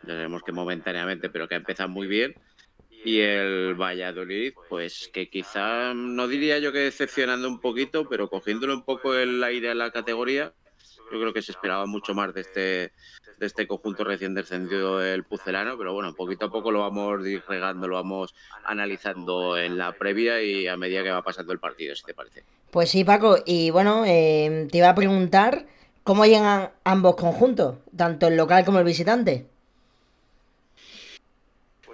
ya sabemos que momentáneamente, pero que ha empezado muy bien. Y el Valladolid, pues que quizá, no diría yo que decepcionando un poquito, pero cogiéndole un poco el aire a la categoría. Yo creo que se esperaba mucho más de este conjunto recién descendido el Pucelano, pero bueno, poquito a poco lo vamos disgregando, lo vamos analizando en la previa y a medida que va pasando el partido, si te parece. Pues sí, Paco, y bueno, te iba a preguntar cómo llegan ambos conjuntos, tanto el local como el visitante.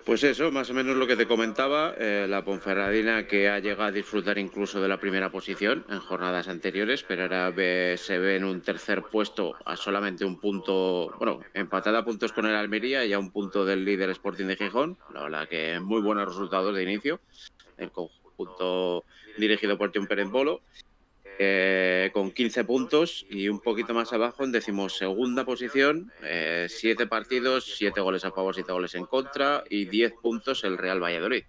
Pues eso, más o menos lo que te comentaba, la Ponferradina que ha llegado a disfrutar incluso de la primera posición en jornadas anteriores, pero ahora se ve en un tercer puesto a solamente un punto, bueno, empatada a puntos con el Almería y a un punto del líder Sporting de Gijón. La verdad que muy buenos resultados de inicio, el conjunto dirigido por John Pérez Bolo, con 15 puntos y un poquito más abajo en decimosegunda posición, 7 partidos, 7 goles a favor, 7 goles en contra y 10 puntos el Real Valladolid.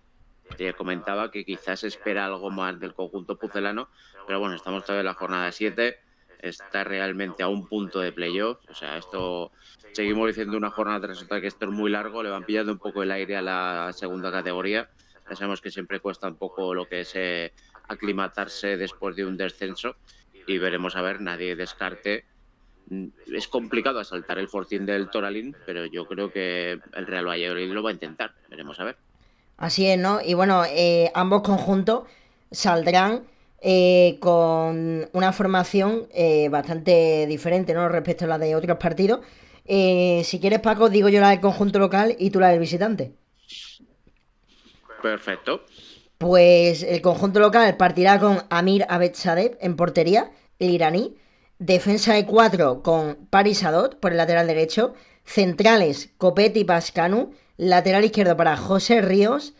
Te comentaba que quizás espera algo más del conjunto pucelano, pero bueno, estamos todavía en la jornada 7, está realmente a un punto de playoff, o sea, esto seguimos diciendo una jornada tras otra que esto es muy largo, le van pillando un poco el aire a la segunda categoría, ya sabemos que siempre cuesta un poco lo que es aclimatarse después de un descenso y veremos a ver, nadie descarte. Es complicado asaltar el fortín del Toralín, pero yo creo que el Real Valladolid lo va a intentar, veremos a ver. Así es, ¿no? Y bueno, ambos conjuntos saldrán con una formación bastante diferente, ¿no? Respecto a la de otros partidos. Si quieres, Paco, digo yo la del conjunto local y tú la del visitante. Perfecto. Pues el conjunto local partirá con Amir Abetsadev en portería, el iraní. Defensa de 4 con Paris Adot por el lateral derecho. Centrales, Copete y Pascanu. Lateral izquierdo para José Ríos.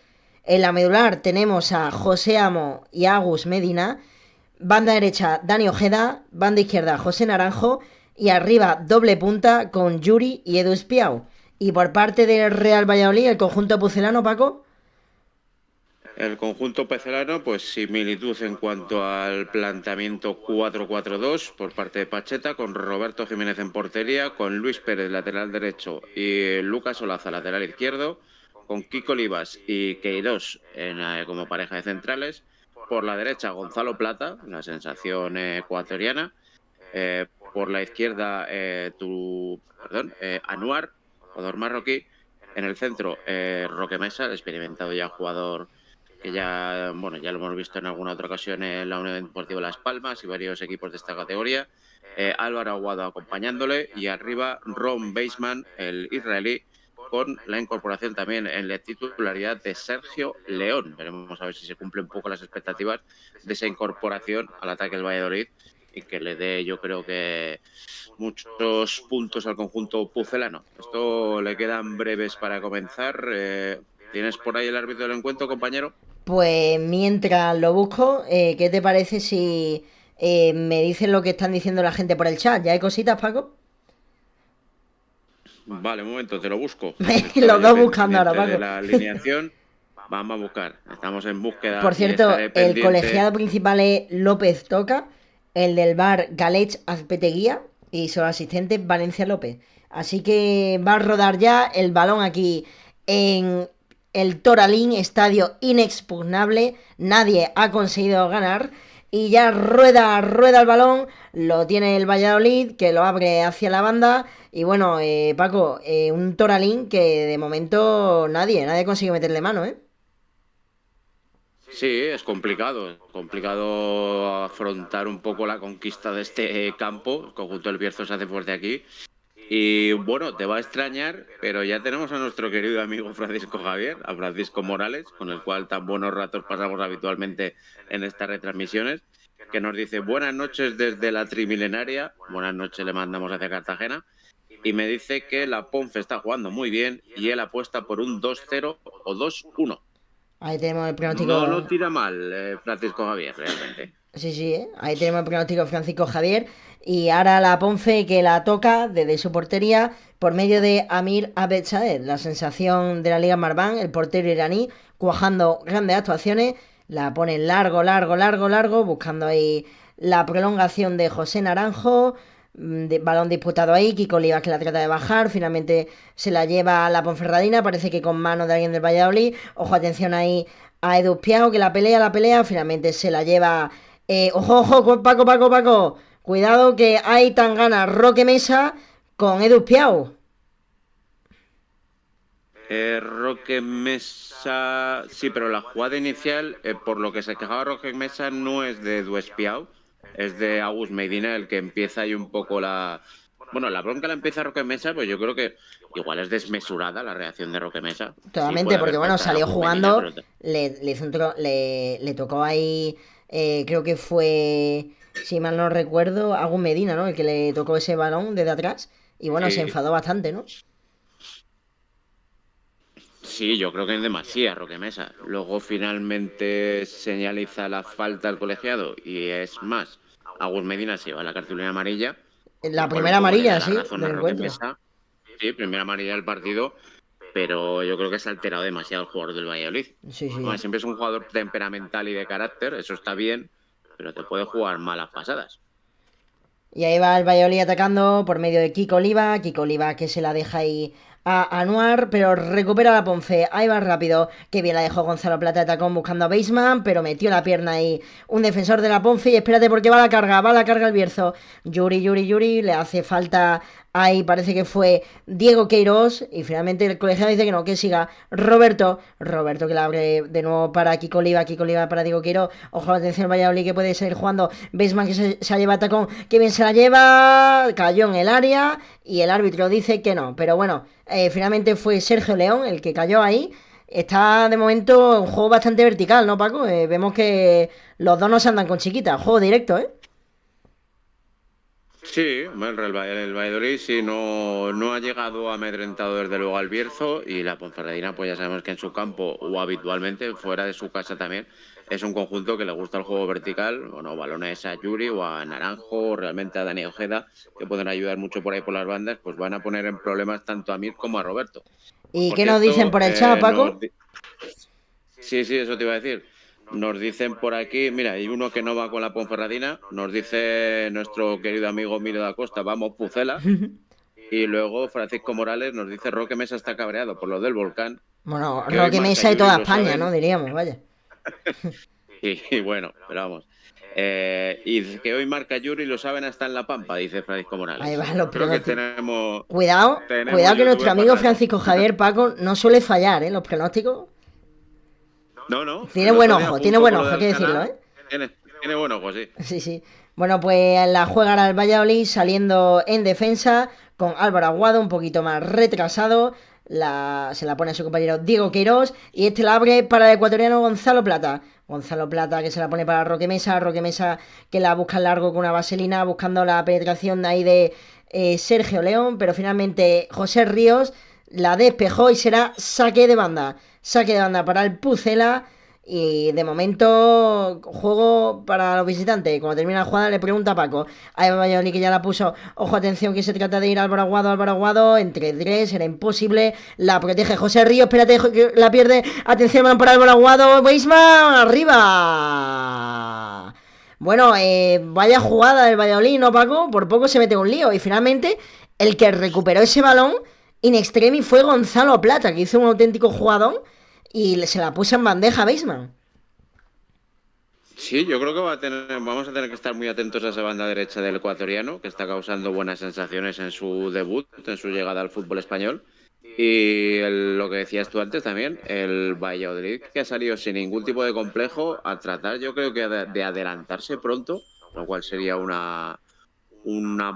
En la medular tenemos a José Amo y Agus Medina. Banda derecha, Dani Ojeda. Banda izquierda, José Naranjo. Y arriba, doble punta con Yuri y Edu Espiau. Y por parte del Real Valladolid, el conjunto pucelano, Paco. El conjunto pecelano, pues similitud en cuanto al planteamiento 4-4-2 por parte de Pacheta, con Roberto Jiménez en portería, con Luis Pérez lateral derecho y Lucas Olaza lateral izquierdo, con Kiko Olivas y Queiroz como pareja de centrales. Por la derecha, Gonzalo Plata, la sensación ecuatoriana. Por la izquierda, Anuar, jugador marroquí. En el centro, Roque Mesa, el experimentado ya jugador que ya, bueno, ya lo hemos visto en alguna otra ocasión en la Unión Deportiva Las Palmas y varios equipos de esta categoría. Álvaro Aguado acompañándole y arriba Ron Baseman, el israelí, con la incorporación también en la titularidad de Sergio León. Veremos a ver si se cumplen un poco las expectativas de esa incorporación al ataque del Valladolid y que le dé, yo creo que, muchos puntos al conjunto pucelano. Esto le quedan breves para comenzar. ¿Tienes por ahí el árbitro del encuentro, compañero? Pues mientras lo busco, ¿qué te parece si me dices lo que están diciendo la gente por el chat? ¿Ya hay cositas, Paco? Vale, un momento, te lo busco. Estaba Los yo dos buscando ahora, pendiente de Paco. la alineación. Vamos a buscar. Estamos en búsqueda Por y cierto, estaré el pendiente. colegiado principal es López Toca, el del bar Galech Azpeteguía y su asistente Valencia López. Así que va a rodar ya el balón aquí en el Toralín, estadio inexpugnable. Nadie ha conseguido ganar. Y ya rueda el balón, lo tiene el Valladolid, que lo abre hacia la banda. Y bueno, Paco, un Toralín que de momento nadie consigue meterle mano, ¿eh? Sí, es complicado afrontar un poco la conquista de este campo. El conjunto del Bierzo se hace fuerte aquí. Y bueno, te va a extrañar, pero ya tenemos a nuestro querido amigo Francisco Javier, a Francisco Morales, con el cual tan buenos ratos pasamos habitualmente en estas retransmisiones, que nos dice buenas noches desde la Trimilenaria, buenas noches le mandamos hacia Cartagena, y me dice que la Ponfe está jugando muy bien y él apuesta por un 2-0 o 2-1. Ahí tenemos el No lo pronóstico. tira mal, Francisco Javier, realmente. Sí, sí, ¿eh? Ahí tenemos el pronóstico Francisco Javier. Y ahora la Ponce que la toca desde su portería por medio de Amir Abedsaed, la sensación de la Liga Marván, el portero iraní, cuajando grandes actuaciones. La pone largo, buscando ahí la prolongación de José Naranjo. balón disputado ahí, Kiko Olivas que la trata de bajar, finalmente se la lleva a la Ponferradina, parece que con mano de alguien del Valladolid. Ojo, atención ahí a Edu Piau, que la pelea, finalmente se la lleva. Ojo, ojo, Paco. Cuidado que hay tan ganas Roque Mesa con Edu Piau. Roque Mesa, sí, pero la jugada inicial, por lo que se quejaba Roque Mesa, no es de Edu Espiau, es de Agus Medina el que empieza ahí un poco la... Bueno, la bronca la empieza Roque Mesa, pues yo creo que igual es desmesurada la reacción de Roque Mesa. Totalmente, Sí, porque bueno, salió jugando, Medina, le tocó ahí, creo que fue, si mal no recuerdo, Agus Medina, ¿no? El que le tocó ese balón desde atrás. Y bueno, se enfadó bastante, ¿no? Sí, yo creo que es demasiado Roque Mesa. Luego finalmente señaliza la falta al colegiado y es más, Agus Medina se lleva la cartulina amarilla. La primera amarilla, sí, del encuentro. Mesa. Sí, primera amarilla del partido, pero yo creo que se ha alterado demasiado el jugador del Valladolid. Sí. Bueno, siempre es un jugador temperamental y de carácter, eso está bien, pero te puede jugar malas pasadas. Y ahí va el Valladolid atacando por medio de Kiko Oliva que se la deja ahí a Anuar, pero recupera la Ponce. Ahí va rápido. Que bien la dejó Gonzalo Plata de tacón buscando a Baseman, pero metió la pierna ahí un defensor de la Ponce. Y espérate porque va la carga el Bierzo. Yuri, le hace falta. Ahí parece que fue Diego Queiroz. Y finalmente el colegiado dice que no, que siga Roberto que la abre de nuevo para Kiko Oliva para Diego Queiroz. Ojo, atención, Valladolid que puede seguir jugando. Baseman que se la lleva a tacón. Que bien se la lleva. Cayó en el área. Y el árbitro dice que no. Pero bueno, finalmente fue Sergio León el que cayó ahí. Está de momento un juego bastante vertical, ¿no, Paco? Vemos que los dos no se andan con chiquitas. Juego directo, ¿eh? Sí, el Valladolid sí no ha llegado amedrentado desde luego al Bierzo, y la Ponferradina pues ya sabemos que en su campo o habitualmente fuera de su casa también es un conjunto que le gusta el juego vertical, bueno, balones a Yuri o a Naranjo o realmente a Dani Ojeda, que pueden ayudar mucho por ahí por las bandas, pues van a poner en problemas tanto a Mir como a Roberto. ¿Y qué nos dicen por el chat, Paco? Sí, eso te iba a decir. Nos dicen por aquí, mira, hay uno que no va con la Ponferradina, nos dice nuestro querido amigo Miro da Costa, vamos, Pucela. Y luego Francisco Morales nos dice Roque Mesa está cabreado por lo del volcán. Bueno, Roque Mesa y toda España, ¿no? Diríamos, vaya. y bueno, pero vamos. Y que hoy marca Yuri lo saben hasta en La Pampa, dice Francisco Morales. Ahí va, los pronósticos. Cuidado que nuestro amigo Francisco Javier Paco no suele fallar, ¿eh? Los pronósticos. No. Tiene buen ojo, hay que decirlo, ¿eh? Tiene buen ojo, sí. Sí. Bueno, pues la juega ahora el Valladolid saliendo en defensa con Álvaro Aguado un poquito más retrasado. Se la pone a su compañero Diego Queiroz y este la abre para el ecuatoriano Gonzalo Plata que se la pone para Roque Mesa que la busca en largo con una vaselina buscando la penetración ahí de Sergio León, pero finalmente José Ríos la despejó y será saque de banda para el Pucela. Y de momento, juego para los visitantes. Cuando termina la jugada, le pregunta a Paco. Ahí va Valladolid que ya la puso. Ojo, atención, que se trata de ir Álvaro Aguado. Entre tres, era imposible. La protege José Ríos. Espérate, que la pierde. Atención, man para Álvaro Aguado. Weisman, arriba. Bueno, vaya jugada del Valladolid, ¿no, Paco? Por poco se mete un lío. Y finalmente, el que recuperó ese balón in extremis fue Gonzalo Plata, que hizo un auténtico jugador. Y se la puso en bandeja a Baseman. Sí, yo creo que vamos a tener que estar muy atentos a esa banda derecha del ecuatoriano, que está causando buenas sensaciones en su debut, en su llegada al fútbol español. Y lo que decías tú antes también, el Valladolid, que ha salido sin ningún tipo de complejo a tratar, yo creo que de adelantarse pronto, lo cual sería una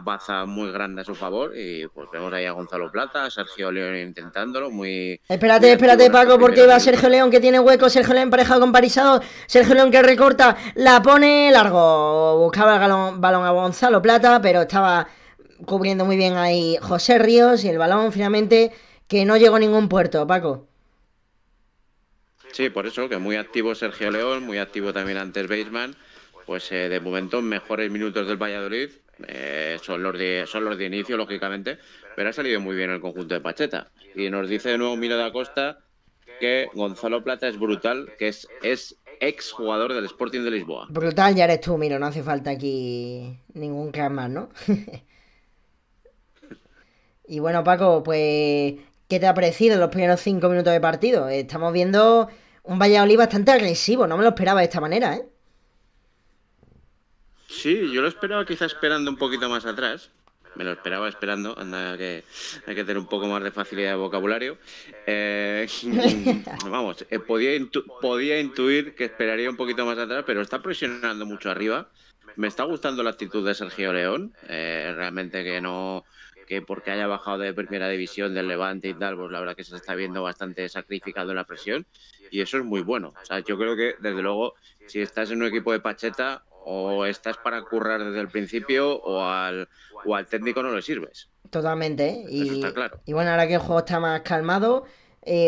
baza muy grande a su favor. Y pues vemos ahí a Gonzalo Plata, a Sergio León intentándolo, muy... Espérate, Paco, porque va Sergio León que tiene hueco, Sergio León emparejado con Parisado, Sergio León que recorta, la pone largo, buscaba el balón a Gonzalo Plata, pero estaba cubriendo muy bien ahí José Ríos, y el balón finalmente que no llegó a ningún puerto, Paco. Sí, por eso, que muy activo Sergio León, muy activo también antes Baseman, pues de momento mejores minutos del Valladolid. Son los de inicio, lógicamente, pero ha salido muy bien el conjunto de Pacheta. Y nos dice de nuevo Miro da Costa que Gonzalo Plata es brutal, que es ex jugador del Sporting de Lisboa. Brutal ya eres tú, Miro, no hace falta aquí ningún crack más, ¿no? Y bueno, Paco, pues, ¿qué te ha parecido los primeros 5 minutos de partido? Estamos viendo un Valladolid bastante agresivo, no me lo esperaba de esta manera, ¿eh? Sí, yo lo esperaba quizá esperando un poquito más atrás. Me lo esperaba esperando, anda que hay que tener un poco más de facilidad de vocabulario. Eh, vamos, podía intuir que esperaría un poquito más atrás, pero está presionando mucho arriba. Me está gustando la actitud de Sergio León. Realmente que no, que porque haya bajado de primera división del Levante y tal, pues la verdad que se está viendo bastante sacrificado en la presión y eso es muy bueno. O sea, yo creo que desde luego si estás en un equipo de Pacheta o estás para currar desde el principio o al técnico no le sirves. Totalmente, ¿eh? Eso está Y, claro. y bueno, ahora que el juego está más calmado,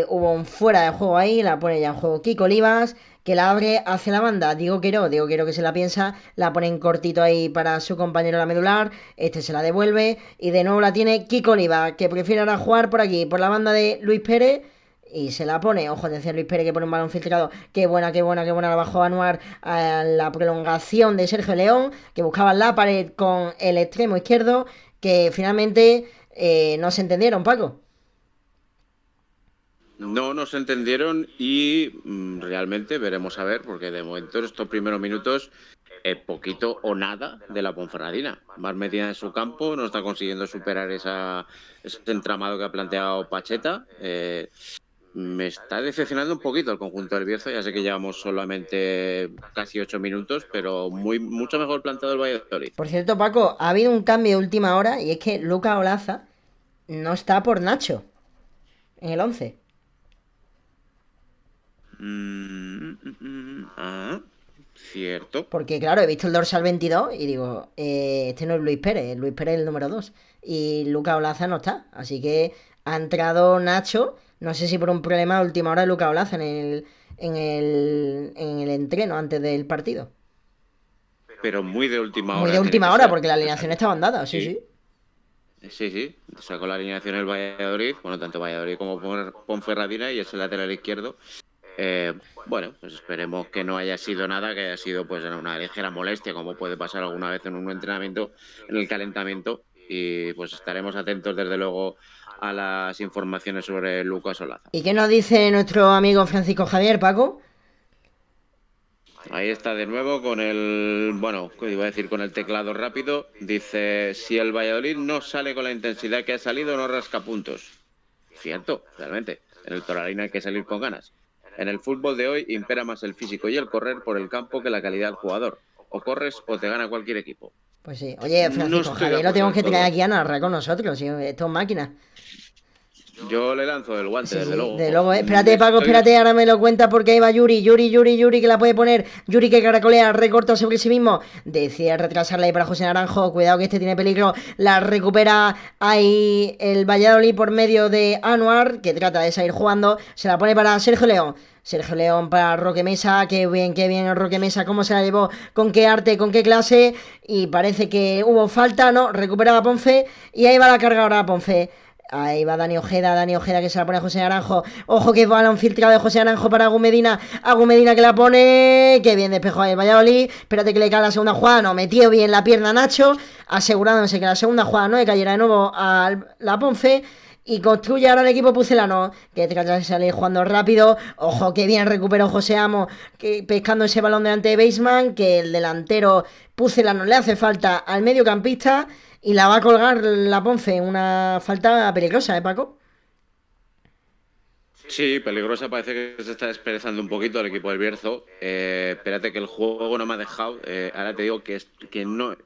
hubo un fuera de juego ahí, la pone ya en juego Kiko Olivas, que la abre hacia la banda. Digo quiero que se la piensa, la pone en cortito ahí para su compañero la medular, este se la devuelve y de nuevo la tiene Kiko Olivas, que prefiere ahora jugar por aquí, por la banda de Luis Pérez. Y se la pone, ojo, atención Luis Pérez que pone un balón filtrado. Qué buena, qué buena, qué buena. La bajó Anuar a la prolongación de Sergio León, que buscaba la pared con el extremo izquierdo, que finalmente no se entendieron, Paco. No nos entendieron y realmente veremos a ver, porque de momento en estos primeros minutos poquito o nada de la Ponferradina. Más metida en su campo, no está consiguiendo superar ese entramado que ha planteado Pacheta. Me está decepcionando un poquito el conjunto del Bierzo. Ya sé que llevamos solamente casi 8 minutos, pero mucho mejor planteado el Valladolid. Por cierto, Paco, ha habido un cambio de última hora y es que Luca Olaza no está por Nacho en el 11. Cierto. Porque claro, he visto el dorsal 22 y digo, este no es Luis Pérez es el número 2. Y Luca Olaza no está. Así que ha entrado Nacho, no sé si por un problema de última hora de Luca Olaza en el entreno antes del partido. Pero muy de última Muy hora de tiene última que hora, ser. porque la alineación estaba andada, sí, Sí, sí. sí. Sacó la alineación el Valladolid, bueno, tanto Valladolid como Ponferradina y es el lateral izquierdo. Bueno, pues esperemos que no haya sido nada, que haya sido pues una ligera molestia, como puede pasar alguna vez en un entrenamiento, en el calentamiento. Y pues estaremos atentos desde luego a las informaciones sobre Lucas Olaza. ¿Y qué nos dice nuestro amigo Francisco Javier, Paco? Ahí está de nuevo con iba a decir con el teclado rápido. Dice, si el Valladolid no sale con la intensidad que ha salido, no rasca puntos. Cierto, realmente. En el Toralín hay que salir con ganas. En el fútbol de hoy impera más el físico y el correr por el campo que la calidad del jugador. O corres o te gana cualquier equipo. Pues sí. Oye, No Francisco estoy de Javier lo acuerdo tenemos del que traer todo. aquí a narrar con nosotros, ¿sí? Esto es máquina. Yo le lanzo el guante, Sí, desde sí, de luego. luego. Espérate, Paco, espérate, ahora me lo cuenta porque ahí va Yuri, que la puede poner. Yuri que caracolea, recorta sobre sí mismo. Decide retrasarla ahí para José Naranjo. Cuidado que este tiene peligro. La recupera ahí el Valladolid por medio de Anuar, que trata de salir jugando. Se la pone para Sergio León. Sergio León para Roque Mesa, qué bien Roque Mesa, cómo se la llevó, con qué arte, con qué clase, y parece que hubo falta, ¿no? Recuperaba Ponce, y ahí va la carga ahora Ponce. Ahí va Dani Ojeda que se la pone a José Naranjo. Ojo que balón filtrado de José Naranjo para Agumedina que la pone. Qué bien despejó ahí el Valladolid. Espérate que le cae la segunda jugada. No, metió bien la pierna Nacho, asegurándose que la segunda jugada no le cayera de nuevo a la Ponce. Y construye ahora el equipo pucelano, que trata de salir jugando rápido. Ojo, que bien recuperó José Amo, que pescando ese balón delante de Baseman, que el delantero pucelano le hace falta al mediocampista. Y la va a colgar la Ponce. Una falta peligrosa, ¿eh, Paco? Sí, peligrosa, parece que se está desperezando un poquito el equipo del Bierzo. Espérate que el juego no me ha dejado. Ahora te digo que no.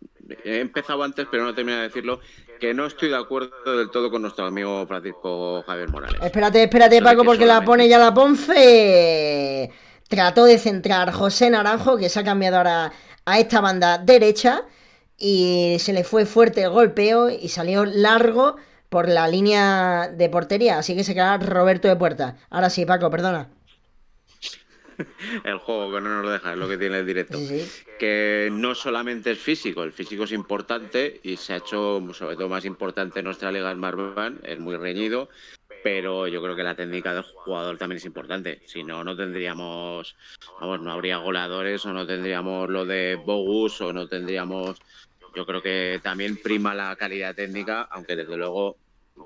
He empezado antes, pero no he terminado de decirlo. Que no estoy de acuerdo del todo con nuestro amigo Francisco Javier Morales. Espérate, Paco, porque la pone ya la Ponce. Trató de centrar José Naranjo, que se ha cambiado ahora a esta banda derecha. Y se le fue fuerte el golpeo y salió largo por la línea de portería. Así que se queda Roberto de Puerta. Ahora sí, Paco, perdona. El juego que no nos lo deja, es lo que tiene el directo. Sí. Que no solamente es físico, el físico es importante y se ha hecho sobre todo más importante en nuestra liga en Marban, es muy reñido, pero yo creo que la técnica del jugador también es importante. Si no, no tendríamos, no habría goleadores o no tendríamos lo de Bogus o no tendríamos. Yo creo que también prima la calidad técnica, aunque desde luego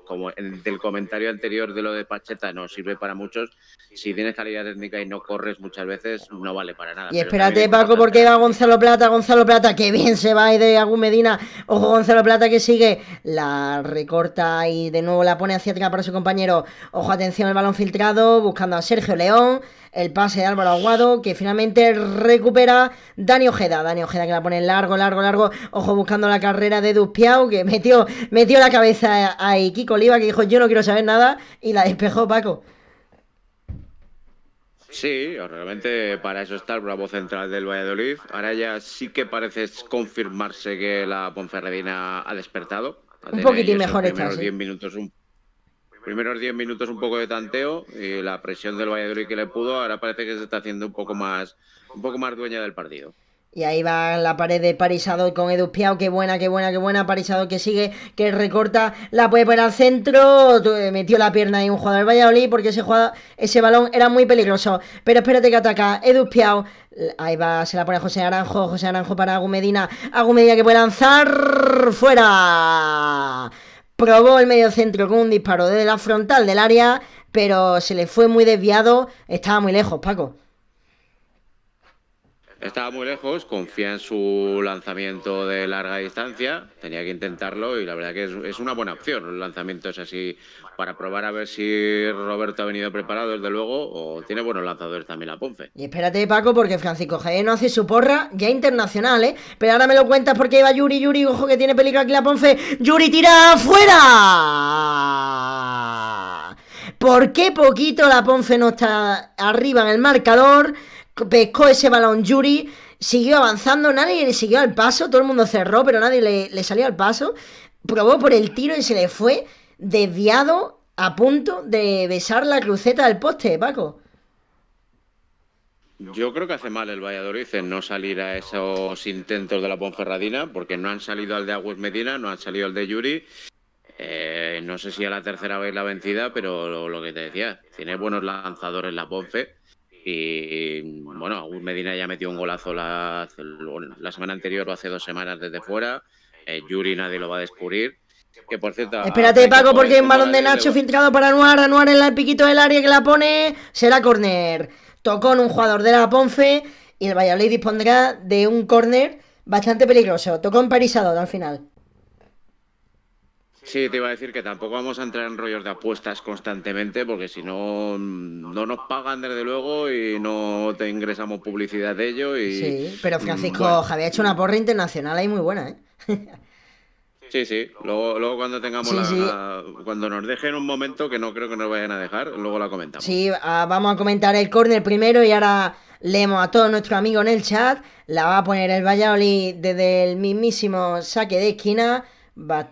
como del comentario anterior de lo de Pacheta no sirve para muchos, si tienes calidad técnica y no corres muchas veces, no vale para nada. Y espérate, Paco, porque va Gonzalo Plata, que bien se va ahí de Agus Medina. Ojo, Gonzalo Plata que sigue, la recorta y de nuevo la pone hacia atrás para su compañero. Ojo, atención, el balón filtrado, buscando a Sergio León. El pase de Álvaro Aguado, que finalmente recupera Dani Ojeda. Dani Ojeda que la pone largo. Ojo, buscando la carrera de Duspiau, que metió la cabeza a Kiko Oliva, que dijo yo no quiero saber nada, y la despejó Paco. Sí, realmente para eso está el bravo central del Valladolid. Ahora ya sí que parece confirmarse que la Ponferradina ha despertado. Un poquitín mejor está, Primeros 10 minutos un poco de tanteo y la presión del Valladolid que le pudo, ahora parece que se está haciendo un poco más dueña del partido. Y ahí va la pared de Parisado con Edu Piau, qué buena, Parisado que sigue, que recorta, la puede poner al centro, metió la pierna ahí un jugador del Valladolid porque ese balón era muy peligroso. Pero espérate que ataca Edu Piau, ahí va, se la pone José Naranjo para Agus Medina que puede lanzar, fuera. Probó el medio centro con un disparo desde la frontal del área, pero se le fue muy desviado, estaba muy lejos, Paco. Estaba muy lejos, confía en su lanzamiento de larga distancia, tenía que intentarlo y la verdad que es una buena opción. El lanzamiento es así para probar a ver si Roberto ha venido preparado, desde luego, o tiene buenos lanzadores también la Ponfe. Y espérate, Paco, porque Francisco Javier no hace su porra ya internacional, ¿eh? Pero ahora me lo cuentas porque iba Yuri, ojo que tiene peligro aquí la Ponfe. ¡Yuri tira fuera! ¿Por qué poquito la Ponfe no está arriba en el marcador? Pescó ese balón Yuri, siguió avanzando, nadie le siguió al paso, todo el mundo cerró, pero nadie le salió al paso. Probó por el tiro y se le fue desviado a punto de besar la cruceta del poste, Paco. Yo creo que hace mal el Valladolid en no salir a esos intentos de la Ponferradina, porque no han salido al de Agus Medina, no han salido al de Yuri. No sé si a la tercera vez la vencida, pero lo que te decía, tiene buenos lanzadores la Ponfe. Y bueno, Agus Medina ya metió un golazo la semana anterior o hace 2 semanas desde fuera. Yuri nadie lo va a descubrir. Que por cierto. Espérate, Paco, porque hay un balón de Nacho filtrado para Anuar en el piquito del área que la pone. Será córner. Tocó en un jugador de la Ponfe y el Valladolid dispondrá de un córner bastante peligroso. Tocó en Parisado al final. Sí, te iba a decir que tampoco vamos a entrar en rollos de apuestas constantemente porque si no, no nos pagan desde luego y no te ingresamos publicidad de ello. Sí, pero Francisco Javier ha hecho una porra internacional ahí muy buena, ¿eh? Sí. Luego cuando tengamos cuando nos dejen un momento, que no creo que nos vayan a dejar, luego la comentamos. Sí, vamos a comentar el córner primero y ahora leemos a todos nuestros amigos en el chat. La va a poner el Valladolid desde el mismísimo saque de esquina.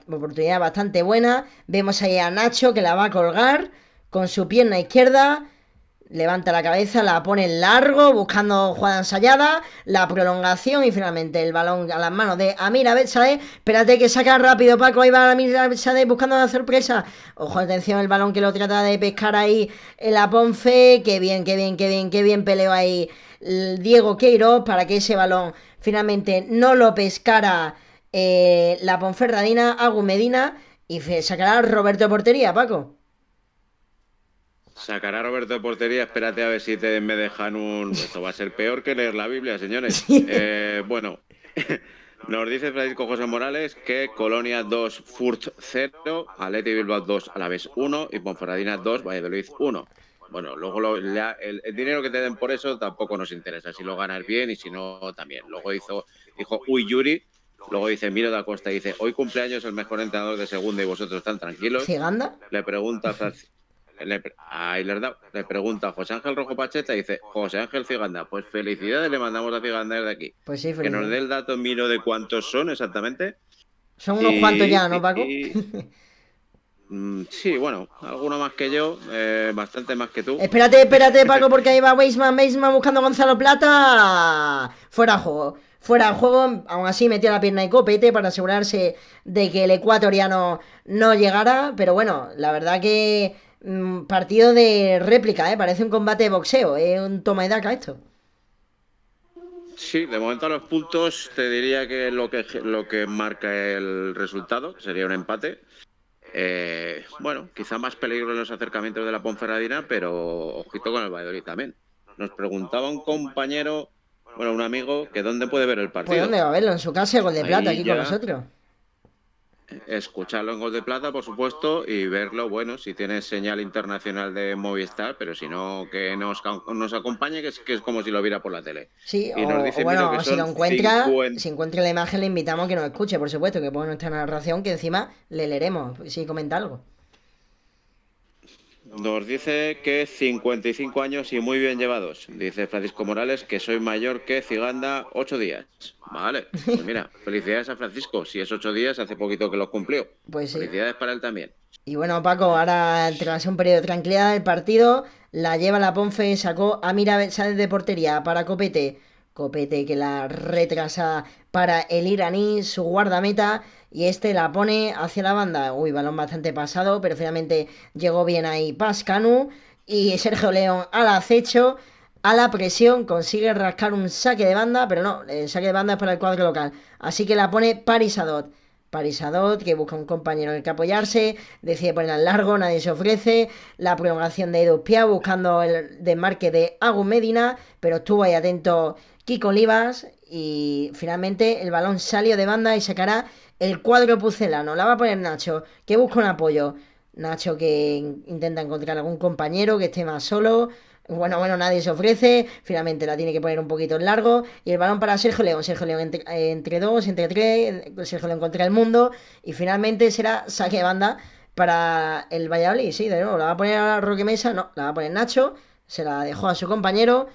Oportunidad bastante buena. Vemos ahí a Nacho que la va a colgar con su pierna izquierda. Levanta la cabeza, la pone en largo, buscando jugada ensayada, la prolongación y finalmente el balón a las manos de Amir Abed-Sadeh. Espérate que saca rápido Paco, ahí va Amir Abed-Sadeh buscando la sorpresa. Ojo, atención, el balón que lo trata de pescar ahí en la Ponfe. Qué bien peleó ahí Diego Queiroz para que ese balón finalmente no lo pescara la Ponferradina, Agus Medina, y sacará Roberto de portería, Paco. Sacará Roberto de portería, espérate a ver si me dejan Esto va a ser peor que leer la Biblia, señores. Bueno, nos dice Francisco José Morales que Colonia 2, Furt 0, Athletic Bilbao 2, Alavés 1 y Ponferradina 2, Valladolid 1. Bueno, luego el dinero que te den por eso tampoco nos interesa, si lo ganas bien y si no también. Luego dijo, uy, Yuri. Luego dice Miro da Costa, dice, hoy cumpleaños el mejor entrenador de segunda y vosotros están tranquilos. ¿Ciganda? Le pregunta le pregunta a José Ángel Rojo Pacheta y dice, José Ángel Ciganda, pues felicidades, le mandamos a Ciganda desde aquí. Pues sí, que nos dé el dato Miro de cuántos son exactamente. Son unos cuantos ya, ¿no, Paco? Sí, bueno, alguno más que yo, bastante más que tú. Espérate, Paco, porque ahí va Weisman buscando a Gonzalo Plata. Fuera de juego, aún así metió la pierna y copete para asegurarse de que el ecuatoriano no llegara, pero bueno, la verdad que partido de réplica, parece un combate de boxeo, un toma y daca esto. Sí, de momento a los puntos te diría que lo que marca el resultado sería un empate. Bueno, quizá más peligro en los acercamientos de la Ponferradina, pero ojito con el Valladolid también. Nos preguntaba un compañero, bueno, un amigo, que dónde puede ver el Pues partido. ¿dónde va a verlo? En su casa, Gol de Plata, Ahí aquí con ya nosotros. escucharlo en Gol de Plata, por supuesto, y verlo, bueno, si tiene señal internacional de Movistar, pero si no, que nos acompañe, que es como si lo viera por la tele. Sí, Y nos o dice, mira, que bueno, si lo son encuentra, 50. si encuentra la imagen, le invitamos a que nos escuche, por supuesto, que ponga nuestra narración, que encima le leeremos, si comenta algo. Nos dice que 55 años y muy bien llevados. Dice Francisco Morales que soy mayor que Ciganda 8 días. Vale, pues mira, felicidades a Francisco. Si es 8 días, hace poquito que los cumplió. Pues sí. Felicidades para él también. Y bueno, Paco, ahora tras un periodo de tranquilidad del partido, la lleva la Ponfe, sacó a Mira Sáenz de portería para Copete. Copete que la retrasa para el iraní, su guardameta, y este la pone hacia la banda. Uy, balón bastante pasado, pero finalmente llegó bien ahí Pascanu. Y Sergio León al acecho, a la presión, consigue rascar un saque de banda, pero no, el saque de banda es para el cuadro local. Así que la pone Parisadot. Parisadot, que busca un compañero en el que apoyarse, decide poner al largo, nadie se ofrece, la prolongación de Edu Piau buscando el desmarque de Agus Medina, pero estuvo ahí atento Kiko Olivas y finalmente el balón salió de banda y sacará el cuadro pucelano. La va a poner Nacho, que busca un apoyo. Nacho que intenta encontrar algún compañero que esté más solo. Bueno, nadie se ofrece. Finalmente la tiene que poner un poquito en largo. Y el balón para Sergio León. Sergio León entre dos, entre tres. Sergio León contra el mundo. Y finalmente será saque de banda para el Valladolid. Sí, de nuevo, la va a poner a Roque Mesa. No, la va a poner Nacho. Se la dejó a su compañero.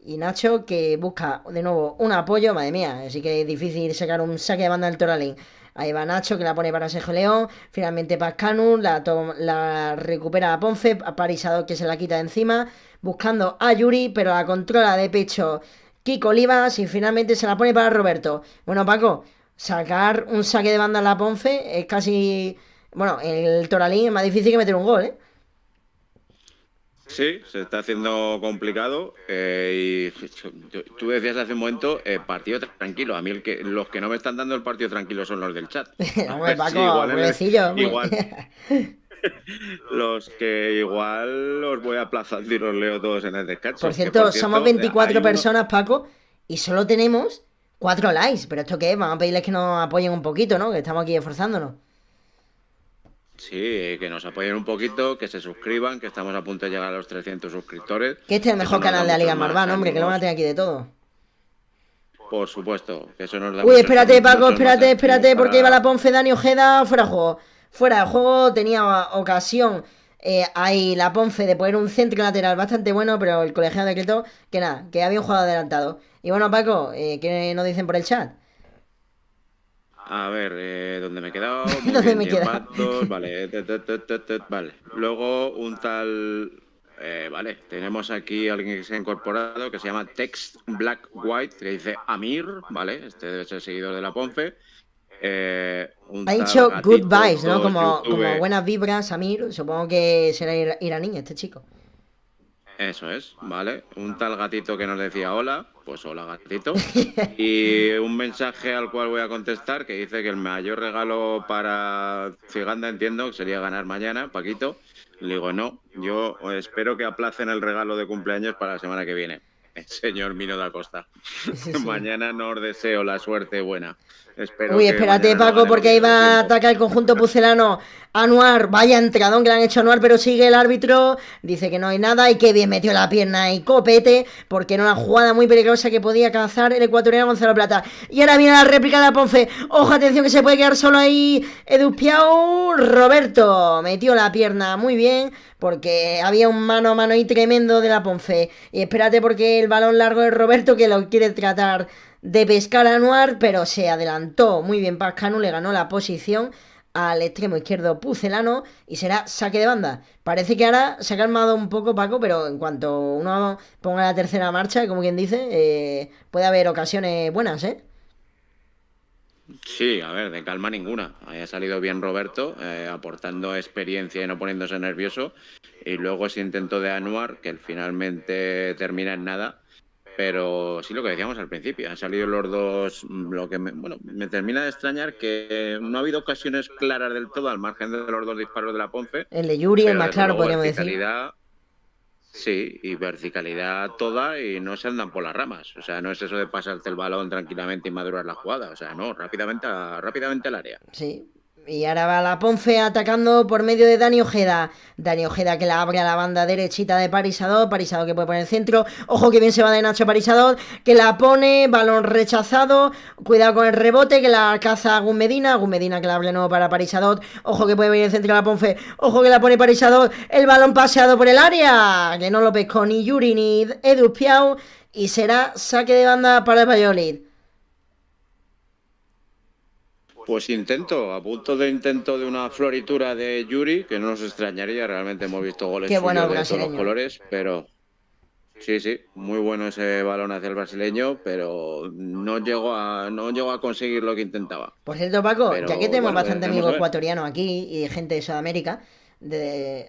Y Nacho que busca de nuevo un apoyo. Madre mía, así que es difícil sacar un saque de banda del Toralín. Ahí va Nacho que la pone para Sergio León. Finalmente Pascanu la recupera a Ponce. A Parisado que se la quita de encima. Buscando a Yuri, pero la controla de pecho Kiko Olivas. Y finalmente se la pone para Roberto. Bueno, Paco, sacar un saque de banda en la Ponce es casi. Bueno, el Toralín es más difícil que meter un gol, ¿eh? Sí, se está haciendo complicado y tú decías hace un momento partido tranquilo. A mí los que no me están dando el partido tranquilo son los del chat. A Hombre, ver si Paco, pobrecillo. igual los que igual los voy aplazando y los leo todos en el descanso. Por cierto, somos Hay 24 uno. personas, Paco, y solo tenemos 4 likes. ¿Pero esto qué es? Vamos a pedirles que nos apoyen un poquito, ¿no? Que estamos aquí esforzándonos. Sí, que nos apoyen un poquito, que se suscriban, que estamos a punto de llegar a los 300 suscriptores. Que este es el Eso mejor nos da canal de la Liga muchos más Marván, hombre, que lo van a ánimos. tener aquí de todo. Por supuesto, que eso nos da Uy, espérate, Paco, muchos más ánimos espérate, porque iba la para. Ponce, Dani Ojeda, fuera de juego. Fuera de juego, tenía ocasión ahí la Ponce de poner un centro lateral bastante bueno, pero el colegiado decretó que nada, que había un jugador adelantado. Y bueno, Paco, ¿qué nos dicen por el chat? A ver, ¿dónde me he quedado? Muy ¿Dónde bien, me 10 queda? vatos, vale. Vale. Luego un tal. Vale, tenemos aquí a alguien que se ha incorporado que se llama Text Black White, que dice Amir, ¿vale? Este debe ser seguidor de la Ponfe. Un Ha tal dicho good gatito vibes, ¿no? Como 2 YouTube. buenas vibras, Samir. Supongo que será iraní este chico. Eso es, ¿vale? Un tal gatito que nos decía hola, pues hola gatito. Y un mensaje al cual voy a contestar que dice que el mayor regalo para Ciganda, entiendo, que sería ganar mañana, Paquito. Le digo, no, yo espero que aplacen el regalo de cumpleaños para la semana que viene. Señor Mino da Costa. Sí, sí. Mañana no os deseo la suerte buena. Espero Uy, que espérate, mañana no Paco, ganemos porque bien ahí el va a tiempo. atacar el conjunto pucelano. Anuar, vaya entradón que le han hecho a Anuar, pero sigue el árbitro. Dice que no hay nada y que bien metió la pierna y Copete, porque era una jugada muy peligrosa que podía cazar el ecuatoriano Gonzalo Plata. Y ahora viene la réplica de la Ponce. Ojo, atención que se puede quedar solo ahí Edu Piau. Roberto metió la pierna muy bien, porque había un mano a mano ahí tremendo de la Ponce. Y espérate porque el balón largo de Roberto que lo quiere tratar de pescar a Anuar, pero se adelantó muy bien Pascanu, le ganó la posición al extremo izquierdo pucelano y será saque de banda. Parece que ahora se ha calmado un poco Paco, pero en cuanto uno ponga la tercera marcha, como quien dice, puede haber ocasiones buenas, ¿eh? Sí, a ver, de calma ninguna. Ahí ha salido bien Roberto, aportando experiencia y no poniéndose nervioso. Y luego ese intento de Anuar, que finalmente termina en nada. Pero sí, lo que decíamos al principio, han salido los dos. Lo que me termina de extrañar que no ha habido ocasiones claras del todo, al margen de los dos disparos de la Ponce, El de Yuri, el pero más desde claro, luego podríamos decir. verticalidad, sí, y verticalidad toda, y no se andan por las ramas. O sea, no es eso de pasarte el balón tranquilamente y madurar la jugada. O sea, no, rápidamente al área. Sí. Y ahora va la Ponce atacando por medio de Dani Ojeda. Dani Ojeda que la abre a la banda derechita de Parisador. Parisador que puede poner el centro. Ojo que bien se va de Nacho Parisador. Que la pone. Balón rechazado. Cuidado con el rebote. Que la caza Gun Medina. Gun Medina que la abre nuevo para Parisador. Ojo que puede venir el centro de la Ponce. Ojo que la pone Parisador. El balón paseado por el área. Que no lo pescó ni Yuri ni Edu Piau. Y será saque de banda para el Valladolid. Pues a punto de intento de una floritura de Yuri, que no nos extrañaría, realmente hemos visto goles Qué bueno suyos de brasileño. todos los colores, pero sí, muy bueno ese balón hacia el brasileño, pero no llegó a conseguir lo que intentaba. Por cierto, Paco, Pero ya que tenemos bueno, bastante veremos amigos a ver. ecuatorianos aquí y gente de Sudamérica,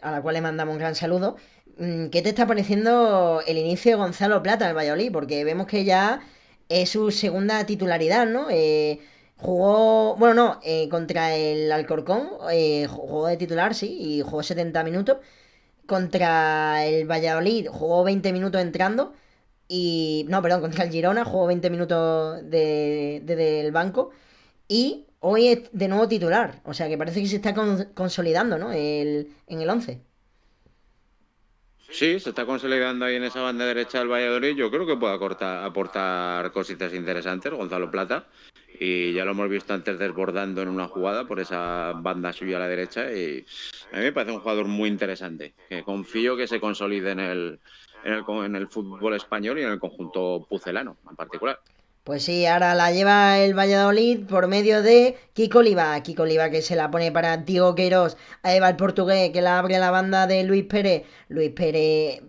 a la cual le mandamos un gran saludo, ¿qué te está pareciendo el inicio de Gonzalo Plata en el Valladolid? Porque vemos que ya es su segunda titularidad, ¿no? Jugó, bueno, no, contra el Alcorcón, jugó de titular, sí, y jugó 70 minutos. Contra el Valladolid jugó 20 minutos entrando. Y, no, perdón, contra el Girona jugó 20 minutos del banco. Y hoy es de nuevo titular. O sea que parece que se está consolidando, ¿no? En el 11. Sí, se está consolidando ahí en esa banda derecha del Valladolid. Yo creo que puede aportar cositas interesantes, Gonzalo Plata. Y ya lo hemos visto antes desbordando en una jugada por esa banda suya a la derecha. Y a mí me parece un jugador muy interesante. Que confío que se consolide en el fútbol español y en el conjunto pucelano en particular. Pues sí, ahora la lleva el Valladolid por medio de Kiko Oliva. Kiko Oliva que se la pone para Diego Queiroz. Ahí va el portugués que la abre a la banda de Luis Pérez. Luis Pérez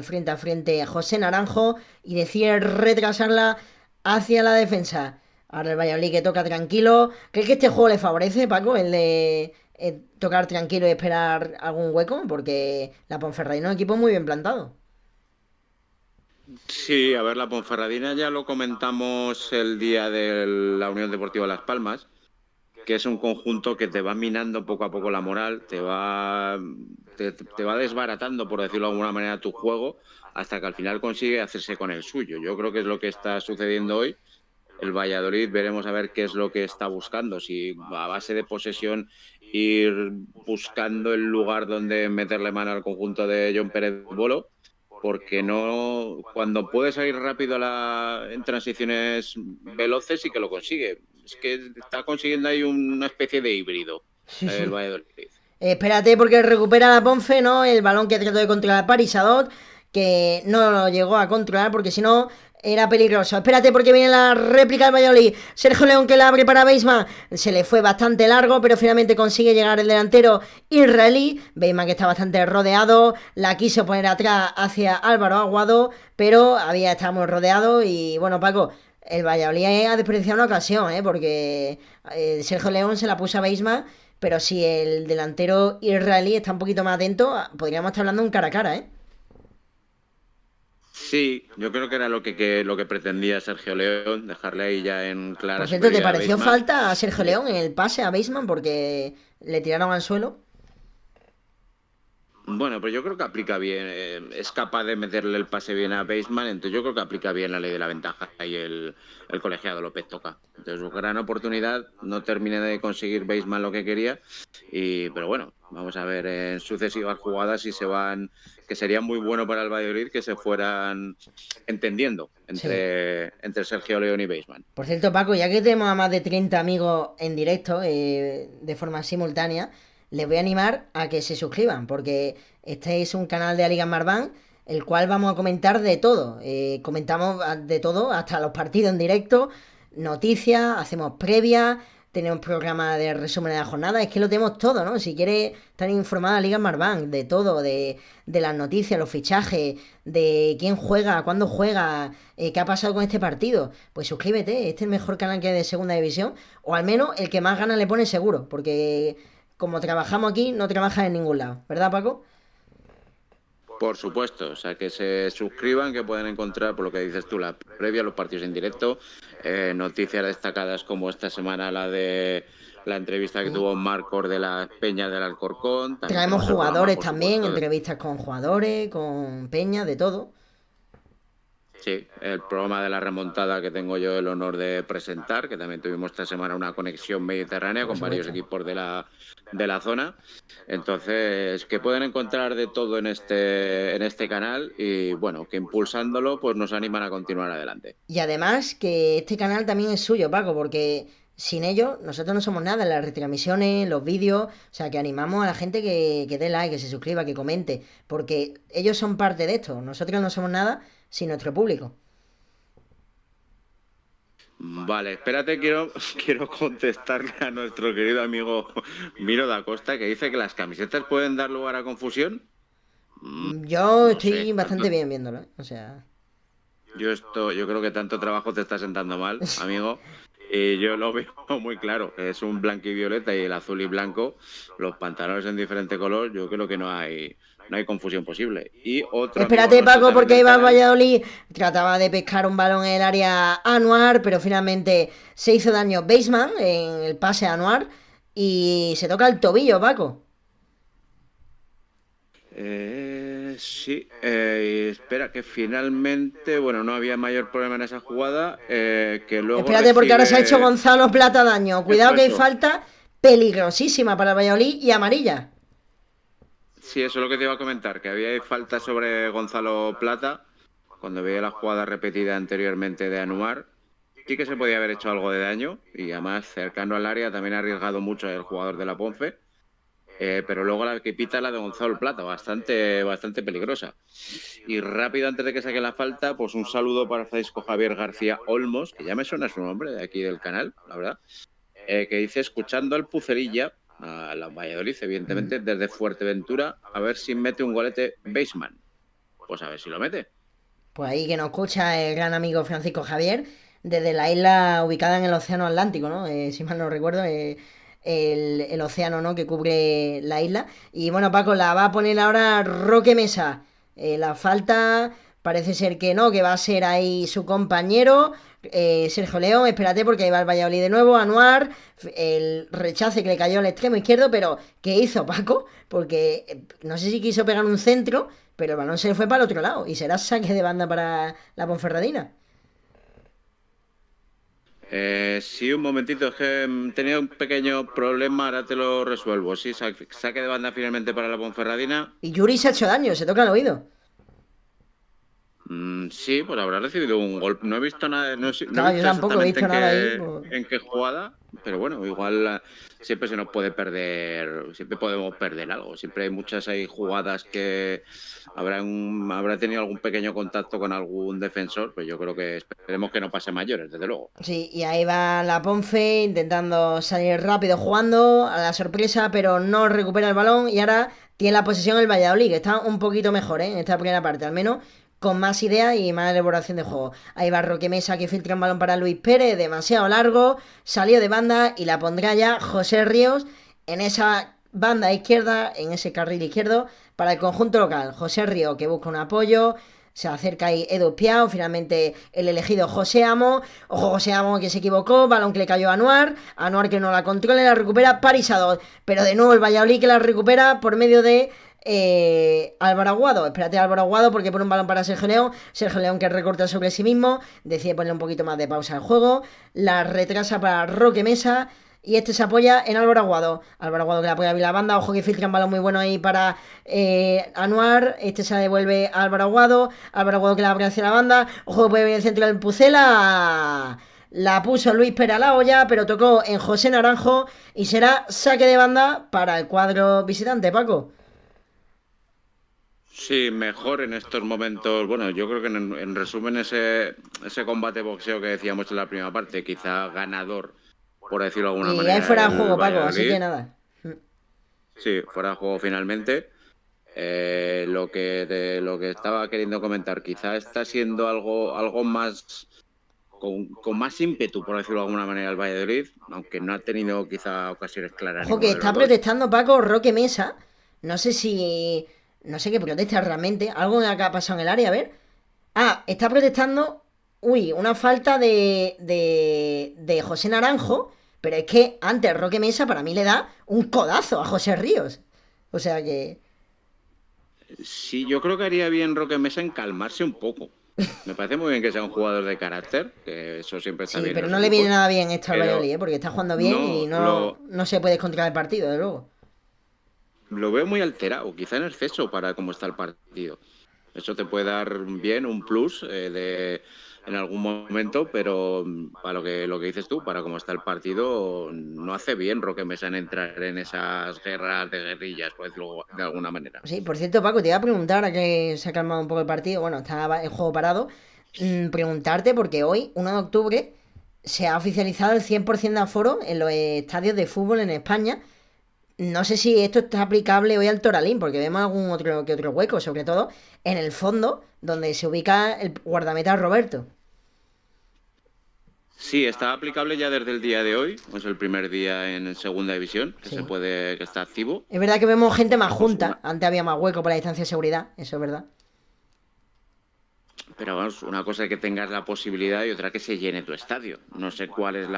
frente a frente a José Naranjo y decide retrasarla hacia la defensa. Ahora el Valladolid que toca tranquilo. ¿Crees que este juego le favorece, Paco, el de tocar tranquilo y esperar algún hueco? Porque la Ponferradina es un equipo muy bien plantado. Sí, a ver, la Ponferradina ya lo comentamos el día de la Unión Deportiva Las Palmas, que es un conjunto que te va minando poco a poco la moral, te va desbaratando, por decirlo de alguna manera, tu juego, hasta que al final consigue hacerse con el suyo. Yo creo que es lo que está sucediendo hoy. El Valladolid, veremos a ver qué es lo que está buscando, si a base de posesión ir buscando el lugar donde meterle mano al conjunto de John Pérez Bolo, porque no, cuando puede salir rápido en transiciones veloces sí que lo consigue. Es que está consiguiendo ahí una especie de híbrido Sí, el sí. Valladolid. Espérate porque recupera la Ponce, ¿no? El balón que trató de controlar Parisadot, que no lo llegó a controlar porque si no era peligroso. Espérate porque viene la réplica del Valladolid. Sergio León que la abre para Beisman. Se le fue bastante largo, pero finalmente consigue llegar el delantero israelí. Beisman que está bastante rodeado. La quiso poner atrás hacia Álvaro Aguado, pero estábamos rodeados. Y bueno, Paco, el Valladolid ha desperdiciado una ocasión, porque Sergio León se la puso a Beisman. Pero si el delantero israelí está un poquito más atento, podríamos estar hablando un cara a cara, ¿eh? Sí, yo creo que era lo que pretendía Sergio León, dejarle ahí ya en clara Por cierto, ¿te superioridad a pareció Beisman. falta a Sergio León en el pase a Baseman porque le tiraron al suelo? Bueno, pero yo creo que aplica bien, es capaz de meterle el pase bien a Baseman, entonces yo creo que aplica bien la ley de la ventaja y el colegiado López Toca. Entonces, gran oportunidad, no termina de conseguir Baseman lo que quería, pero bueno, vamos a ver en sucesivas jugadas si se van, que sería muy bueno para el Valladolid que se fueran entendiendo Sí. entre Sergio León y Baseman. Por cierto, Paco, ya que tenemos a más de 30 amigos en directo, de forma simultánea, les voy a animar a que se suscriban, porque este es un canal de Liga Marván, el cual vamos a comentar de todo. Comentamos de todo, hasta los partidos en directo, noticias, hacemos previas, tenemos programa de resumen de la jornada, es que lo tenemos todo, ¿no? Si quieres estar informada Liga Marván, de todo, de las noticias, los fichajes, de quién juega, cuándo juega, qué ha pasado con este partido, pues suscríbete, este es el mejor canal que hay de segunda división, o al menos el que más ganas le pone seguro, porque como trabajamos aquí, no trabajas en ningún lado, ¿verdad, Paco? Por supuesto, o sea, que se suscriban, que pueden encontrar, por lo que dices tú, la previa, los partidos en directo, noticias destacadas como esta semana la de la entrevista que tuvo Marcos de las Peñas del Alcorcón, también Traemos tenemos el programa, jugadores por también, supuesto. entrevistas con jugadores, con peña, de todo. Sí, el programa de la remontada que tengo yo el honor de presentar, que también tuvimos esta semana una conexión mediterránea Por con varios supuesto. equipos de la zona. Entonces, que pueden encontrar de todo en este canal y, bueno, que impulsándolo pues nos animan a continuar adelante. Y además que este canal también es suyo, Paco, porque sin ellos nosotros no somos nada en las retransmisiones, los vídeos, o sea que animamos a la gente que dé like, que se suscriba, que comente, porque ellos son parte de esto, nosotros no somos nada sin nuestro público. Vale, espérate, quiero contestarle a nuestro querido amigo Miro da Costa, que dice que las camisetas pueden dar lugar a confusión. Yo No sé, estoy bastante bien viéndolo, ¿eh? O sea... yo creo que tanto trabajo te está sentando mal, amigo. Y yo lo veo muy claro. Es un blanco y violeta y el azul y blanco. Los pantalones en diferente color. Yo creo que no hay confusión posible. Y otro amigo Espérate, nuestro Paco, también porque del iba al canal. Valladolid, trataba de pescar un balón en el área Anuar, pero finalmente se hizo daño Baseman en el pase a Anuar y se toca el tobillo, Paco. Sí. Y espera, que finalmente, bueno, no había mayor problema en esa jugada. Que luego Espérate, porque ahora se ha hecho recibe. Gonzalo Plata daño. Cuidado Eso, que hay eso. falta peligrosísima para el Valladolid y amarilla. Sí, eso es lo que te iba a comentar, que había falta sobre Gonzalo Plata, cuando veía la jugada repetida anteriormente de Anuar, sí que se podía haber hecho algo de daño, y además cercano al área también ha arriesgado mucho el jugador de la Ponfe, pero luego la que pita la de Gonzalo Plata, bastante, bastante peligrosa. Y rápido, antes de que saque la falta, pues un saludo para Francisco Javier García Olmos, que ya me suena su nombre de aquí del canal, la verdad, que dice, escuchando al Pucerilla, a la Valladolid, evidentemente, desde Fuerteventura, a ver si mete un golete Baseman. Pues a ver si lo mete. Pues ahí que nos escucha el gran amigo Francisco Javier, desde la isla ubicada en el Océano Atlántico, ¿no? Si mal no recuerdo, el océano, ¿no? Que cubre la isla. Y bueno, Paco, la va a poner ahora Roque Mesa. La falta parece ser que no, que va a ser ahí su compañero, Sergio León. Espérate porque ahí va el Valladolid de nuevo, Anuar, el rechace que le cayó al extremo izquierdo, pero ¿qué hizo Paco? Porque no sé si quiso pegar un centro, pero el balón se le fue para el otro lado y será saque de banda para la Ponferradina. Sí, un momentito, es que tenía un pequeño problema, ahora te lo resuelvo. Sí, saque de banda finalmente para la Ponferradina. Y Yuri se ha hecho daño, se toca el oído. Sí, pues habrá recibido un golpe. No he visto nada, no he Claro, yo visto tampoco he exactamente visto en nada ahí. qué, Pues... en qué jugada, pero bueno, igual siempre se nos puede perder, siempre podemos perder algo. Siempre hay muchas ahí jugadas que habrá tenido algún pequeño contacto con algún defensor, pues yo creo que esperemos que no pase mayores, desde luego. Sí, y ahí va la Ponfe intentando salir rápido jugando a la sorpresa, pero no recupera el balón y ahora tiene la posesión el Valladolid, que está un poquito mejor, ¿eh? En esta primera parte, al menos con más idea y más elaboración de juego. Ahí va Roque Mesa que filtra un balón para Luis Pérez, demasiado largo, salió de banda y la pondrá ya José Ríos en esa banda izquierda, en ese carril izquierdo para el conjunto local. José Ríos que busca un apoyo, se acerca ahí Edu Piao, finalmente el elegido José Amo. Ojo, José Amo que se equivocó, balón que le cayó a Anuar. Anuar que no la controla y la recupera Parisado. Pero de nuevo el Valladolid que la recupera por medio de Álvaro Aguado. Espérate Álvaro Aguado porque pone un balón para Sergio León. Sergio León que recorta sobre sí mismo. Decide ponerle un poquito más de pausa al juego. La retrasa para Roque Mesa. Y este se apoya en Álvaro Aguado. Álvaro Aguado que la apoya a la banda. Ojo que filtra un balón muy bueno ahí para Anuar. Este se la devuelve a Álvaro Aguado. Álvaro Aguado que la abre hacia la banda. Ojo que puede venir el centro del Pucela. La puso Luis Peralao ya, pero tocó en José Naranjo. Y será saque de banda para el cuadro visitante, Paco. Sí, mejor en estos momentos. Bueno, yo creo que en resumen ese combate boxeo que decíamos en la primera parte, quizá ganador, por decirlo de alguna Y ahí manera, fuera de el juego, Paco, así que Valladolid. nada. Sí, fuera de juego finalmente. Lo que estaba queriendo comentar, quizá está siendo algo más, con más ímpetu, por decirlo de alguna manera, el Valladolid, aunque no ha tenido quizá ocasiones claras Ojo que ninguno de está los dos. protestando Paco Roque Mesa. No sé si No sé qué protesta realmente. Algo que ha pasado en el área, a ver. Ah, está protestando. Uy, una falta de José Naranjo. Pero es que antes Roque Mesa para mí le da un codazo a José Ríos. O sea que. Sí, yo creo que haría bien Roque Mesa en calmarse un poco. Me parece muy bien que sea un jugador de carácter, que eso siempre está Sí, bien en pero los no le viene equipos, nada bien esto al pero Valladolid, ¿eh? Porque está jugando bien y no, no se puede controlar el partido, de luego. lo veo muy alterado, quizá en exceso para cómo está el partido. Eso te puede dar bien un plus en algún momento, pero para lo que dices tú, para cómo está el partido, no hace bien Roque Mesa en entrar en esas guerras de guerrillas, por decirlo de alguna manera. Sí, por cierto, Paco, te iba a preguntar, ahora que se ha calmado un poco el partido, bueno, está el juego parado, preguntarte porque hoy, 1 de octubre, se ha oficializado el 100% de aforo en los estadios de fútbol en España. No sé si esto está aplicable hoy al Toralín, porque vemos algún otro que otro hueco, sobre todo en el fondo, donde se ubica el guardameta Roberto. Sí, está aplicable ya desde el día de hoy, es el primer día en segunda división Sí. que está activo. Es verdad que vemos gente más Vamos, junta. Antes había más hueco para la distancia de seguridad, eso es verdad. pero vamos, una cosa es que tengas la posibilidad y otra que se llene tu estadio. No sé cuál es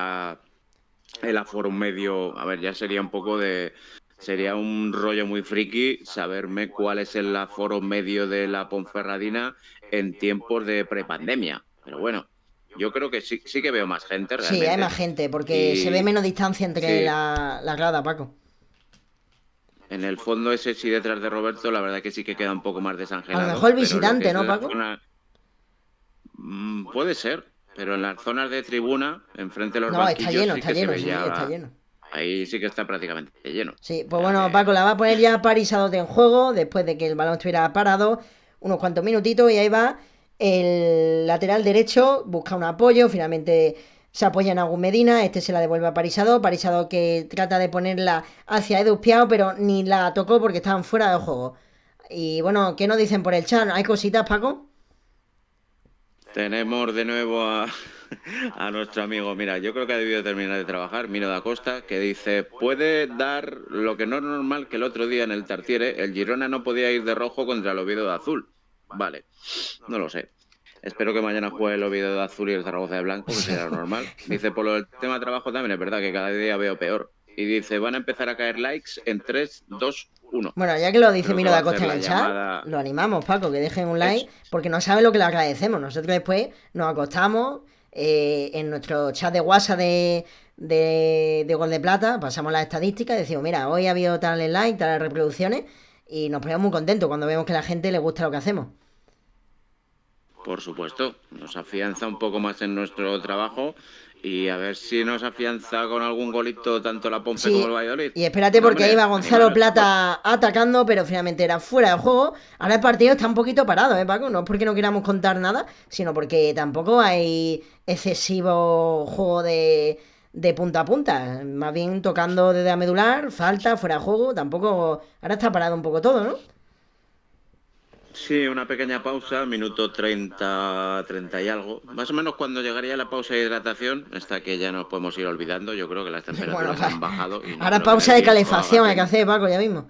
el aforo medio. A ver, ya sería un rollo muy friki saberme cuál es el aforo medio de la Ponferradina en tiempos de prepandemia. Pero bueno, yo creo que sí que veo más gente Sí, hay realmente. más gente, porque se ve Y menos distancia entre sí, la grada, Paco. en el fondo ese sí detrás de Roberto, la verdad que sí que queda un poco más A lo desangelado, mejor pero lo que visitante, es ¿no, la Paco? zona. Puede ser, pero en las zonas de tribuna, enfrente de los No, banquillos, sí está que se lleno, ve sí, está ya. lleno. Ahí sí que está prácticamente lleno. Sí, O pues sea bueno, que Paco, la va a poner ya Paris Sadote en juego, después de que el balón estuviera parado, unos cuantos minutitos, y ahí va el lateral derecho, busca un apoyo, finalmente se apoya en Agus Medina, este se la devuelve a Parisado que trata de ponerla hacia Edu Piao, pero ni la tocó porque estaban fuera de juego. Y bueno, ¿qué nos dicen por el chat? ¿Hay cositas, Paco? tenemos de nuevo a nuestro amigo. Mira, yo creo que ha debido terminar de trabajar, Mino da Costa, que dice: puede dar lo que no es normal que el otro día en el Tartiere el Girona no podía ir de rojo contra el Oviedo de azul. Vale, no lo sé. Espero que mañana juegue el Oviedo de azul y el Zaragoza de blanco, que será lo normal. Dice, por lo del tema de trabajo también es verdad que cada día veo peor. Y dice, van a empezar a caer likes en 3, 2, 1. Bueno, ya que lo dice Creo que Miro va a da hacer Costa en la el chat, llamada lo animamos, Paco, que dejen un like, hecho. porque no sabe lo que le agradecemos. Nosotros después nos acostamos en nuestro chat de WhatsApp de Gol de Plata, pasamos las estadísticas y decimos, mira, hoy ha habido tales likes, tales reproducciones, y nos ponemos muy contentos cuando vemos que a la gente le gusta lo que hacemos. Por supuesto, nos afianza un poco más en nuestro trabajo y a ver si nos afianza con algún golito tanto la Ponfe como el Sí, Valladolid. y espérate No, porque ahí hombre, va animar Gonzalo al fútbol. Plata atacando, pero finalmente era fuera de juego. Ahora el partido está un poquito parado, ¿eh, Paco? No es porque no queramos contar nada, sino porque tampoco hay excesivo juego de punta a punta. Más bien tocando desde la medular, falta, fuera de juego, tampoco... Ahora está parado un poco todo, ¿no? Sí, una pequeña pausa, minuto 30, 30 y algo. Más o menos cuando llegaría la pausa de hidratación, hasta que ya nos podemos ir olvidando. Yo creo que las Bueno, temperaturas han bajado y no ahora creo que en pausa el de Bierzo haga calefacción hay que 30. hacer, Paco, ya mismo.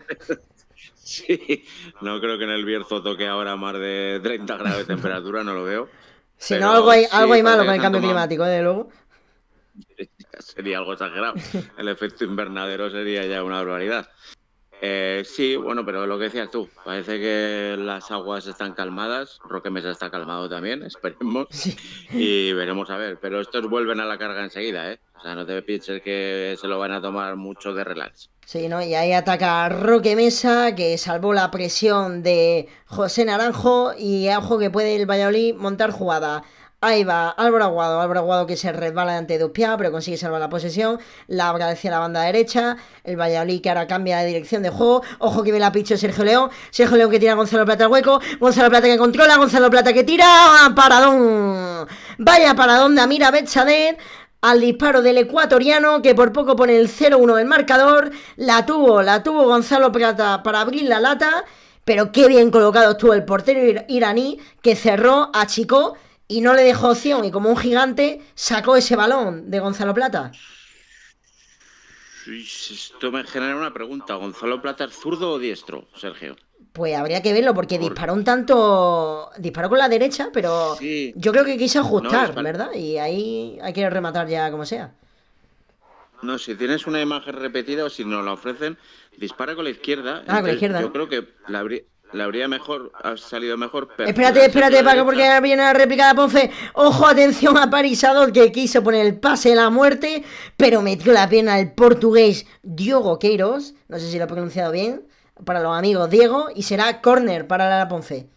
Sí, no creo que en el Bierzo toque ahora más de 30 grados de temperatura, no lo veo. Si no, Pero algo sí, hay malo parece con que el se han cambio tomado. climático, desde luego. Sería algo exagerado. El efecto invernadero sería ya una barbaridad. Sí, bueno, pero lo que decías tú, parece que las aguas están calmadas, Roque Mesa está calmado también, esperemos, Sí. y veremos a ver. Pero estos vuelven a la carga enseguida, ¿eh? O sea, no te pienses que se lo van a tomar mucho de relax. Sí, ¿no? Y ahí ataca Roque Mesa, que salvó la presión de José Naranjo. Y ojo que puede el Valladolid montar jugada. Ahí va Álvaro Aguado que se resbala ante Dupia, pero consigue salvar la posesión. La abra hacia la banda derecha. El Valladolid que ahora cambia de dirección de juego. Ojo que me la picho Sergio León. Sergio León que tira a Gonzalo Plata al hueco. Gonzalo Plata que controla. Gonzalo Plata que tira. Paradón. Vaya paradón de Amir Abetsadet al disparo del ecuatoriano que por poco pone el 0-1 del marcador. La tuvo Gonzalo Plata para abrir la lata, pero qué bien colocado estuvo el portero iraní que cerró, achicó y no le dejó opción y como un gigante sacó ese balón de Gonzalo Plata. Esto me genera una pregunta, ¿Gonzalo Plata es zurdo o diestro, Sergio? Pues habría que verlo, porque disparó un tanto. Disparó con la derecha, pero Sí, yo creo que quiso no, ajustar, ¿verdad? Y ahí hay que rematar ya como sea. no, si tienes una imagen repetida o si nos la ofrecen, dispara con la izquierda. Ah, con la Entonces izquierda, yo ¿no? creo que la habría mejor, ha salido mejor Espérate, perfilarse hacia espérate, la Paco, porque derecha. ahora viene la réplica de Ponce. Ojo, atención a Parisador, que quiso poner el pase de la muerte, pero metió la pierna el portugués Diogo Queiroz. No sé si lo he pronunciado bien. Para los amigos Diego. Y será córner para la Ponce.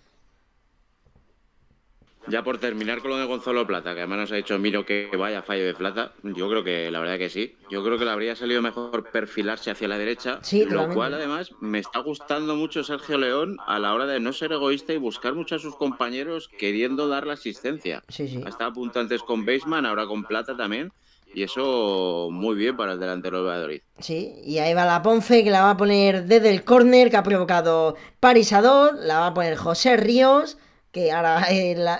Ya por terminar con lo de Gonzalo Plata, que además nos ha dicho Miro que vaya fallo de Plata, yo creo que la verdad que sí. Yo creo que le habría salido mejor perfilarse hacia la derecha, Sí, lo totalmente. cual además me está gustando mucho Sergio León a la hora de no ser egoísta y buscar mucho a sus compañeros queriendo dar la asistencia. Sí, sí. Estaba a punto antes con Baseman, ahora con Plata también, y eso muy bien para el delantero de Valladolid. Sí, y ahí va la Ponce, que la va a poner desde el córner, que ha provocado Parisador. La va a poner José Ríos, que ahora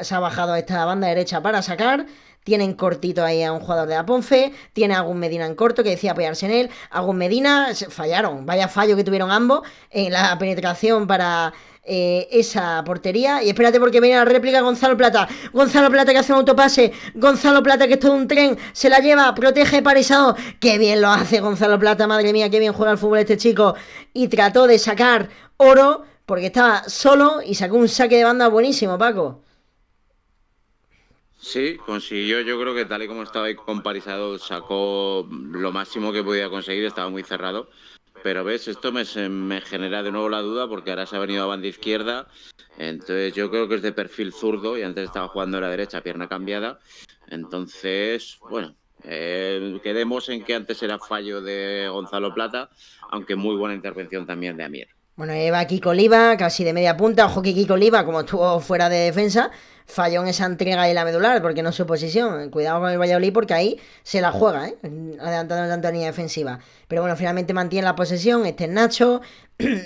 se ha bajado a esta banda derecha para sacar. Tienen cortito ahí a un jugador de la Ponce. Tiene a Agus Medina en corto, que decía apoyarse en él. Agus Medina fallaron. Vaya fallo que tuvieron ambos en la penetración para esa portería. Y espérate porque viene la réplica Gonzalo Plata. Gonzalo Plata que hace un autopase. Gonzalo Plata que es todo un tren. Se la lleva, protege Parisado. Qué bien lo hace Gonzalo Plata. Madre mía, qué bien juega el fútbol este chico. Y trató de sacar oro porque estaba solo y sacó un saque de banda buenísimo, Paco. Sí, consiguió, yo creo que tal y como estaba ahí comparisado, sacó lo máximo que podía conseguir, estaba muy cerrado. Pero ves, esto me genera de nuevo la duda porque ahora se ha venido a banda izquierda, entonces yo creo que es de perfil zurdo y antes estaba jugando a la derecha, pierna cambiada. Entonces, bueno, quedemos en que antes era fallo de Gonzalo Plata, aunque muy buena intervención también de Amir. Bueno, ahí va Kiko Oliva, casi de media punta. Ojo que Kiko Oliva, como estuvo fuera de defensa, falló en esa entrega de la medular, porque no es su posición. Cuidado con el Valladolid, porque ahí se la juega, ¿eh? Adelantando tanto en línea defensiva. Pero bueno, finalmente mantiene la posesión. Este es Nacho.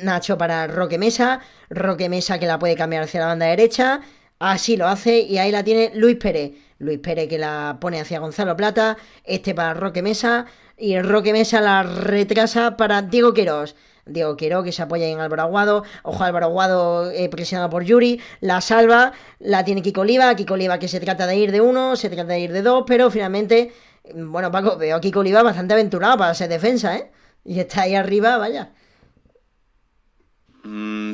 Nacho para Roque Mesa. Roque Mesa que la puede cambiar hacia la banda derecha. Así lo hace. Y ahí la tiene Luis Pérez. Luis Pérez que la pone hacia Gonzalo Plata. Este para Roque Mesa. Y Roque Mesa la retrasa para Diego Queiroz. Diego Queiroz que se apoya en Álvaro Aguado. Ojo, Álvaro Aguado presionado por Yuri. La salva, la tiene Kiko Oliva. Kiko Oliva que se trata de ir de uno, se trata de ir de dos, pero finalmente, bueno, Paco, veo a Kiko Oliva bastante aventurado para ser defensa, ¿eh? Y está ahí arriba, vaya.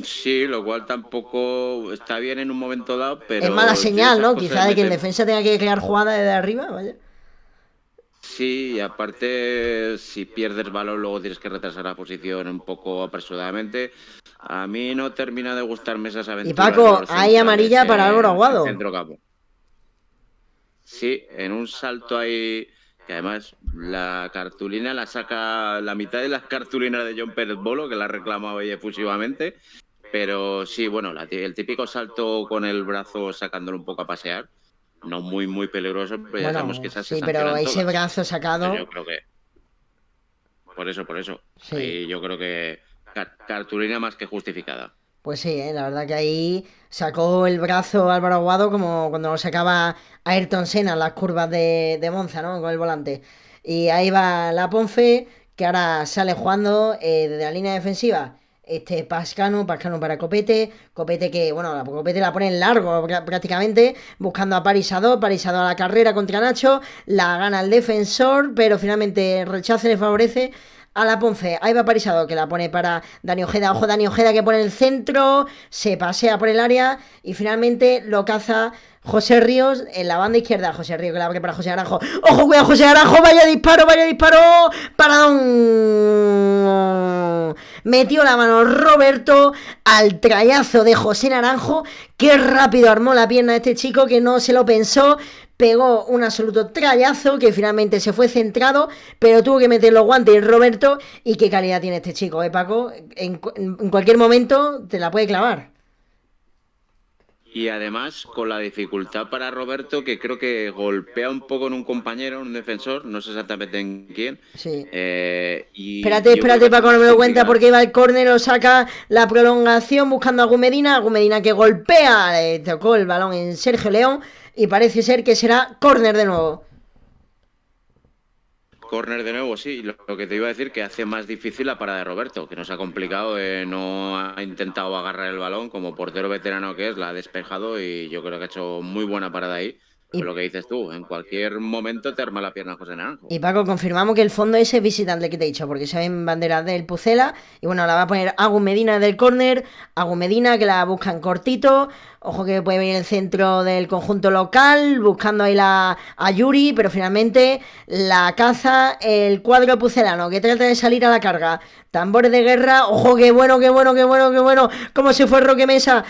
Sí, lo cual tampoco está bien en un momento dado, Es mala pero yo señal, esas ¿no? cosas Quizá de me que el tem- defensa tenga que crear jugadas desde arriba, vaya. Sí, y aparte, si pierdes valor, luego tienes que retrasar la posición un poco apresuradamente. A mí no termina de gustarme esas Y aventuras de Paco, los hay centrales amarilla para Álvaro en Aguado. centrocampo. Sí, en un salto ahí, que además la cartulina la saca la mitad de las cartulinas de John Pérez Bolo, que la reclamaba ella efusivamente. Pero sí, bueno, el típico salto con el brazo sacándolo un poco a pasear. No muy, muy peligroso, pero ya sabemos que Bueno, esas se sí, pero sancionan ese todas. brazo Entonces yo sacado, creo que por eso. sí. Ahí yo creo que cartulina más que justificada. Pues sí, la verdad que ahí sacó el brazo Álvaro Aguado como cuando lo sacaba Ayrton Senna en las curvas de Monza, ¿no? Con el volante. Y ahí va la Ponce, que ahora sale jugando desde la línea defensiva. Este Pascano para Copete. Copete que, bueno, la Copete la pone en largo prácticamente, buscando a Parisado. Parisado a la carrera contra Nacho. La gana el defensor, pero finalmente el rechace le favorece a la Ponce. Ahí va Parisado que la pone para Dani Ojeda. Ojo, Dani Ojeda que pone el centro. Se pasea por el área y finalmente lo caza José Ríos en la banda izquierda. José Ríos que la abre para José Aranjo. ¡Ojo, cuidado, José Aranjo! ¡Vaya disparo! ¡Paradón! Metió la mano Roberto al trayazo de José Naranjo. ¡Qué rápido armó la pierna este chico que no se lo pensó! Pegó un absoluto trayazo que finalmente se fue centrado, pero tuvo que meter los guantes Roberto. Y qué calidad tiene este chico, Paco. En cualquier momento te la puede clavar. Y además con la dificultad para Roberto, que creo que golpea un poco en un compañero, un defensor, no sé exactamente en quién. Sí. Y Espérate, Paco, no me lo cuenta porque va el córner, lo saca la prolongación buscando a Agumedina. Agumedina que golpea, le tocó el balón en Sergio León y parece ser que será córner de nuevo. Córner de nuevo, sí. Lo que te iba a decir que hace más difícil la parada de Roberto, que nos ha complicado, no ha intentado agarrar el balón, como portero veterano que es, la ha despejado y yo creo que ha hecho muy buena parada ahí. Pero lo que dices tú, en cualquier momento te arma la pierna José Naranjo. Y Paco, confirmamos que el fondo ese es visitante que te he dicho, porque se ven banderas del Pucela. Y bueno, la va a poner Agus Medina del córner. Agus Medina que la busca en cortito. Ojo que puede venir el centro del conjunto local, buscando ahí a Yuri, pero finalmente la caza el cuadro pucelano, que trata de salir a la carga. Tambores de guerra, ojo, qué bueno, qué bueno, qué bueno, qué bueno. Cómo se fue Roque Mesa,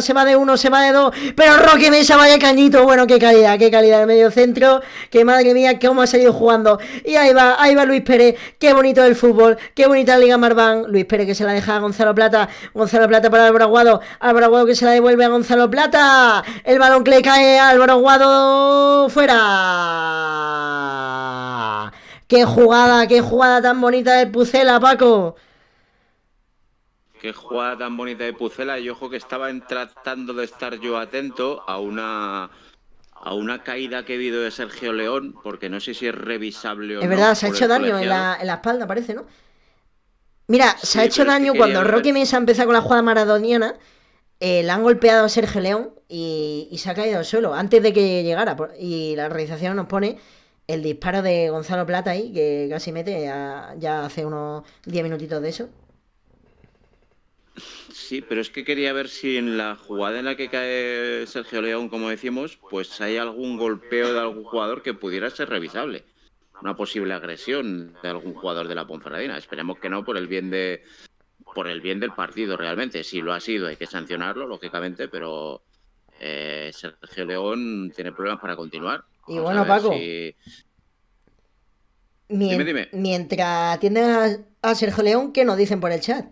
se va de uno, se va de dos. Pero Roque Mesa, vaya cañito, bueno, qué calidad de medio centro. Que madre mía, cómo ha salido jugando. Y ahí va Luis Pérez, qué bonito el fútbol, qué bonita la Liga Marván. Luis Pérez que se la deja a Gonzalo Plata para Álvaro Aguado que se la devuelve a Gonzalo Plata. El balón que le cae a Álvaro Aguado, fuera. Qué jugada tan bonita del Pucela, Paco. Qué jugada tan bonita de Pucela. Y ojo que estaba tratando de estar yo atento a una caída que he habido de Sergio León, porque no sé si es revisable o no. Es verdad, se ha hecho daño en la espalda, parece, ¿no? Mira, sí, se ha hecho daño cuando Roque Mesa empezó con la jugada maradoniana. Le han golpeado a Sergio León y se ha caído al suelo antes de que llegara. Y la realización nos pone el disparo de Gonzalo Plata ahí, que casi mete ya hace unos 10 minutitos de eso. Sí, pero es que quería ver si en la jugada en la que cae Sergio León, como decimos, pues hay algún golpeo de algún jugador que pudiera ser revisable. Una posible agresión de algún jugador de la Ponferradina. Esperemos que no, por el bien del partido realmente. Si lo ha sido, hay que sancionarlo, lógicamente, pero Sergio León tiene problemas para continuar. Y bueno, Paco, dime. Mientras atienden a Sergio León, ¿qué nos dicen por el chat?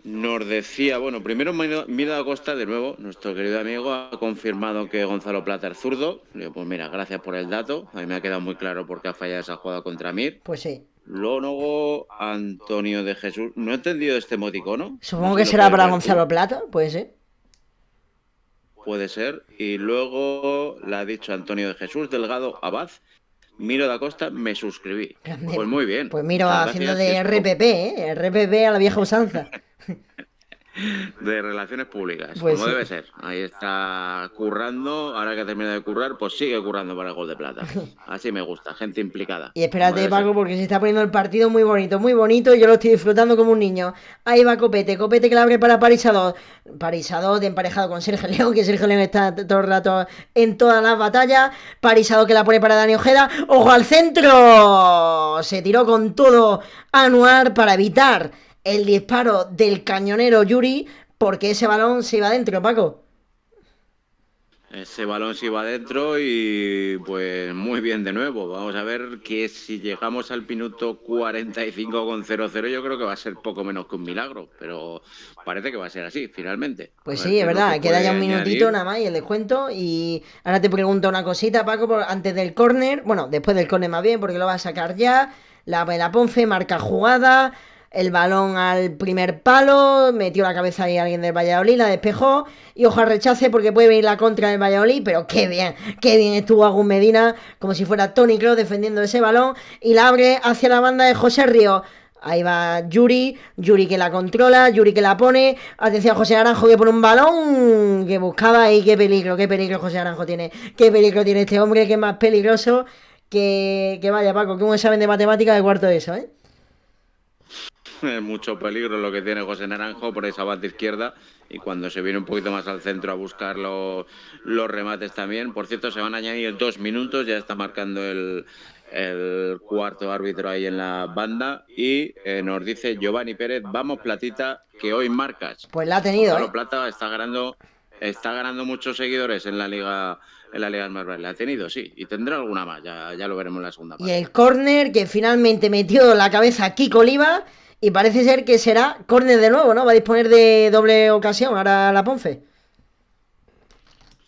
Nos decía, bueno, primero Mira da Costa, de nuevo, nuestro querido amigo, ha confirmado que Gonzalo Plata es zurdo. Le digo, pues mira, gracias por el dato. A mí me ha quedado muy claro por qué ha fallado esa jugada contra Mir. Pues sí. Luego Antonio de Jesús. No he entendido este emoticono. Supongo que será para Gonzalo Plata, puede ser. Puede ser. Y luego le ha dicho Antonio de Jesús Delgado Abad. Miro da Costa, me suscribí. Grande. Pues muy bien. Pues miro haciendo de RPP, RPP a la vieja usanza. De relaciones públicas, pues como sí. Debe ser. Ahí está currando. Ahora que termina de currar, pues sigue currando para el gol de plata. Así me gusta, gente implicada. Y espérate, Paco, porque se está poniendo el partido muy bonito y yo lo estoy disfrutando como un niño. Ahí va Copete que la abre para Parisadot emparejado con Sergio León, que Sergio León está todo el rato en todas las batallas. Parisadot que la pone para Dani Ojeda. ¡Ojo al centro! Se tiró con todo Anuar para evitar el disparo del cañonero Yuri, porque ese balón se iba adentro, Paco. Ese balón se iba adentro y pues muy bien de nuevo. Vamos a ver que si llegamos al minuto 45 con 0-0, yo creo que va a ser poco menos que un milagro, pero parece que va a ser así, finalmente. Pues sí, es verdad, queda ya un minutito nada más y el descuento. Y ahora te pregunto una cosita, Paco, antes del córner, bueno, después del córner más bien, porque lo va a sacar ya. La Ponfe marca jugada. El balón al primer palo, metió la cabeza ahí alguien del Valladolid, la despejó y ojo al rechace porque puede venir la contra del Valladolid, pero qué bien estuvo Agus Medina, como si fuera Toni Kroos defendiendo ese balón y la abre hacia la banda de José Ríos. Ahí va Yuri que la controla, Yuri que la pone, atención a José Naranjo que pone un balón que buscaba y qué peligro José Naranjo tiene, qué peligro tiene este hombre, que es más peligroso que vaya Paco, que un examen de matemáticas de cuarto de eso, ¿eh? Mucho peligro lo que tiene José Naranjo por esa banda izquierda y cuando se viene un poquito más al centro a buscar los remates también. Por cierto, se van a añadir 2 minutos, ya está marcando el cuarto árbitro ahí en la banda y nos dice Giovanni Pérez, vamos Platita, que hoy marcas. Pues la ha tenido, Gonzalo Plata está ganando muchos seguidores en la Liga Smartbank. La ha tenido, sí, y tendrá alguna más, ya lo veremos en la segunda parte. Y el córner que finalmente metió la cabeza Kiko Oliva. Y parece ser que será córner de nuevo, ¿no? Va a disponer de doble ocasión ahora la Ponfe.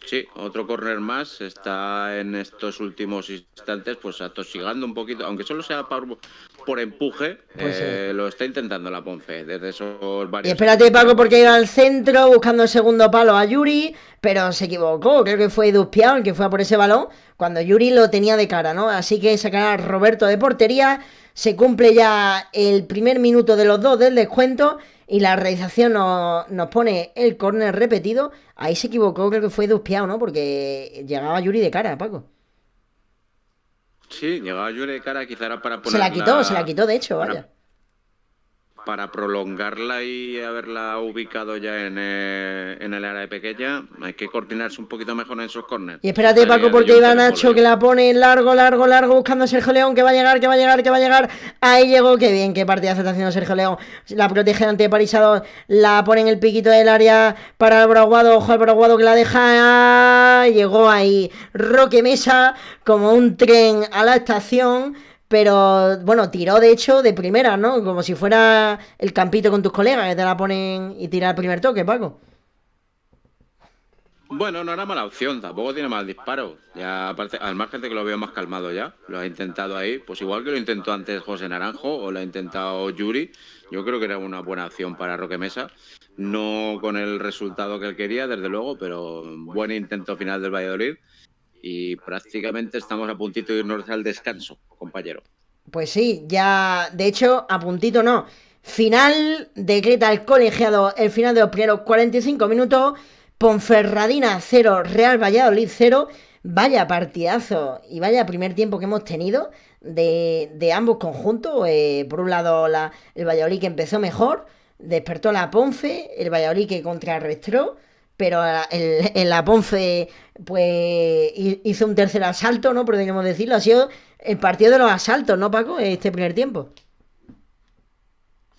Sí, otro córner más. Está en estos últimos instantes pues atosigando un poquito, aunque solo sea por empuje, Pues sí. lo está intentando la Ponfe desde esos Y varios espérate, segundos que Paco, lleva porque iba partido. al centro buscando el segundo palo a Yuri, pero se equivocó. Creo que fue Duspiao el que fue a por ese balón cuando Yuri lo tenía de cara, ¿no? Así que sacará a Roberto de portería. Se cumple ya el primer minuto de los dos del descuento y la realización nos pone el córner repetido. Ahí se equivocó, creo que fue Duspiao, ¿no? Porque llegaba Yuri de cara, Paco. Sí, llegaba Yuri de cara, quizá era para Se la ponerla, quitó, de hecho, para, vaya. para prolongarla y haberla ubicado ya en el área pequeña. Hay que coordinarse un poquito mejor en esos corners. Y espérate, Paco, Estaría de porque John iba tenerlo Nacho yo. que la pone largo, largo, largo, buscando a Sergio León, que va a llegar, que va a llegar, que va a llegar. Ahí llegó, qué bien, qué partidazo está haciendo Sergio León. La protege ante Parisado, la pone en el piquito del área para el Broguado, ojo al Broguado que la deja. Llegó ahí Roque Mesa como un tren a la estación. Pero bueno, tiró de hecho de primera, ¿no? Como si fuera el campito con tus colegas que te la ponen y tira el primer toque, Paco. Bueno, no era mala opción, tampoco tiene mal disparo. Ya aparte, al margen de que lo veo más calmado ya, lo ha intentado ahí, pues igual que lo intentó antes José Naranjo o lo ha intentado Yuri, yo creo que era una buena opción para Roque Mesa. No con el resultado que él quería, desde luego, pero buen intento final del Valladolid y prácticamente estamos a puntito de irnos al descanso, compañero. Pues sí, ya, de hecho, a puntito no. Final, decreta el colegiado el final de los primeros 45 minutos. Ponferradina 0, Real Valladolid 0. Vaya partidazo y vaya primer tiempo que hemos tenido de ambos conjuntos. Por un lado, el Valladolid que empezó mejor, despertó la Ponfe, el Valladolid que contrarrestó, pero en la Ponfe pues hizo un tercer asalto, ¿no? Podríamos decirlo, ha sido el partido de los asaltos, ¿no, Paco? Este primer tiempo.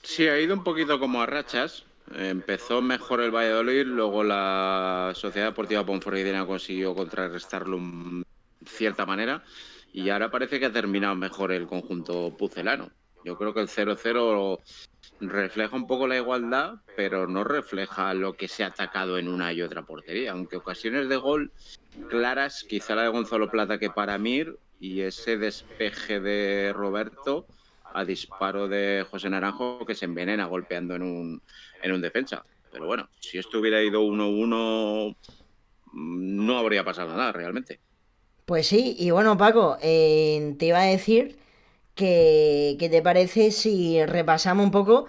Sí, ha ido un poquito como a rachas. Empezó mejor el Valladolid, luego la Sociedad Deportiva Ponferradina consiguió contrarrestarlo en cierta manera y ahora parece que ha terminado mejor el conjunto pucelano. Yo creo que el 0-0 refleja un poco la igualdad, pero no refleja lo que se ha atacado en una y otra portería, aunque ocasiones de gol claras, quizá la de Gonzalo Plata que para Mir y ese despeje de Roberto a disparo de José Naranjo que se envenena golpeando en un defensa. Pero bueno, si esto hubiera ido 1-1, no habría pasado nada realmente. Pues sí, y bueno, Paco, te iba a decir que, ¿qué te parece si repasamos un poco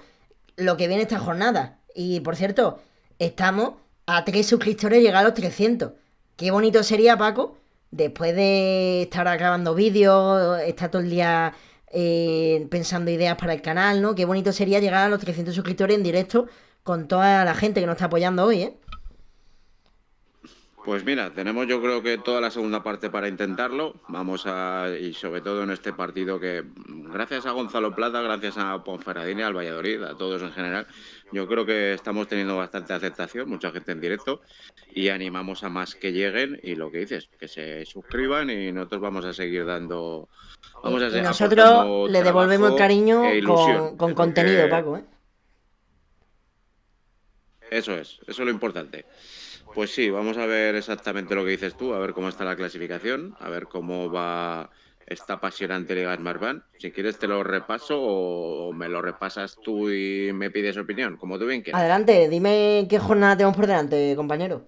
lo que viene esta jornada? Y por cierto, estamos a 3 suscriptores llegar a los 300. Qué bonito sería, Paco, después de estar grabando vídeos, estar todo el día pensando ideas para el canal, ¿no? Qué bonito sería llegar a los 300 suscriptores en directo con toda la gente que nos está apoyando hoy, ¿eh? Pues mira, tenemos yo creo que toda la segunda parte para intentarlo. Y sobre todo en este partido que, gracias a Gonzalo Plata, gracias a Ponferradina, al Valladolid, a todos en general, yo creo que estamos teniendo bastante aceptación, mucha gente en directo, y animamos a más que lleguen y lo que dices, que se suscriban y nosotros vamos a seguir dando, vamos a Y seguir nosotros aportando le devolvemos el trabajo e cariño ilusión, con contenido, porque Paco, ¿eh? eso es lo importante. Pues sí, vamos a ver exactamente lo que dices tú, a ver cómo está la clasificación, a ver cómo va esta apasionante Liga Smartbank. Si quieres te lo repaso o me lo repasas tú y me pides opinión, como tú bien quieras. Adelante, dime qué jornada tenemos por delante, compañero.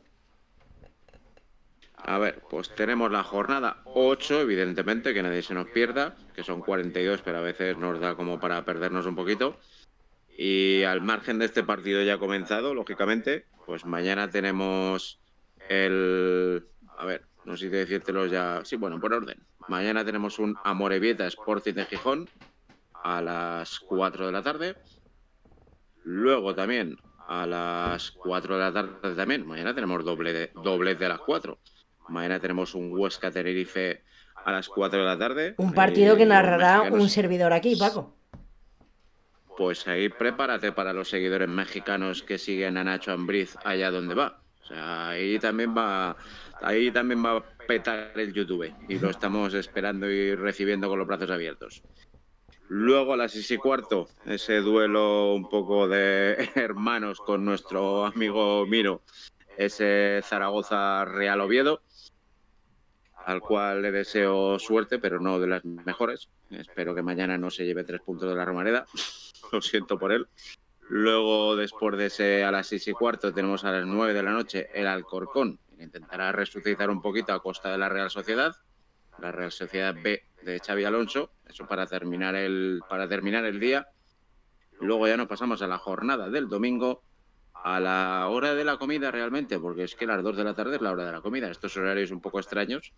A ver, pues tenemos la jornada 8, evidentemente, que nadie se nos pierda, que son 42, pero a veces nos da como para perdernos un poquito. Y al margen de este partido ya comenzado, lógicamente, pues mañana tenemos el... A ver, no sé si decírtelo ya... Sí, bueno, por orden. Mañana tenemos un Amorebieta Sporting de Gijón a las 4 de la tarde. Luego también a las 4 de la tarde también. Mañana tenemos doblez de las 4. Mañana tenemos un Huesca Tenerife a las 4 de la tarde. Un partido que Y los narrará un mexicanos, servidor aquí, Paco. pues ahí prepárate para los seguidores mexicanos que siguen a Nacho Ambriz allá donde va. O sea, ahí también va a petar el YouTube y lo estamos esperando y recibiendo con los brazos abiertos. Luego a las 6:15, ese duelo un poco de hermanos con nuestro amigo Miro ese Zaragoza Real Oviedo, al cual le deseo suerte, pero no de las mejores. Espero que mañana no se lleve 3 puntos de la Romareda. Lo siento por él. Luego, después de ese, a las 6:15, tenemos a las 9 de la noche el Alcorcón. Intentará resucitar un poquito a costa de la Real Sociedad. La Real Sociedad B de Xavi Alonso. Eso para terminar el día. Luego ya nos pasamos a la jornada del domingo, a la hora de la comida realmente, porque es que las 2 de la tarde es la hora de la comida. Estos horarios un poco extraños.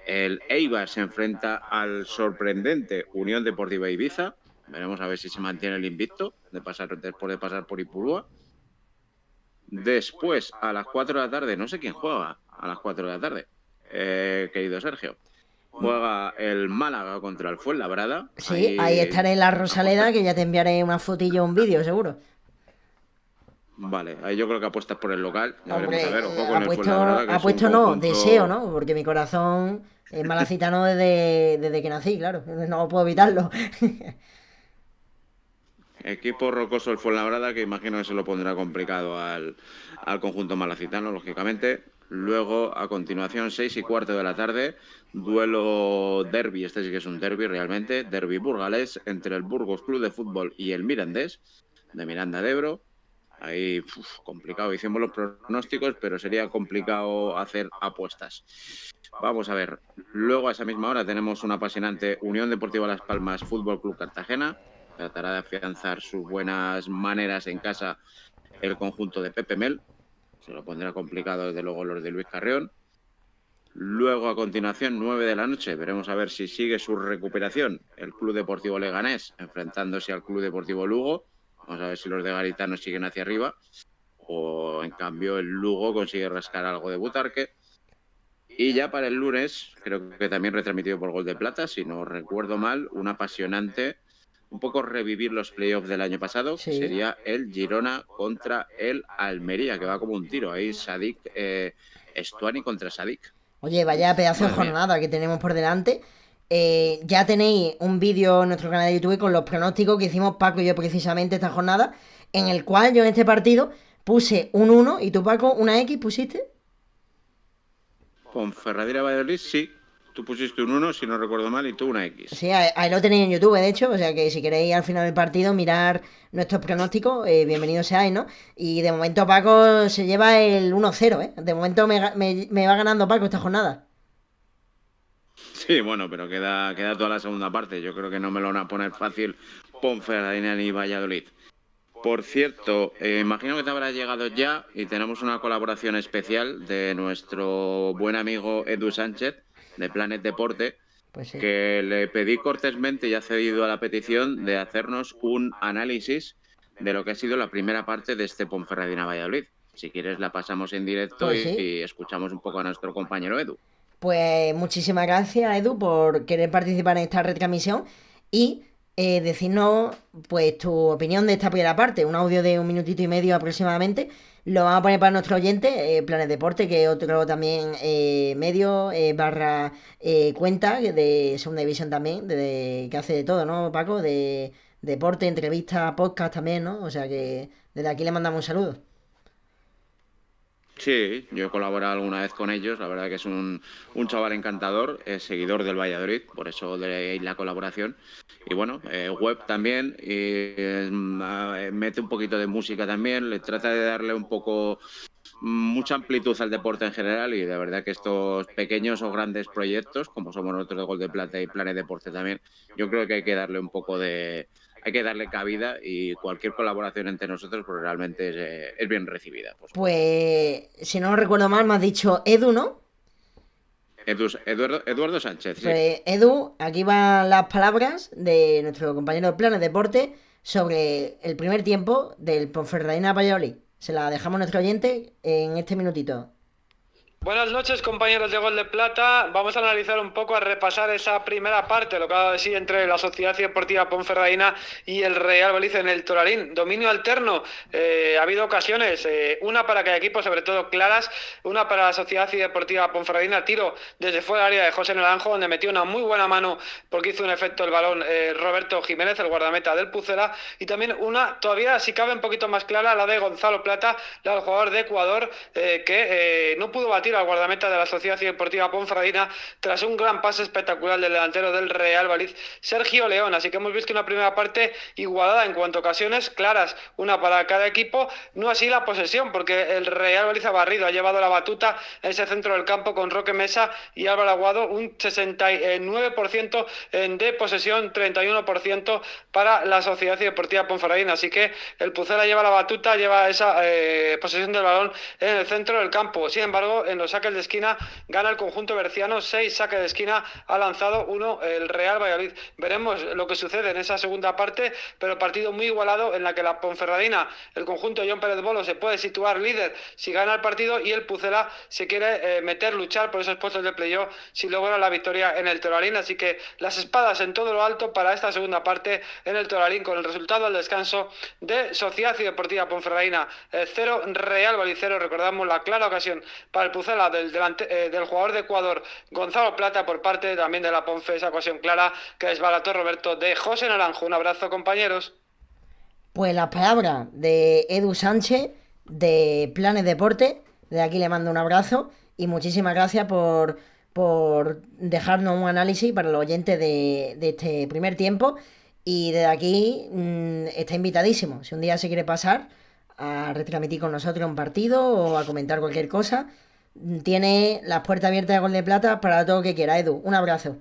El Eibar se enfrenta al sorprendente Unión Deportiva Ibiza. Veremos a ver si se mantiene el invicto después de pasar por Ipurúa. Después, a las 4 de la tarde, no sé quién juega a las 4 de la tarde, querido Sergio. Juega el Málaga contra el Fuenlabrada. Sí, ahí estaré en la Rosaleda, que ya te enviaré una fotillo o un vídeo, seguro. Vale, ahí yo creo que apuestas por el local. Ya Hombre, veremos a ver, ojo con el Fuenlabrada, que apuesto es un no, conjunto... deseo, ¿no? Porque mi corazón es malacitano desde que nací, claro. No puedo evitarlo. Equipo rocoso el Fuenlabrada, que imagino que se lo pondrá complicado al conjunto malacitano, lógicamente. Luego, a continuación, 6:15 de la tarde, duelo derbi, este sí que es un derbi realmente, derbi burgalés, entre el Burgos Club de Fútbol y el Mirandés, de Miranda de Ebro. Ahí, complicado, hicimos los pronósticos, pero sería complicado hacer apuestas. Vamos a ver, luego a esa misma hora tenemos una apasionante Unión Deportiva Las Palmas Fútbol Club Cartagena. Tratará de afianzar sus buenas maneras en casa el conjunto de Pepe Mel. Se lo pondrá complicado desde luego los de Luis Carrión. Luego a continuación, 9 de la noche, veremos a ver si sigue su recuperación el Club Deportivo Leganés enfrentándose al Club Deportivo Lugo. Vamos a ver si los de Garitano siguen hacia arriba o en cambio el Lugo consigue rascar algo de Butarque. Y ya para el lunes, creo que también retransmitido por Gol de Plata, si no recuerdo mal, un apasionante, un poco revivir los playoffs del año pasado, Sí. que sería el Girona contra el Almería, que va como un tiro. Ahí Sadik, Estuani contra Sadik. Oye, vaya pedazo de Madre mía. jornada que tenemos por delante. Ya tenéis un vídeo en nuestro canal de YouTube con los pronósticos que hicimos Paco y yo precisamente esta jornada, en el cual yo en este partido puse un 1 y tú, Paco, una X pusiste. Ponferradina Valladolid, sí. Tú pusiste un 1, si no recuerdo mal, y tú una X. Sí, ahí lo tenéis en YouTube, de hecho, o sea que si queréis al final del partido mirar nuestros pronósticos, bienvenidos seáis, ¿no? Y de momento Paco se lleva el 1-0, ¿eh? De momento me va ganando Paco esta jornada. Sí, bueno, pero queda toda la segunda parte. Yo creo que no me lo van a poner fácil Ponferradina ni Valladolid. Por cierto, imagino que te habrá llegado ya y tenemos una colaboración especial de nuestro buen amigo Edu Sánchez, de Planet Deporte, Pues sí. que le pedí cortésmente y ha cedido a la petición de hacernos un análisis de lo que ha sido la primera parte de este Ponferradina Valladolid. Si quieres la pasamos en directo Pues sí. y escuchamos un poco a nuestro compañero Edu. Pues muchísimas gracias, Edu, por querer participar en esta retransmisión y decirnos pues tu opinión de esta primera parte, un audio de 1 minutito y medio aproximadamente. Lo vamos a poner para nuestro oyente, Planet Deporte, que es otro también medio barra cuenta de Segunda División también, que hace de todo, ¿no, Paco? De deporte, entrevistas, podcast también, ¿no? O sea que desde aquí le mandamos un saludo. Sí, yo he colaborado alguna vez con ellos, la verdad que es un chaval encantador, es seguidor del Valladolid, por eso de ahí la colaboración. Y bueno, web también, y mete un poquito de música también, le trata de darle un poco, mucha amplitud al deporte en general y de verdad que estos pequeños o grandes proyectos, como somos nosotros de Gol de Plata y Planet Deporte también, yo creo que hay que darle un poco de... Hay que darle cabida y cualquier colaboración entre nosotros pues realmente es bien recibida. Pues, si no recuerdo mal, me has dicho Edu, ¿no? Eduardo Sánchez, sí. Pues, Edu, aquí van las palabras de nuestro compañero de Planes Deporte sobre el primer tiempo del Ponferradina Valladolid. Se la dejamos a nuestro oyente en este minutito. Buenas noches, compañeros de Gol de Plata. Vamos a analizar un poco, a repasar esa primera parte, lo que ha sido entre la Sociedad Deportiva Ponferradina y el Real Valladolid en el Toralín. Dominio alterno, ha habido ocasiones, una para cada equipo, sobre todo claras, una para la Sociedad Deportiva Ponferradina, tiro desde fuera del área de José Naranjo, donde metió una muy buena mano porque hizo un efecto el balón Roberto Jiménez, el guardameta del Pucela, y también una, todavía si cabe un poquito más clara, la de Gonzalo Plata, la del jugador de Ecuador, que no pudo batir al guardameta de la Sociedad Deportiva Ponferradina tras un gran pase espectacular del delantero del Real Valladolid, Sergio León. Así que hemos visto una primera parte igualada en cuanto a ocasiones claras, una para cada equipo, no así la posesión, porque el Real Valladolid ha barrido, ha llevado la batuta en ese centro del campo con Roque Mesa y Álvaro Aguado, un 69% de posesión, 31% para la Sociedad Deportiva Ponferradina. Así que el Pucela lleva la batuta, lleva esa posesión del balón en el centro del campo. Sin embargo, en los saques de esquina gana el conjunto berciano, 6 saques de esquina ha lanzado uno el Real Valladolid. Veremos lo que sucede en esa segunda parte, pero partido muy igualado en la que la Ponferradina, el conjunto John Pérez Bolo, se puede situar líder si gana el partido y el Pucela se quiere luchar por esos puestos de playoff si logra la victoria en el Toralín. Así que las espadas en todo lo alto para esta segunda parte en el Toralín, con el resultado al descanso de Sociedad Deportiva Ponferradina 0, Real Valladolid 0. Recordamos la clara ocasión para el Pucela del jugador de Ecuador, Gonzalo Plata, por parte también de la Ponfe, esa ocasión clara que desbarató Roberto de José Naranjo. Un abrazo, compañeros. Pues las palabras de Edu Sánchez de Planes Deporte. De aquí le mando un abrazo y muchísimas gracias por dejarnos un análisis para los oyentes de este primer tiempo. Y desde aquí está invitadísimo. Si un día se quiere pasar a retransmitir con nosotros un partido o a comentar cualquier cosa, tiene las puertas abiertas de Gol de Plata para todo lo que quiera. Edu, un abrazo.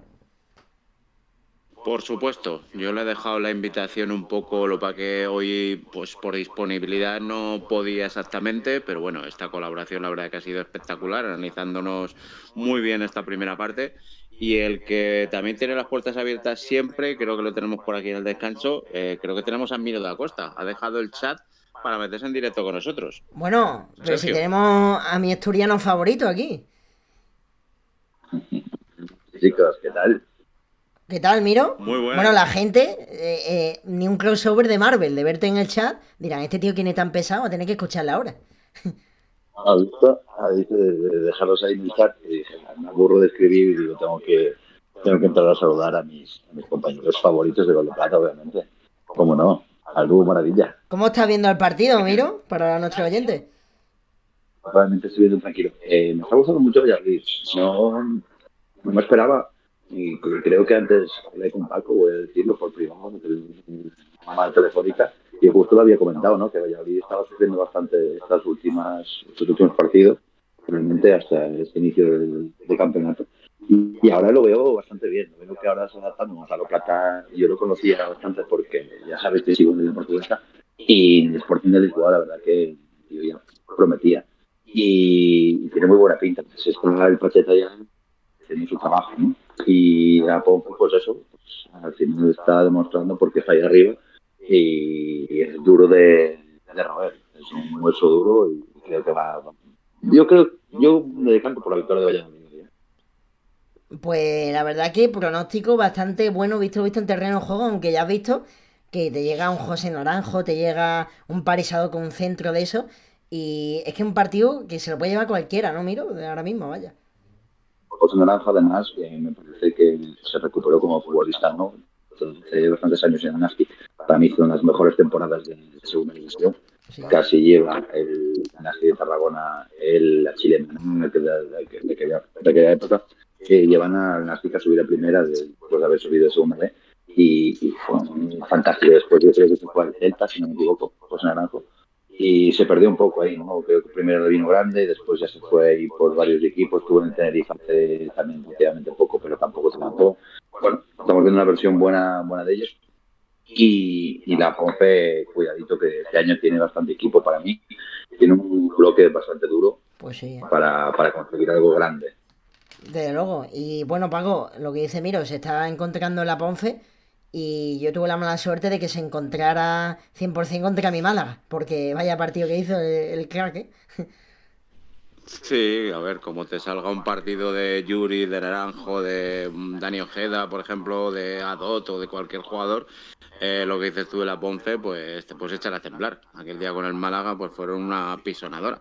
Por supuesto, yo le he dejado la invitación un poco, lo para que hoy, pues por disponibilidad no podía exactamente, pero bueno, esta colaboración la verdad que ha sido espectacular, analizándonos muy bien esta primera parte. Y el que también tiene las puertas abiertas siempre, creo que lo tenemos por aquí en el descanso, creo que tenemos a Miro da Costa, ha dejado el chat para meterse en directo con nosotros. Bueno, pero si Sergio. tenemos a mi asturiano favorito aquí. Chicos, ¿qué tal? ¿Qué tal, Miro? Muy bueno. Bueno, la gente, ni un crossover de Marvel, de verte en el chat, dirán, este tío quién es tan pesado, va a tener que escucharla ahora. Ha visto de dejarlos ahí en el chat y dije, me aburro de escribir y digo, tengo que entrar a saludar a mis compañeros favoritos de Gol de Plata, obviamente. ¿Cómo no? Algo maravilla. ¿Cómo estás viendo el partido, Miro? Para nuestros oyentes. Realmente estoy viendo tranquilo. Me está gustando mucho Valladolid. No me esperaba, y creo que antes hablé con Paco, voy a decirlo por privado, llamada telefónica, y justo lo había comentado, ¿no? Que Valladolid estaba sufriendo bastante estos últimos partidos, realmente hasta este inicio del campeonato. Y ahora lo veo bastante bien, veo que ahora se adaptando más a lo Plata. Yo lo conocía bastante porque ya sabes que sigo en el portuguesa, y el Sporting de Lisboa, la verdad que yo ya prometía. Y tiene muy buena pinta. Entonces está el Pacheta ya haciendo su trabajo, ¿no? Y a poco, pues eso, pues, al final está demostrando porque está ahí arriba y es duro de roer. Es un hueso duro y creo que va. Yo me decanto por la victoria de Valladolid. Pues la verdad que pronóstico bastante bueno, visto en terreno de juego, aunque ya has visto que te llega un José Naranjo, te llega un Parisado con un centro de eso, y es que es un partido que se lo puede llevar cualquiera, ¿no, Miro? De ahora mismo, vaya. José Naranjo, además, que me parece que se recuperó como futbolista, ¿no? Hace bastantes años en Nastic. Para mí hizo una de las mejores temporadas de segunda división. Sí. Casi lleva el Nastic de Tarragona, la chilena, de aquella época, que llevan al Nastic a subir a primera después de haber subido de segunda B. Y fue fantástico. Después yo creo que se fue al Celta, si no me equivoco, José Naranjo. Y se perdió un poco ahí, ¿no? Creo que primero le vino grande, después ya se fue ahí por varios equipos, estuvo en el Tenerife hace también relativamente poco, pero tampoco se lanzó. Bueno, estamos viendo una versión buena de ellos. Y la Ponfe, cuidadito, que este año tiene bastante equipo para mí. Tiene un bloque bastante duro, pues sí, para conseguir algo grande. Desde luego. Y bueno, Paco, lo que dice Miro, se está encontrando en la Ponfe. Y yo tuve la mala suerte de que se encontrara 100% contra mi Málaga, porque vaya partido que hizo el crack, ¿eh? Sí, a ver, como te salga un partido de Yuri, de Naranjo, de Dani Ojeda, por ejemplo, de Adot o de cualquier jugador, lo que dices tú de la Ponce, pues te puedes echar a temblar. Aquel día con el Málaga, pues fueron una pisonadora.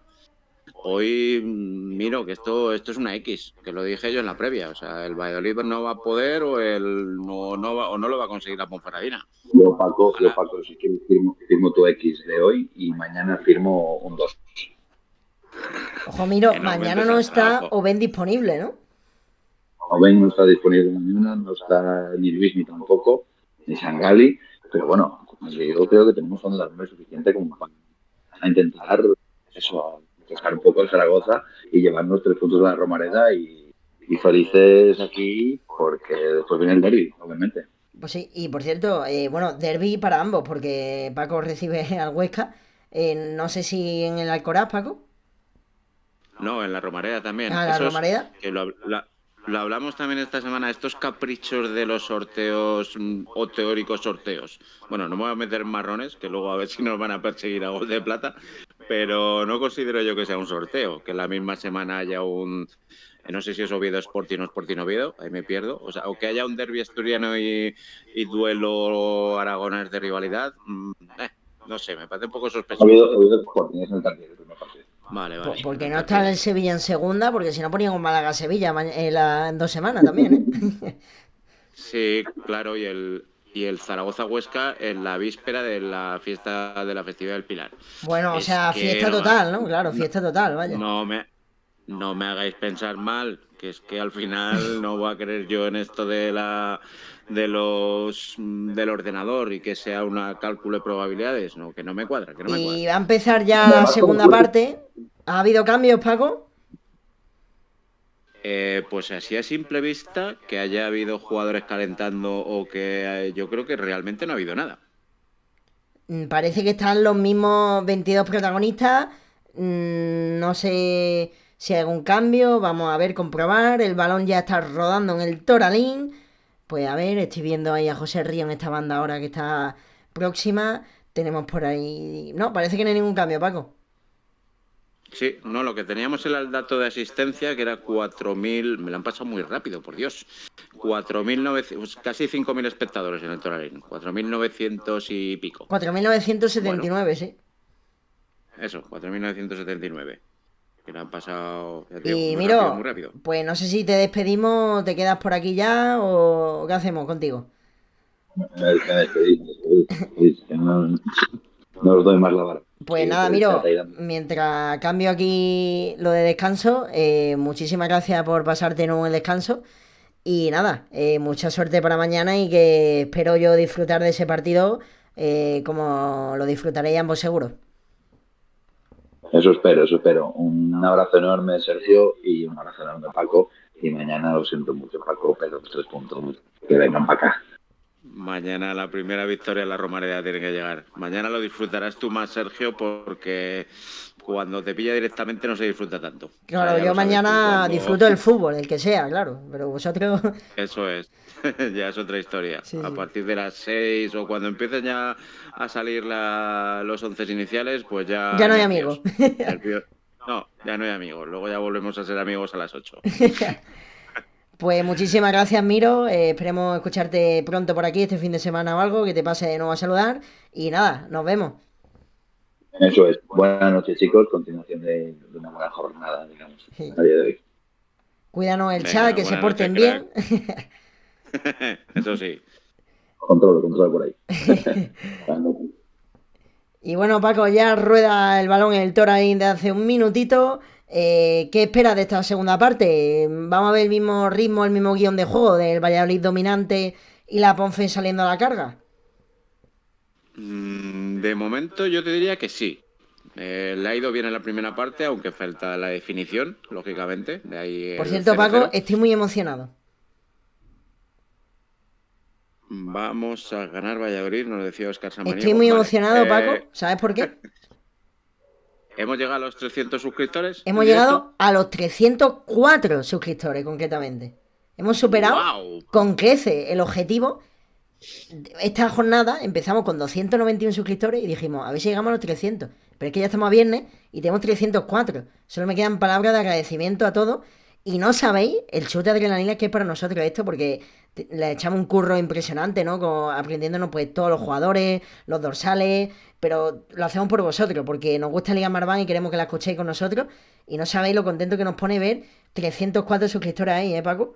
Hoy miro que esto es una X, que lo dije yo en la previa. O sea, el Valladolid no va a poder o no lo va a conseguir la Ponferradina. Yo, Paco, si quieres firmo tu X de hoy y mañana firmo un 2. Ojo, Miro, Que no mañana aumentes no el está trabajo. Oben disponible, ¿no? Oben no está disponible mañana, no está ni Luis ni tampoco, ni Sangali, pero bueno, yo creo que tenemos onda de número suficiente como para intentar eso, a refrescar un poco el Zaragoza y llevarnos 3 puntos de la Romareda y felices aquí porque después viene el derbi, obviamente. Pues sí, y por cierto, bueno, derbi para ambos, porque Paco recibe al Huesca. No sé si en el Alcoraz, Paco. No, en la Romareda también. Ah, la Esos Romareda. que lo hablamos también esta semana, estos caprichos de los sorteos o teóricos sorteos. Bueno, no me voy a meter en marrones, que luego a ver si nos van a perseguir a gol de plata, pero no considero yo que sea un sorteo, que la misma semana haya no sé si es Oviedo Sporting o Sporting Oviedo, ahí me pierdo, o sea, o que haya un derbi asturiano y duelo aragonés de rivalidad, no sé, me parece un poco sospechoso. Oviedo Sporting es el partido, el primer partido. Vale. Porque no está el Sevilla en segunda, porque si no poníamos Málaga-Sevilla en 2 semanas también, ¿eh? Sí, claro, y el Zaragoza-Huesca en la víspera de la fiesta de la festividad del Pilar. Bueno, o Es sea, que fiesta total, ¿no? Claro, fiesta total, vaya. no me hagáis pensar mal, que es que al final no voy a creer yo en esto del ordenador y que sea una cálculo de probabilidades, no, que no me cuadra, que no me Y cuadra. va a empezar ya la segunda parte. ¿Ha habido cambios, Paco? Pues así a simple vista, que haya habido jugadores calentando o que yo creo que realmente no ha habido nada. Parece que están los mismos 22 protagonistas. No sé si hay algún cambio. Vamos a ver, comprobar. El balón ya está rodando en el Toralín. Pues a ver, estoy viendo ahí a José Río en esta banda ahora que está próxima. Tenemos por ahí... No, parece que no hay ningún cambio, Paco. Sí, no, lo que teníamos era el dato de asistencia, que era 4.000, me lo han pasado muy rápido, por Dios, 4.900, casi 5.000 espectadores en el Toralín, 4.900 y pico. 4.979, Bueno, sí. eso, 4.979, que lo han pasado, ya te digo, Y muy Miro, rápido. pues no sé si te despedimos, te quedas por aquí ya o qué hacemos contigo. Me despedís, que no os doy más la vara. Pues Sí, nada, el Miro, chat ahí dando. mientras cambio aquí lo de descanso, muchísimas gracias por pasarte en el descanso. Y nada, mucha suerte para mañana y que espero yo disfrutar de ese partido como lo disfrutaréis ambos seguro. Eso espero. Un abrazo enorme, Sergio, y un abrazo enorme, Paco. Y mañana lo siento mucho, Paco, pero los 3 puntos que vengan para acá. Mañana la primera victoria en la Romareda tiene que llegar. Mañana lo disfrutarás tú más, Sergio, porque cuando te pilla directamente no se disfruta tanto. Claro, Ya yo lo sabes tú, mañana cuando... disfruto del fútbol, el que sea, claro, pero vosotros... Eso es, ya es otra historia. Sí, A sí. partir de las 6 o cuando empiecen ya a salir los 11 iniciales, pues Ya ya no hay nervios. amigos. No, ya no hay amigos. Luego ya volvemos a ser amigos a las 8. Pues muchísimas gracias, Miro. Esperemos escucharte pronto por aquí este fin de semana o algo, que te pase de nuevo a saludar. Y nada, nos vemos. Eso es. Buenas noches, chicos. Continuación de una buena jornada, digamos, Sí. a día de hoy. Cuídanos el Venga, chat, que se buenas noches, porten crack. bien. Eso sí. Control por ahí. Y bueno, Paco, ya rueda el balón en el Toralín de hace un minutito. ¿Qué esperas de esta segunda parte? ¿Vamos a ver el mismo ritmo, el mismo guión de juego del Valladolid dominante y la Ponfe saliendo a la carga? De momento yo te diría que sí. Le ha ido bien en la primera parte, aunque falta la definición, lógicamente. De ahí Por el cierto, 0-0. Paco, estoy muy emocionado. Vamos a ganar Valladolid, nos decía Óscar Samaniego. Estoy muy Vale, emocionado, Paco. ¿Sabes por qué? hemos llegado a los 300 suscriptores. Hemos en llegado directo. a los 304 suscriptores, concretamente. Hemos superado ¡Guau! con creces el objetivo. Esta jornada empezamos con 291 suscriptores y dijimos, a ver si llegamos a los 300. pero es que ya estamos a viernes y tenemos 304. Solo me quedan palabras de agradecimiento a todos. Y no sabéis el chute de adrenalina que es para nosotros esto, porque le echamos un curro impresionante, ¿no? Como aprendiéndonos pues todos los jugadores, los dorsales, pero lo hacemos por vosotros, porque nos gusta Liga Marván y queremos que la escuchéis con nosotros. Y no sabéis lo contento que nos pone ver 304 suscriptores ahí, Paco?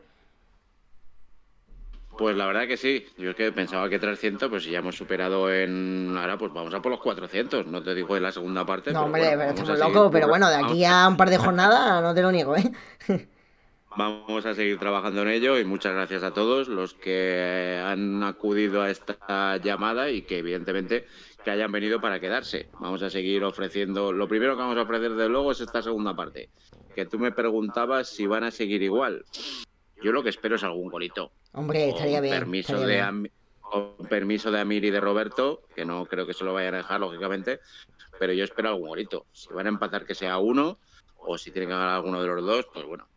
Pues la verdad que sí, yo es que pensaba que 300, pues si ya hemos superado ahora pues vamos a por los 400, no te digo en la segunda parte. No, pero hombre, bueno, pero vamos estamos a seguir locos, pero bueno, de aquí a un par de jornadas no te lo niego, ¿eh? Vamos a seguir trabajando en ello y muchas gracias a todos los que han acudido a esta llamada y que evidentemente que hayan venido para quedarse. Vamos a seguir ofreciendo, lo primero que vamos a ofrecer de luego es esta segunda parte, que tú me preguntabas si van a seguir igual. Yo lo que espero es algún golito. Hombre, estaría bien. Con permiso de Amir y de Roberto, que no creo que se lo vayan a dejar, lógicamente, pero yo espero algún golito. Si van a empatar que sea uno, o si tienen que ganar alguno de los dos, pues bueno,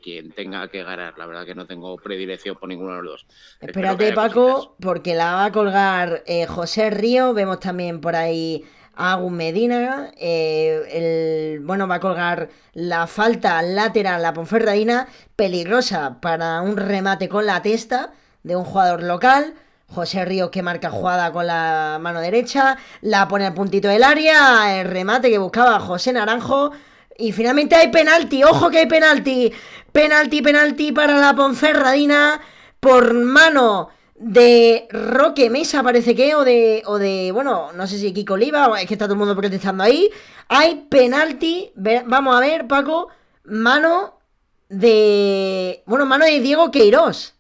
quien tenga que ganar. La verdad que no tengo predilección por ninguno de los dos. Espérate, Paco, porque la va a colgar José Río. Vemos también por ahí a Agus Medina. Va a colgar la falta lateral a Ponferradina, peligrosa para un remate con la testa de un jugador local. José Ríos que marca jugada con la mano derecha, la pone al puntito del área, el remate que buscaba José Naranjo. Y finalmente hay penalti, ojo que hay penalti. Penalti para la Ponferradina por mano de Roque Mesa, parece que, o de bueno, no sé si Kiko Oliva, es que está todo el mundo protestando ahí. Hay penalti, vamos a ver, Paco, mano de Diego Queiroz.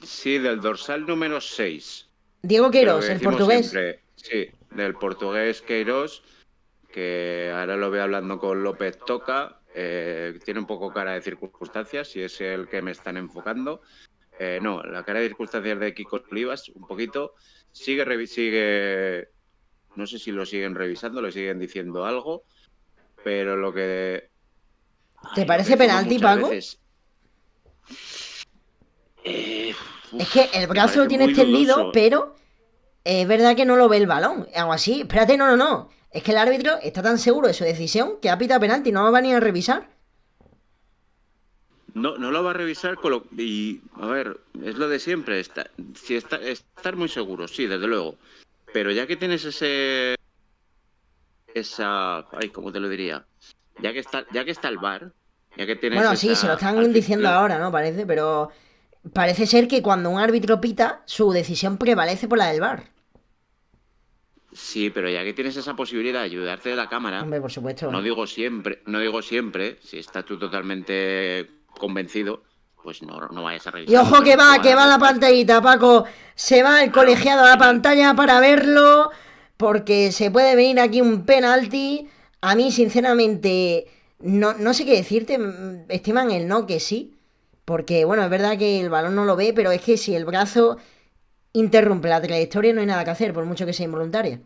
Sí, del dorsal número 6. Diego Queiroz, el portugués. Siempre, sí, del portugués Queiroz, que ahora lo veo hablando con López Toca. Tiene un poco cara de circunstancias, si es el que me están enfocando. No, la cara de circunstancias de Kiko Olivas, un poquito. Sigue, no sé si lo siguen revisando, le siguen diciendo algo, pero lo que... ¿Te parece penalti, Paco? Veces, es que el brazo lo tiene extendido, dudoso. Pero es verdad que no lo ve el balón. Algo así, espérate, no. Es que el árbitro está tan seguro de su decisión que ha pitado penalti, no lo va ni a revisar. No lo va a revisar y, a ver, es lo de siempre. Estar muy seguro, sí, desde luego. Pero ya que tienes ¿cómo te lo diría? Ya que está el VAR, ya que tienes... Bueno, sí, se lo están diciendo ahora, ¿no? Pero parece ser que cuando un árbitro pita, su decisión prevalece por la del VAR. Sí, pero ya que tienes esa posibilidad de ayudarte de la cámara... Hombre, por supuesto. No digo siempre, si estás tú totalmente convencido, pues no vayas a revisar. Y ojo que va la pantallita, Paco. Se va el colegiado a la pantalla para verlo, porque se puede venir aquí un penalti. A mí, sinceramente, no sé qué decirte. Estiman el no que sí, porque, bueno, es verdad que el balón no lo ve, pero es que si el brazo interrumpe la trayectoria no hay nada que hacer, por mucho que sea involuntaria.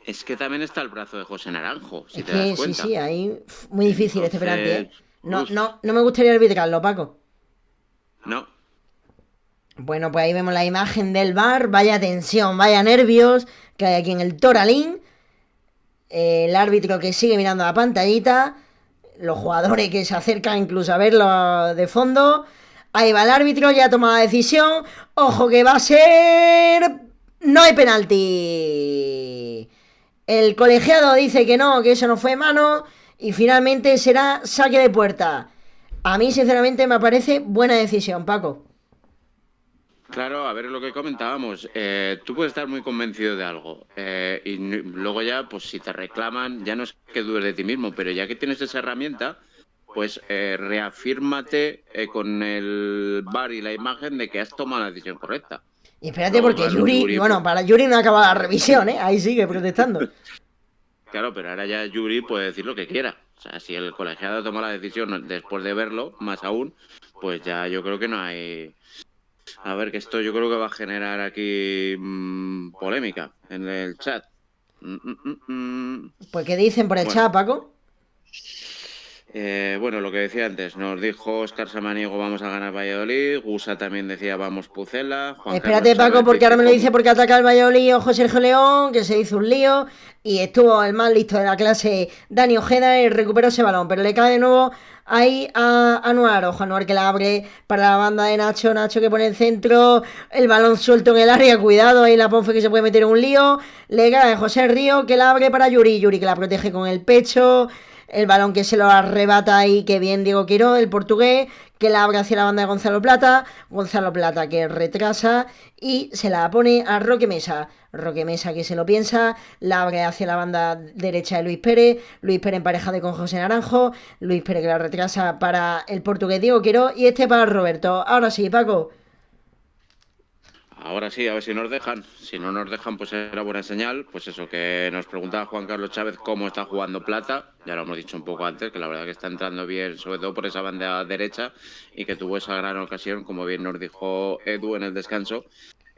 Es que también está el brazo de José Naranjo, si es te que das cuenta. Sí, ahí muy difícil este penalti, ¿eh? No me gustaría arbitrarlo, Paco. No. Bueno, pues ahí vemos la imagen del VAR. Vaya tensión, vaya nervios que hay aquí en el Toralín. El árbitro que sigue mirando la pantallita. Los jugadores que se acercan incluso a verlo de fondo. Ahí va el árbitro, ya ha tomado la decisión. Ojo que va a ser... No hay penalti. El colegiado dice que no, que eso no fue mano. Y finalmente será saque de puerta. A mí, sinceramente, me parece buena decisión, Paco. Claro, a ver lo que comentábamos. Tú puedes estar muy convencido de algo. Y luego ya, pues si te reclaman, ya no es que dudes de ti mismo, pero ya que tienes esa herramienta, pues reafírmate con el VAR y la imagen de que has tomado la decisión correcta. Y espérate, porque Yuri, bueno, para Yuri no acaba la revisión, ¿eh? Ahí sigue protestando. Claro, pero ahora ya Yuri puede decir lo que quiera. O sea, si el colegiado toma la decisión después de verlo, más aún, pues ya yo creo que no hay... A ver, que esto yo creo que va a generar aquí polémica en el chat. Pues, ¿qué dicen por el chat, Paco? Bueno, lo que decía antes, nos dijo Óscar Samaniego vamos a ganar Valladolid, Gusa también decía vamos Pucela, Juan Espérate, Carlos Paco, Chávez porque ahora me lo dice como... porque ataca el Valladolid ojo Sergio León, que se hizo un lío y estuvo el más listo de la clase, Dani Ojeda, y recuperó ese balón, pero le cae de nuevo ahí a Anuar, ojo Anuar que la abre para la banda de Nacho, Nacho que pone el centro, el balón suelto en el área, cuidado ahí la Ponfe que se puede meter en un lío, le cae José Río que la abre para Yuri, Yuri que la protege con el pecho, el balón que se lo arrebata ahí, que bien Diego Quiro, el portugués, que la abre hacia la banda de Gonzalo Plata, Gonzalo Plata que retrasa y se la pone a Roque Mesa. Roque Mesa que se lo piensa, la abre hacia la banda derecha de Luis Pérez emparejado con José Naranjo, Luis Pérez que la retrasa para el portugués Diego Quiro y este para Roberto. Ahora sí, Paco. Ahora sí, a ver si nos dejan. Si no nos dejan, pues era buena señal. Pues eso, que nos preguntaba Juan Carlos Chávez cómo está jugando Plata. Ya lo hemos dicho un poco antes, que la verdad que está entrando bien, sobre todo por esa banda derecha, y que tuvo esa gran ocasión, como bien nos dijo Edu en el descanso.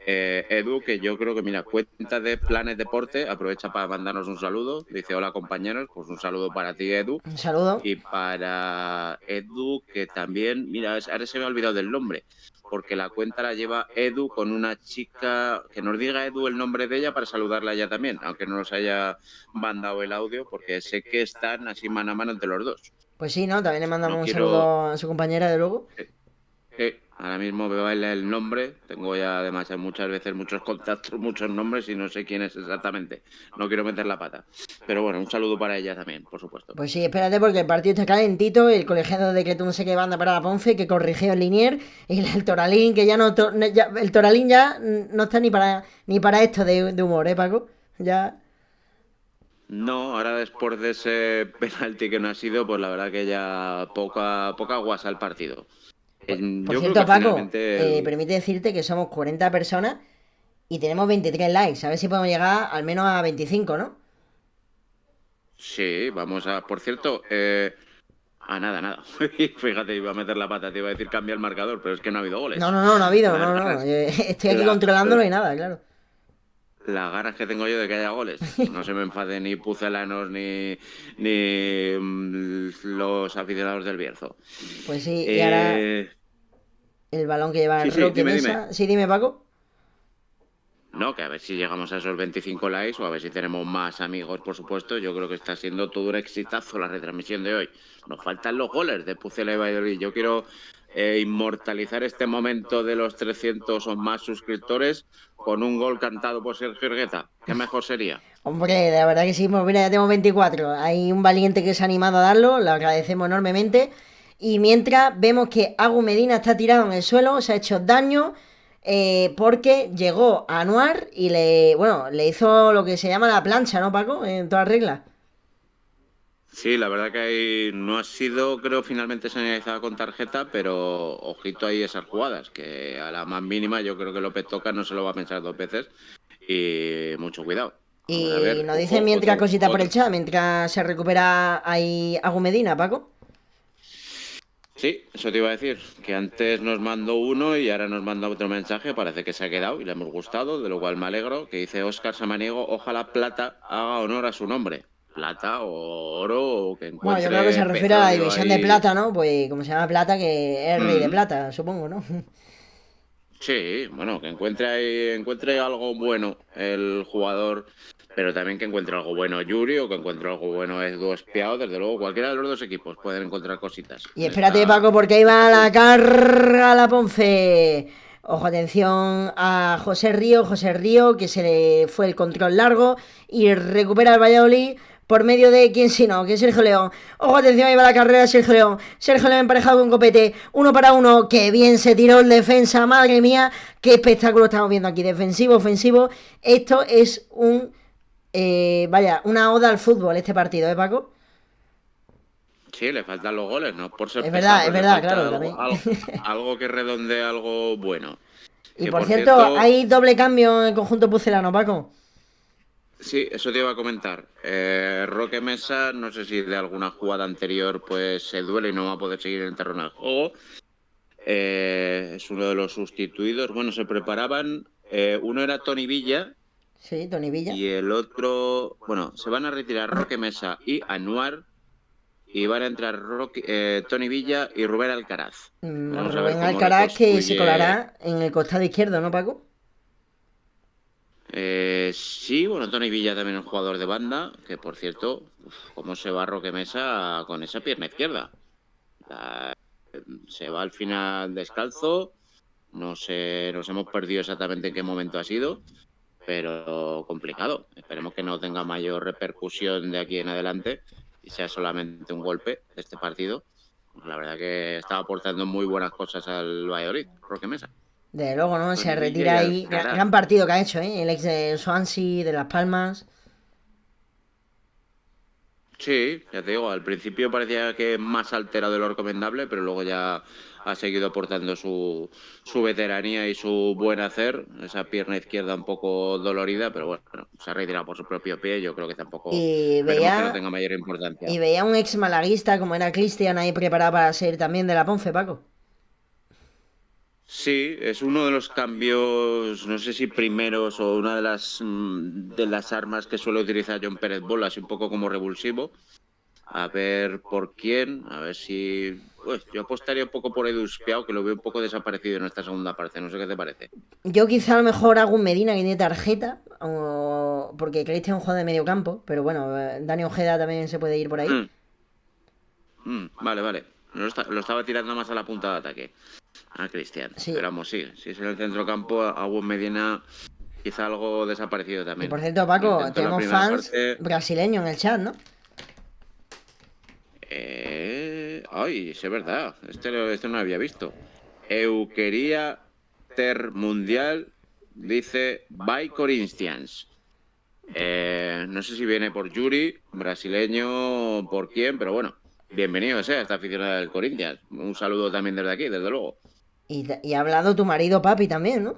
Edu, que yo creo que, mira, cuenta de Planes Deporte, aprovecha para mandarnos un saludo. Dice, hola compañeros, pues un saludo para ti, Edu. Un saludo. Y para Edu, que también, mira, ahora se me ha olvidado del nombre, porque la cuenta la lleva Edu con una chica, que nos diga Edu el nombre de ella para saludarla ya también, aunque no nos haya mandado el audio, porque sé que están así mano a mano entre los dos. Pues sí, ¿no? También le mandamos No un quiero... saludo a su compañera, de luego. Ahora mismo me baila el nombre, tengo ya además muchas veces muchos contactos, muchos nombres y no sé quién es exactamente. No quiero meter la pata. Pero bueno, un saludo para ella también, por supuesto. Pues sí, espérate porque el partido está calentito, el colegiado decretó un saque de banda para la Ponfe que corrigió el Linier y el Toralín que ya no... el Toralín ya no está ni para esto de humor, Paco? Ya... No, ahora después de ese penalti que no ha sido, pues la verdad que ya poca guasa el partido. Por Yo creo cierto, que Paco, finalmente... permite decirte que somos 40 personas y tenemos 23 likes. A ver si podemos llegar al menos a 25, ¿no? Sí, vamos a... Por cierto, nada. Fíjate, iba a meter la pata, te iba a decir cambia el marcador, pero es que no ha habido goles. No ha habido, no. Estoy aquí controlándolo y nada, claro. Las ganas que tengo yo de que haya goles. No se me enfaden ni pucelanos ni los aficionados del Bierzo. Pues sí, y ahora el balón que lleva el Roque Mesa. Sí, dime, Paco. No, que a ver si llegamos a esos 25 likes o a ver si tenemos más amigos, por supuesto. Yo creo que está siendo todo un exitazo la retransmisión de hoy. Nos faltan los goles de Pucela y Valladolid. Yo quiero inmortalizar este momento de los 300 o más suscriptores con un gol cantado por Sergio Hergueta. ¿Qué mejor sería? Hombre, la verdad que sí, pues mira, ya tenemos 24. Hay un valiente que se ha animado a darlo, lo agradecemos enormemente. Y mientras vemos que Agu Medina está tirado en el suelo, se ha hecho daño porque llegó a Anuar y le hizo lo que se llama la plancha, ¿no, Paco? En todas reglas. Sí, la verdad que ahí no ha sido, creo, finalmente señalizada con tarjeta, pero ojito ahí esas jugadas, que a la más mínima yo creo que López Toca no se lo va a pensar dos veces y mucho cuidado. Y nos dicen mientras cosita por el chat, mientras se recupera ahí Agu Medina, Paco. Sí, eso te iba a decir, que antes nos mandó uno y ahora nos manda otro mensaje, parece que se ha quedado y le hemos gustado, de lo cual me alegro, que dice Óscar Samaniego, ojalá Plata haga honor a su nombre. Plata o oro o que encuentre... Bueno, yo creo que se refiere a la división ahí... de plata, ¿no? Pues como se llama plata, que es el rey de plata, supongo, ¿no? Sí, bueno, que encuentre algo bueno el jugador, pero también que encuentre algo bueno Yuri o que encuentre algo bueno Edu Espiao, desde luego cualquiera de los dos equipos pueden encontrar cositas. Y espérate, Paco, porque ahí va la carga a la Ponce. Ojo, atención a José Río, que se le fue el control largo y recupera el Valladolid por medio de quién sino, que es Sergio León. Ojo, atención, ahí va la carrera de Sergio León. Sergio León emparejado con Copete. 1 para 1. Qué bien se tiró el defensa. Madre mía, qué espectáculo estamos viendo aquí. Defensivo, ofensivo. Esto es una oda al fútbol este partido, ¿eh, Paco? Sí, le faltan los goles, ¿no? Por ser es verdad, claro. Algo que redondee algo bueno. Y por cierto, hay doble cambio en el conjunto pucelano, Paco. Sí, eso te iba a comentar. Roque Mesa, no sé si de alguna jugada anterior pues se duele y no va a poder seguir en el terreno de juego. Es uno de los sustituidos. Bueno, se preparaban. Uno era Toni Villa. Sí, Toni Villa. Y el otro... Bueno, se van a retirar Roque Mesa y Anuar. y van a entrar Tony Villa y Rubén Alcaraz. Vamos a ver Rubén cómo Alcaraz que se reconstruye. colará en el costado izquierdo, ¿no, Paco? Sí, bueno, Tony Villa también es un jugador de banda, que por cierto, cómo se va Roque Mesa con esa pierna izquierda. Se va al final descalzo, no sé, nos hemos perdido exactamente en qué momento ha sido, pero complicado. Esperemos que no tenga mayor repercusión de aquí en adelante y sea solamente un golpe de este partido. La verdad que está aportando muy buenas cosas al Valladolid, Roque Mesa. Desde luego, ¿no? Se Tony retira Villa y ahí. Alcaraz. Gran partido que ha hecho, ¿eh? El ex de Swansea, de Las Palmas. Sí, ya te digo, al principio parecía que más alterado de lo recomendable, pero luego ya ha seguido aportando su veteranía y su buen hacer. Esa pierna izquierda un poco dolorida, pero bueno, se ha retirado por su propio pie. Yo creo que tampoco Y esperemos que no veía, tenga mayor importancia. y veía un ex malaguista como era Cristian ahí preparado para ser también de la Ponfe, Paco. Sí, es uno de los cambios, no sé si primeros o una de las armas que suele utilizar John Pérez Bola, así un poco como revulsivo. A ver por quién, a ver si... Pues yo apostaría un poco por Edu Espiao, que lo veo un poco desaparecido en esta segunda parte, no sé qué te parece. Yo quizá a lo mejor hago un Medina que tiene tarjeta, porque Cristian juega de medio campo, pero bueno, Dani Ojeda también se puede ir por ahí. Vale. Lo estaba tirando más a la punta de ataque, a Cristian. Sí. Pero vamos, sí, si es en el centrocampo, Aguas Medina quizá algo desaparecido Y también. por cierto, Paco, Intentó la tenemos primera fans parte. brasileños en el chat, ¿no? Ay, es verdad, este no lo había visto. Euquería Ter Mundial dice By Corinthians. No sé si viene por Yuri, brasileño, por quién, pero bueno, bienvenido sea esta aficionada del Corinthians. Un saludo también desde aquí, desde luego. Y ha hablado tu marido, papi, también, ¿no?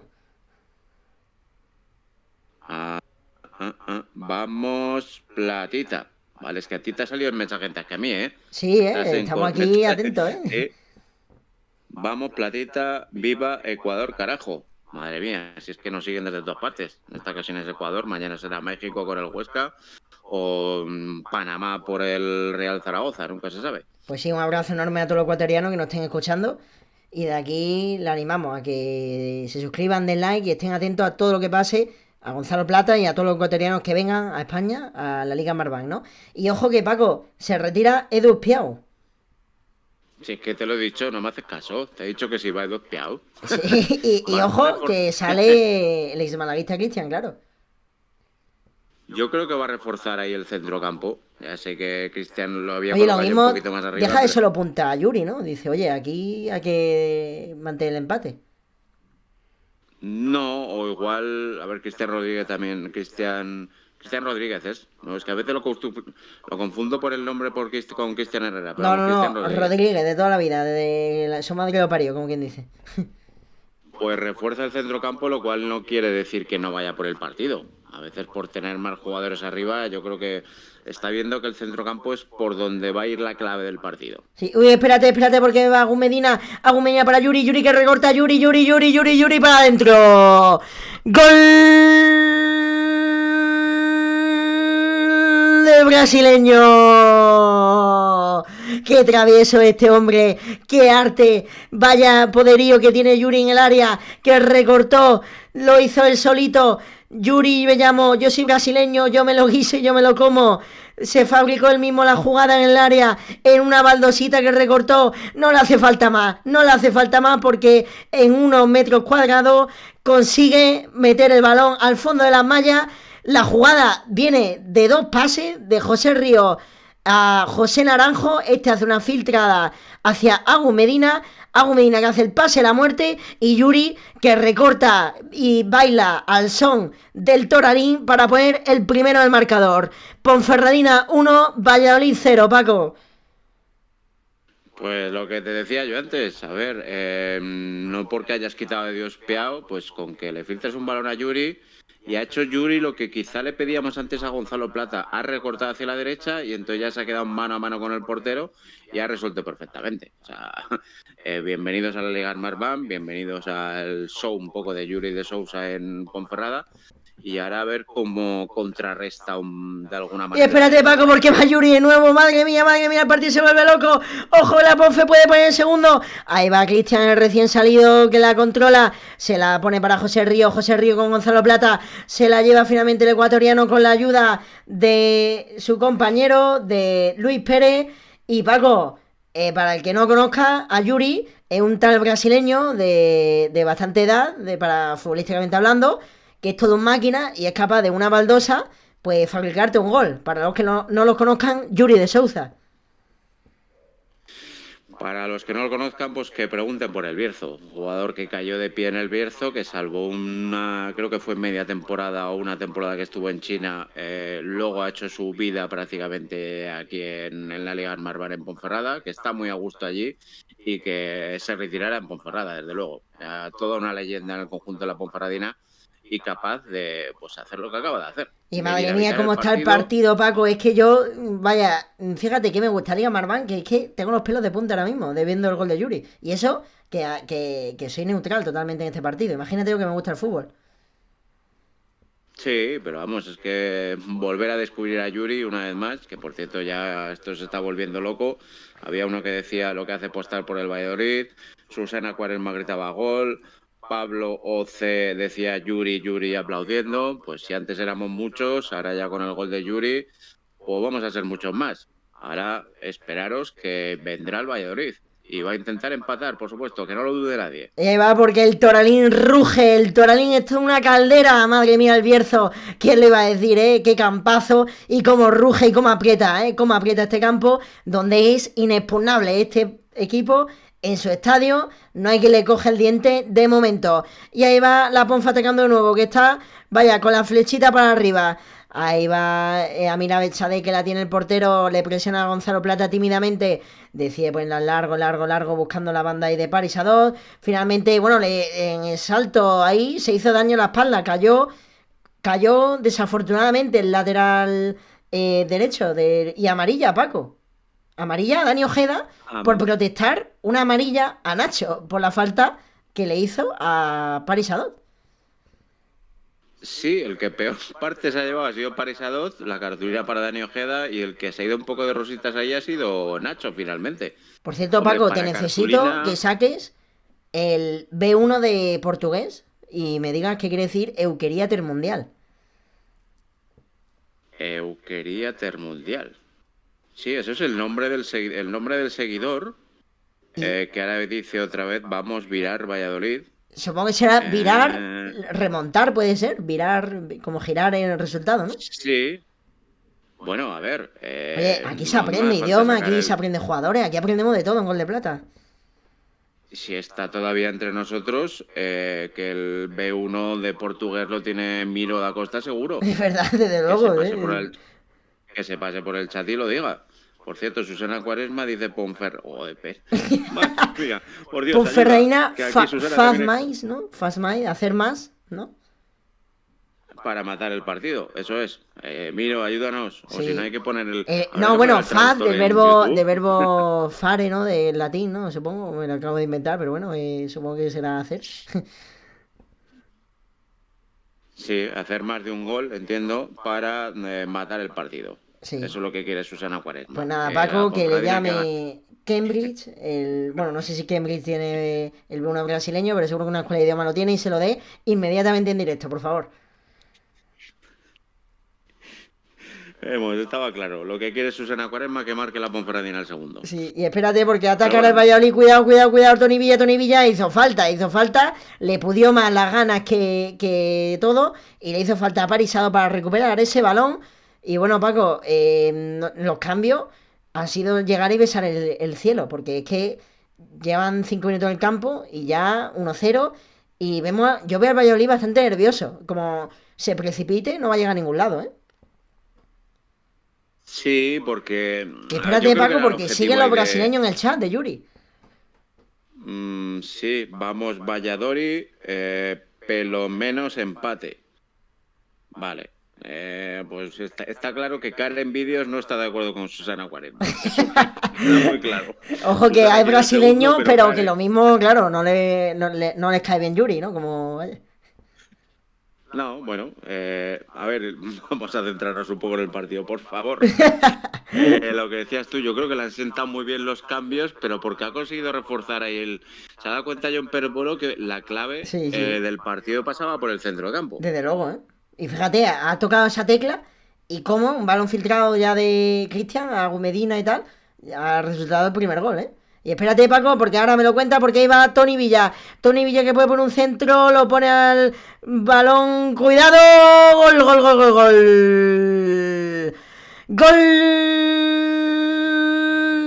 Vamos, Platita. Vale, es que a ti te ha salido el mensaje antes que a mí, ¿eh? Sí, Estás estamos aquí mensaje. atentos, ¿eh? Sí. Vamos, Platita, viva Ecuador, carajo. Madre mía, si es que nos siguen desde todas partes. En esta ocasión es Ecuador, mañana será México con el Huesca o Panamá por el Real Zaragoza, nunca se sabe. Pues sí, un abrazo enorme a todos los ecuatorianos que nos estén escuchando. Y de aquí le animamos a que se suscriban, den like y estén atentos a todo lo que pase a Gonzalo Plata y a todos los ecuatorianos que vengan a España, a la Liga Marbank, ¿no? Y ojo que, Paco, se retira Edu Espiao. Si es que te lo he dicho, no me haces caso. Te he dicho que si va Edu Espiao. Sí, y ojo que sale el ex malaguista Cristian, claro. Yo creo que va a reforzar ahí el centrocampo. Ya sé que Cristian lo había Oye, lo colocado ya mismo, un poquito más arriba. deja de pero- solo punta a Yuri, ¿no? Dice, oye, aquí hay que mantener el empate. No, o igual, a ver, Cristian Rodríguez también. Cristian Rodríguez es. No, es que a veces lo confundo por el nombre con Cristian Herrera. Pero No, vamos, Cristian no, Rodríguez. Rodríguez, de toda la vida, su madre lo parió, como quien dice. Pues refuerza el centrocampo, lo cual no quiere decir que no vaya por el partido. A veces por tener más jugadores arriba, yo creo que está viendo que el centrocampo es por donde va a ir la clave del partido. Sí, uy, espérate, porque va Agus Medina para Yuri que recorta, Yuri para adentro. ¡Gol del brasileño! ¡Qué travieso este hombre! ¡Qué arte! Vaya poderío que tiene Yuri en el área, que recortó, lo hizo él solito. Yuri me llamo, yo soy brasileño, yo me lo guiso y yo me lo como. Se fabricó él mismo la jugada en el área, en una baldosita que recortó. No le hace falta más porque en unos metros cuadrados consigue meter el balón al fondo de las mallas. La jugada viene de dos pases de José Ríos a José Naranjo. Este hace una filtrada hacia Agus Medina que hace el pase a la muerte, y Yuri que recorta y baila al son del Toralín para poner el primero del marcador. Ponferradina 1, Valladolid 0, Paco. Pues lo que te decía yo antes, a ver, no porque hayas quitado a Dios Piao, pues con que le filtres un balón a Yuri, y ha hecho Yuri lo que quizá le pedíamos antes a Gonzalo Plata, ha recortado hacia la derecha y entonces ya se ha quedado mano a mano con el portero y ha resuelto perfectamente. O sea, bienvenidos a la Liga Marbank, bienvenidos al show un poco de Yuri de Sousa en Ponferrada, y ahora a ver cómo contrarresta de alguna Y manera. espérate, Paco, porque va Yuri de nuevo. Madre mía, el partido se vuelve loco. Ojo, la Ponfe puede poner el segundo. Ahí va Cristian, el recién salido, que la controla. Se la pone para José Río con Gonzalo Plata. Se la lleva finalmente el ecuatoriano con la ayuda de su compañero, de Luis Pérez. Y Paco, para el que no conozca, a Yuri es un tal brasileño de bastante edad, para futbolísticamente hablando, que es todo un máquina y es capaz de una baldosa, pues fabricarte un gol. Para los que no los conozcan, Yuri de Souza. Para los que no lo conozcan, pues que pregunten por el Bierzo, jugador que cayó de pie en el Bierzo, que salvo creo que fue media temporada o una temporada que estuvo en China, luego ha hecho su vida prácticamente aquí en la Liga Marbar en Ponferrada, que está muy a gusto allí y que se retirará en Ponferrada, desde luego. Toda una leyenda en el conjunto de la Ponferradina y capaz de pues hacer lo que acaba de hacer. Y madre mía, cómo está el partido, Paco. Es que vaya, fíjate que me gustaría Marván, que es que tengo los pelos de punta ahora mismo, de viendo el gol de Yuri. Y eso, que soy neutral totalmente en este partido. Imagínate lo que me gusta el fútbol. Sí, pero vamos, es que volver a descubrir a Yuri una vez más, que por cierto ya esto se está volviendo loco. Había uno que decía lo que hace postar por el Valladolid, Susana Cuaresma gritaba gol, Pablo OC decía Yuri aplaudiendo. Pues si antes éramos muchos, ahora ya con el gol de Yuri, pues vamos a ser muchos más. Ahora esperaros que vendrá el Valladolid y va a intentar empatar, por supuesto, que no lo dude nadie. Y ahí va, porque el Toralín ruge, el Toralín es toda una caldera, madre mía, el Bierzo, ¿quién le iba a decir, qué campazo, y cómo ruge y cómo aprieta este campo, donde es inexpugnable este equipo en su estadio, no hay quien le coge el diente de momento. Y ahí va la Ponfa atacando de nuevo, que está, vaya, con la flechita para arriba. Ahí va Amir Abetxade, que la tiene el portero, le presiona a Gonzalo Plata tímidamente, decide ponerla largo, buscando la banda ahí de Paris a 2. Finalmente, bueno, en el salto ahí se hizo daño en la espalda, cayó desafortunadamente el lateral derecho y amarilla, Paco. Amarilla a Dani Ojeda por protestar una amarilla a Nacho por la falta que le hizo a Paris Adot. Sí, el que peor parte se ha llevado ha sido Paris Adot, la cartulina para Dani Ojeda, y el que se ha ido un poco de rositas ahí ha sido Nacho, finalmente. Por cierto, Paco, te necesito que saques el B1 de portugués y me digas qué quiere decir Euquería Termundial. Euquería Termundial. Sí, eso es el nombre del seguidor, que ahora dice otra vez, vamos, virar Valladolid. Supongo que será virar, remontar, puede ser, virar, como girar en el resultado, ¿no? Sí. Bueno, a ver. Oye, aquí se aprende idioma, aquí se aprende jugadores, aquí aprendemos de todo en Gol de Plata. Si está todavía entre nosotros, que el B1 de portugués lo tiene Miro da Costa seguro. Es verdad, desde luego. Que se pase por el chat y lo diga. Por cierto, Susana Cuaresma dice Ponferradina, faz más, ¿no? Faz más, hacer más, ¿no? Para matar el partido, eso es. Miro, ayúdanos. Sí. O si no hay que poner el... no, bueno, faz, de verbo fare, ¿no? De latín, ¿no? Supongo, me lo acabo de inventar, pero bueno, supongo que será hacer. Sí, hacer más de un gol, entiendo, para matar el partido. Sí. Eso es lo que quiere Susana Cuaresma. Pues nada, Paco, que le llame Cambridge. Bueno, no sé si Cambridge tiene el B1 brasileño, pero seguro que una escuela de idioma lo tiene y se lo dé inmediatamente en directo, por favor. Estaba claro. Lo que quiere Susana Cuaresma que marque la Ponferradina al segundo. Sí, y espérate porque atacar al Valladolid. Cuidado, Toni Villa hizo falta. Le pudió más las ganas que todo. Y le hizo falta a Parisado para recuperar ese balón. Y bueno, Paco, los cambios ha sido llegar y besar el cielo. Porque es que llevan 5 minutos en el campo y ya 1-0. Y yo veo al Valladolid bastante nervioso. Como se precipite, no va a llegar a ningún lado, ¿eh? Sí, porque... Espérate, Paco, porque siguen los brasileños en el chat de Yuri. Sí, vamos Valladolid, pelo menos empate. Vale. Pues está claro que Karen Vídeos no está de acuerdo con Susana Cuaresma. Eso muy claro. Ojo que hay brasileños, pero que lo mismo, claro, no les cae bien Yuri, ¿no? Como... No, bueno, a ver, vamos a centrarnos un poco en el partido, por favor. Lo que decías tú, yo creo que le han sentado muy bien los cambios, pero porque ha conseguido reforzar ahí Se ha dado cuenta John Pérez que la clave Sí. del partido pasaba por el centro de campo. Desde luego, ¿eh? Y fíjate, ha tocado esa tecla y cómo un balón filtrado ya de Cristian a Medina y tal, ha resultado el primer gol, ¿eh? Y espérate, Paco, porque ahora me lo cuenta porque ahí va Tony Villa. Tony Villa que puede poner un centro, lo pone al balón. ¡Cuidado! ¡Gol, gol, gol, gol, gol! ¡Gol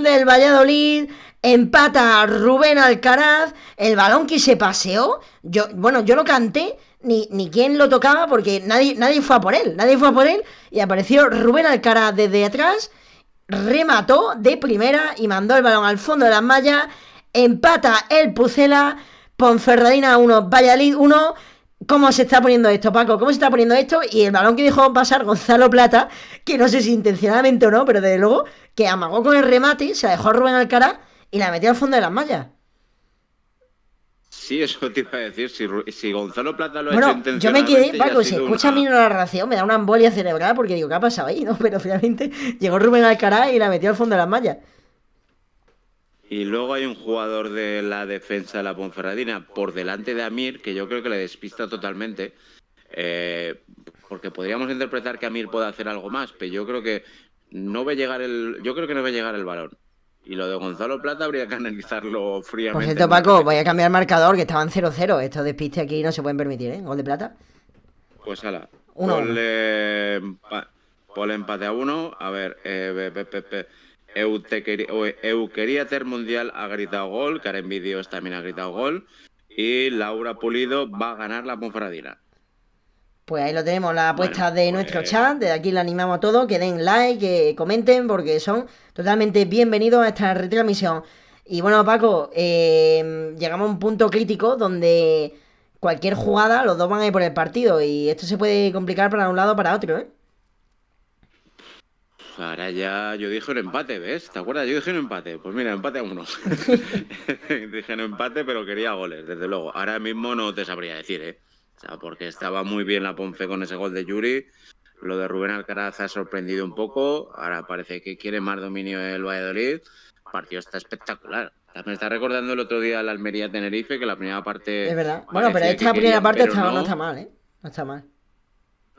del Valladolid! Empata Rubén Alcaraz. El balón que se paseó. Yo no canté ni quién lo tocaba porque nadie fue a por él. Nadie fue a por él. Y apareció Rubén Alcaraz desde atrás. Remató de primera y mandó el balón al fondo de las mallas. Empata el Pucela. Ponferradina 1, Valladolid 1. ¿Cómo se está poniendo esto, Paco? ¿Cómo se está poniendo esto? Y el balón que dejó pasar Gonzalo Plata, que no sé si intencionadamente o no, pero desde luego que amagó con el remate, se la dejó a Rubén Alcaraz y la metió al fondo de las mallas. Sí, eso te iba a decir. Si Gonzalo Plata lo ha Bueno, hecho intencionadamente... yo me quedé, Paco, si escucha a mí una narración, me da una embolia cerebral porque digo, ¿qué ha pasado ahí? ¿No? Pero finalmente llegó Rubén Alcaraz y la metió al fondo de las mallas. Y luego hay un jugador de la defensa de la Ponferradina por delante de Amir, que yo creo que le despista totalmente, porque podríamos interpretar que Amir puede hacer algo más, pero yo creo que no ve llegar el balón. Y lo de Gonzalo Plata habría que analizarlo fríamente. Por cierto, Paco, voy a cambiar el marcador, que estaban 0-0. Estos despistes aquí no se pueden permitir, ¿eh? Gol de Plata. Pues ala, 1-1. Ponle empate a 1. A ver, Euquería Mundial ha gritado gol, Karen Vídeos también ha gritado gol, y Laura Pulido va a ganar la Ponferradina. Pues ahí lo tenemos, la apuesta de nuestro chat. Desde aquí le animamos a todos que den like, que comenten, porque son totalmente bienvenidos a esta retransmisión. Y bueno, Paco, llegamos a un punto crítico donde cualquier jugada, los dos van a ir por el partido. Y esto se puede complicar para un lado o para otro, ¿eh? Ahora ya yo dije un empate, ¿ves? ¿Te acuerdas? Yo dije un empate. Pues mira, empate a 1. Dije un empate, pero quería goles, desde luego. Ahora mismo no te sabría decir, ¿eh? O sea, porque estaba muy bien la Ponfe con ese gol de Yuri. Lo de Rubén Alcaraz ha sorprendido un poco. Ahora parece que quiere más dominio el Valladolid. El partido está espectacular. Me está recordando el otro día la Almería-Tenerife, que la primera parte... Es verdad. Bueno, pero esta primera parte no está mal, ¿eh? No está mal.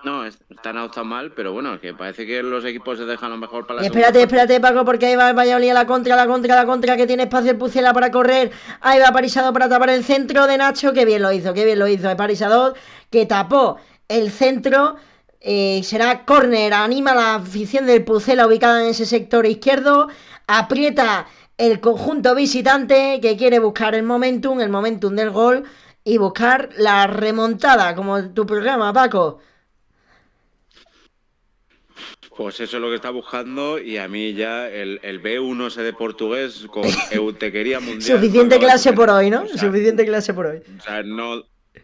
No, no está mal, pero bueno, es que parece que los equipos se dejan lo mejor para la Espérate, Paco, porque ahí va el Valladolid a la contra, que tiene espacio el Pucela para correr. Ahí va Parisado para tapar el centro de Nacho. Qué bien lo hizo. El Parisado que tapó el centro. Será córner, anima la afición del Pucela ubicada en ese sector izquierdo. Aprieta el conjunto visitante que quiere buscar el momentum del gol y buscar la remontada, como tu programa, Paco. Pues eso es lo que está buscando, y a mí ya el B1 ese de portugués con Euquería Mundial... Suficiente clase por hoy, ¿no? O sea, suficiente clase por hoy. O sea, no...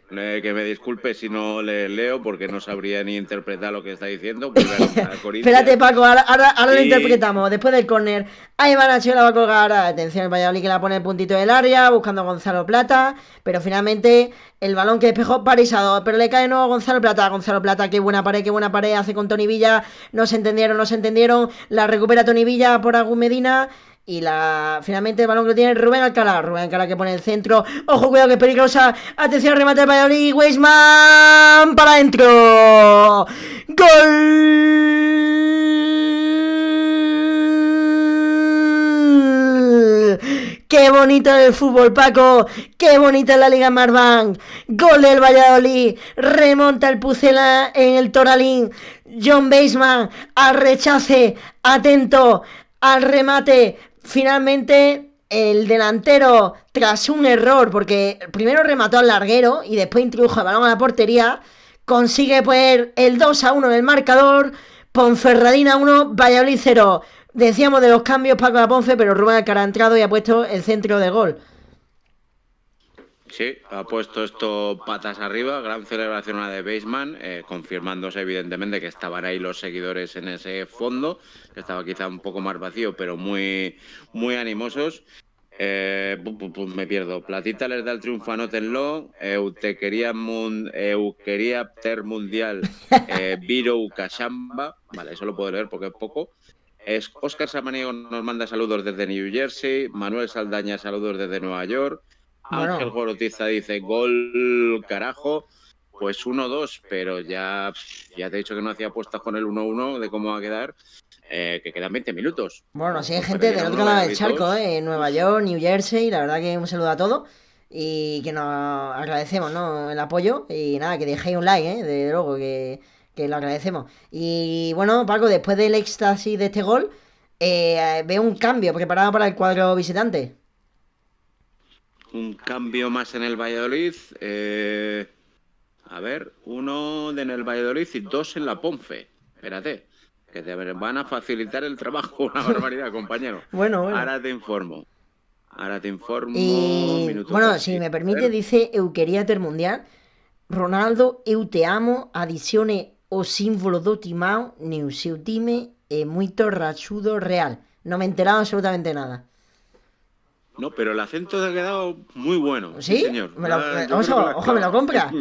que me disculpe si no le leo, porque no sabría ni interpretar lo que está diciendo. Espérate, Paco, ahora lo interpretamos. Después del córner, ahí va Nacho, la va a colgar. Atención, el Valladolid que la pone el puntito del área, buscando a Gonzalo Plata. Pero finalmente el balón que despejó Parisado, pero le cae de nuevo a Gonzalo Plata. Gonzalo Plata, qué buena pared hace con Tony Villa. No se entendieron. La recupera Tony Villa por Agus Medina. Y finalmente el balón que lo tiene Rubén Alcalá que pone el centro. Ojo, cuidado, que es peligrosa. Atención, remate del Valladolid. Weisman para adentro. ¡Gol! ¡Qué bonito el fútbol, Paco! ¡Qué bonita es la Liga Smartbank! Gol del Valladolid. Remonta el Pucela en el Toralín. John Weisman al rechace. Atento al remate. Finalmente el delantero, tras un error, porque primero remató al larguero y después introdujo el balón a la portería, consigue poner el 2-1 en el marcador. Ponferradina 1, Valladolid 0. Decíamos de los cambios, Paco la Ponfe, pero Rubén Alcaraz ha entrado y ha puesto el centro de gol. Sí, ha puesto esto patas arriba, gran celebración a de Weisman, confirmándose evidentemente que estaban ahí los seguidores en ese fondo, que estaba quizá un poco más vacío, pero muy, muy animosos. Me pierdo. Platita les da el triunfo a Notenlo. Eutequería Ter Mundial. Viro Cachamba. Vale, eso lo puedo leer porque es poco. Óscar Samaniego nos manda saludos desde New Jersey. Manuel Saldaña, saludos desde Nueva York. Bueno. Ángel Gorotiza dice gol carajo. Pues 1-2, pero ya te he dicho que no hacía apuestas con el 1-1 de cómo va a quedar. Que quedan 20 minutos. Bueno, sí, hay gente del otro lado del charco, en Nueva York, New Jersey, la verdad que un saludo a todos y que nos agradecemos, ¿no? El apoyo y nada, que dejéis un like, de luego, que lo agradecemos. Y bueno, Paco, después del éxtasis de este gol, veo un cambio preparado para el cuadro visitante. Un cambio más en el Valladolid. A ver, uno en el Valladolid y 2 en la Ponfe. Espérate. Que te van a facilitar el trabajo, una barbaridad, compañero. Bueno. Ahora te informo. Y bueno, si me permite, dice Euquería Ter Mundial. Ronaldo, eu te amo, adicione o símbolo do timao, neu seu time é muito rachudo real. No me he enterado absolutamente nada. No, pero el acento te ha quedado muy bueno. ¿Sí? Señor. ¿Me lo compras?